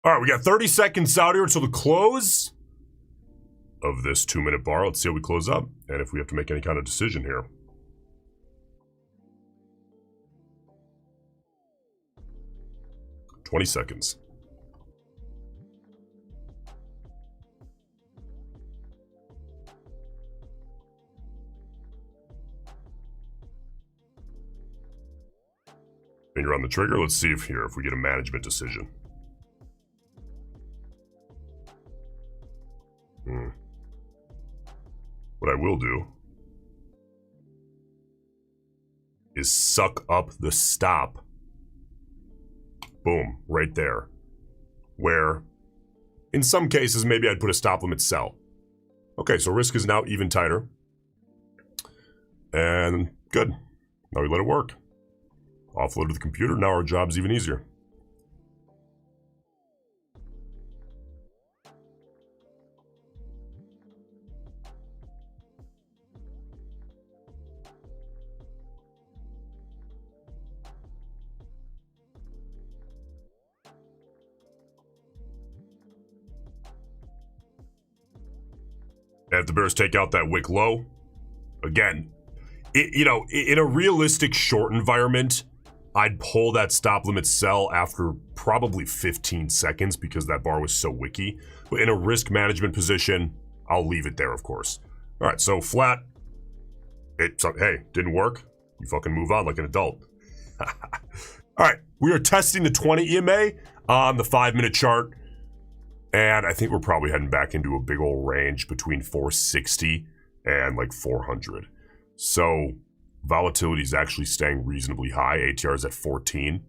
All right, we got 30 seconds out here until the close of this 2-minute bar. Let's see how we close up and if we have to make any kind of decision here. $20 seconds. Finger on the trigger. Let's see if we get a management decision. What I will do is suck up the stop. Boom, right there. Where, in some cases, maybe I'd put a stop limit sell. Okay, so risk is now even tighter. And good. Now we let it work. Offload to the computer. Now our job's even easier. If the bears take out that wick low, again, in a realistic short environment, I'd pull that stop limit sell after probably 15 seconds because that bar was so wicky. But in a risk management position, I'll leave it there, of course. All right, so flat. Hey, didn't work. You fucking move on like an adult. All right, we are testing the 20 EMA on the 5-minute chart. And I think we're probably heading back into a big old range between 460 and like 400. So volatility is actually staying reasonably high. ATR is at 14.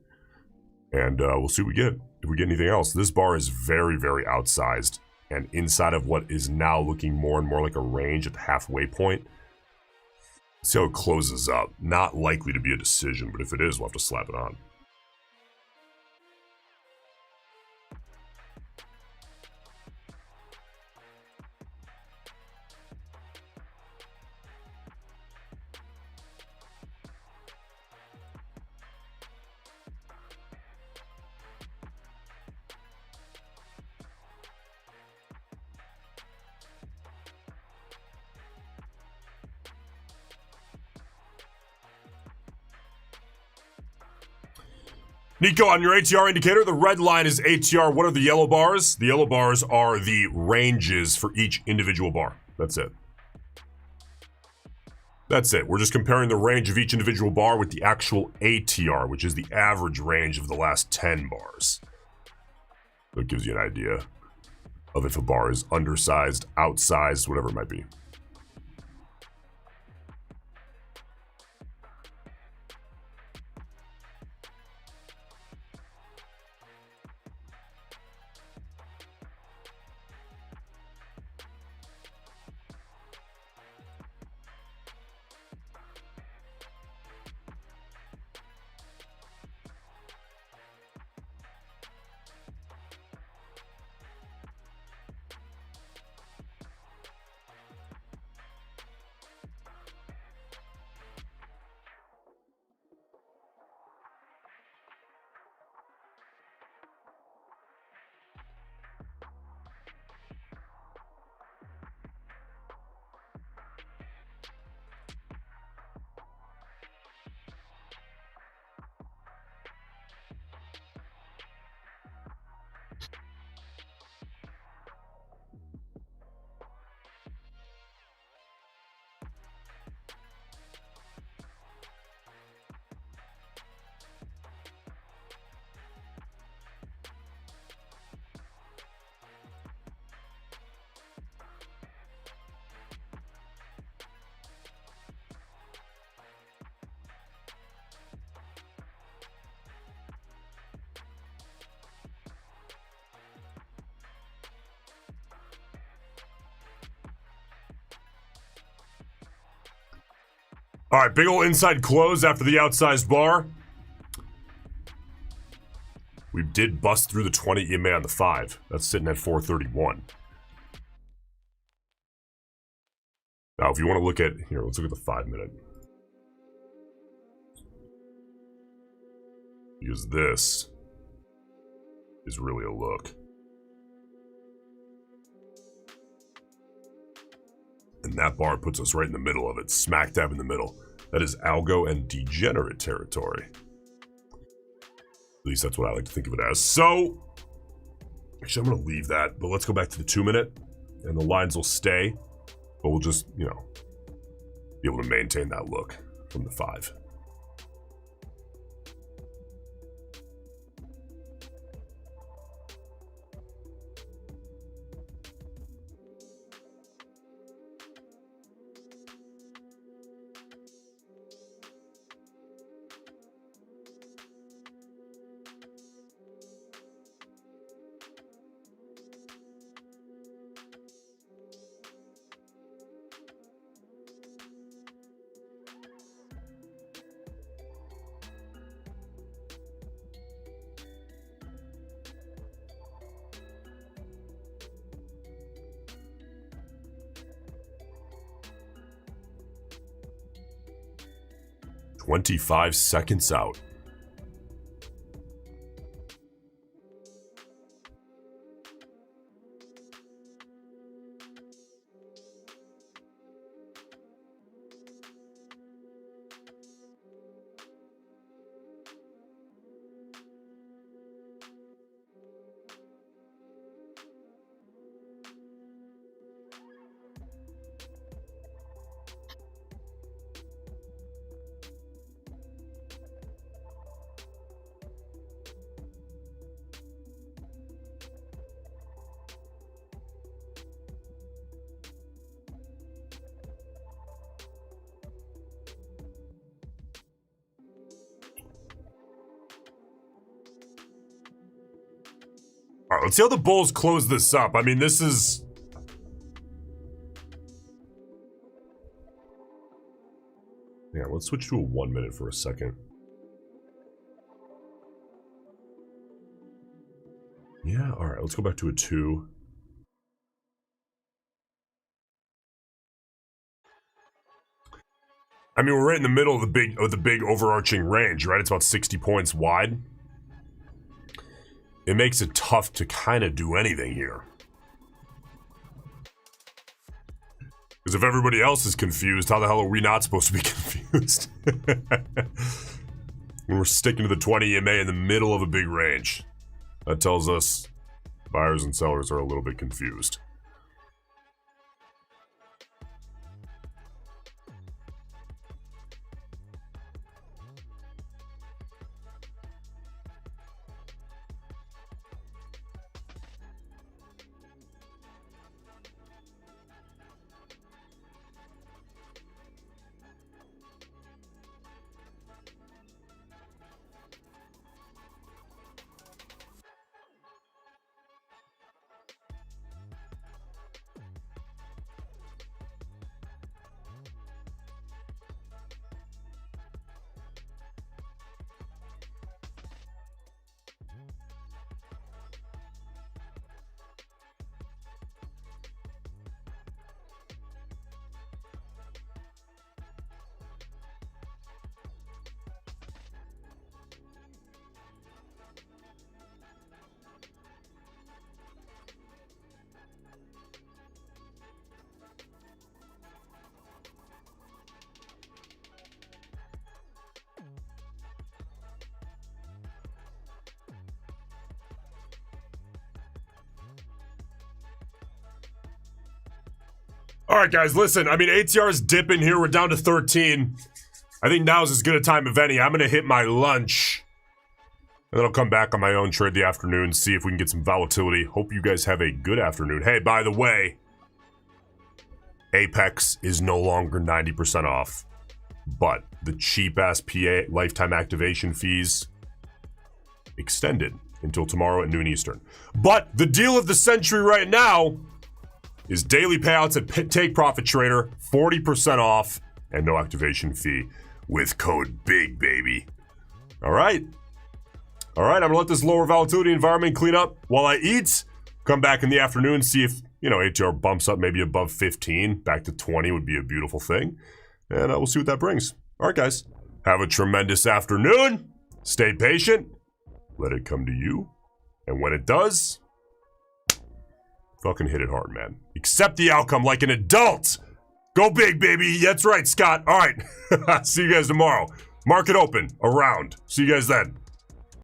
And we'll see what we get. If we get anything else. This bar is very, very outsized. And inside of what is now looking more and more like a range at the halfway point. See how it closes up. Not likely to be a decision, but if it is, we'll have to slap it on. Nico, on your ATR indicator, the red line is ATR. What are the yellow bars? The yellow bars are the ranges for each individual bar. That's it. That's it. We're just comparing the range of each individual bar with the actual ATR, which is the average range of the last 10 bars. So it gives you an idea of if a bar is undersized, outsized, whatever it might be. All right, big ol' inside close after the outsized bar. We did bust through the 20 EMA on the 5. That's sitting at 431. Now, if you want to look at, here, let's look at the 5-minute. Because this is really a look. And that bar puts us right in the middle of it, smack dab in the middle. That is algo and degenerate territory. At least that's what I like to think of it as. So, actually, I'm going to leave that, but let's go back to the 2-minute, and the lines will stay, but we'll just, be able to maintain that look from the 5. 25 seconds out. let's see how the bulls close this up. I mean, this is... Yeah, let's switch to a 1 minute for a second. Yeah, all right, let's go back to a 2. I mean, we're right in the middle of the big overarching range, right? It's about 60 points wide. It makes it tough to kind of do anything here. Because if everybody else is confused, how the hell are we not supposed to be confused? When we're sticking to the 20 EMA in the middle of a big range. That tells us buyers and sellers are a little bit confused. All right, guys, listen. I mean, ATR is dipping here. We're down to 13. I think now's as good a time of any. I'm going to hit my lunch. And then I'll come back on my own trade the afternoon, see if we can get some volatility. Hope you guys have a good afternoon. Hey, by the way, Apex is no longer 90% off. But the cheap-ass PA lifetime activation fees extended until tomorrow at noon Eastern. But the deal of the century right now is daily payouts at Take Profit Trader, 40% off, and no activation fee with code BIG, baby. All right. All right, I'm gonna let this lower volatility environment clean up while I eat. Come back in the afternoon, see if, ATR bumps up maybe above 15. Back to 20 would be a beautiful thing. And we'll see what that brings. All right, guys. Have a tremendous afternoon. Stay patient. Let it come to you. And when it does, fucking hit it hard, man. Accept the outcome like an adult. Go big, baby. That's right, Scott. All right. See you guys tomorrow. Market open around. See you guys then.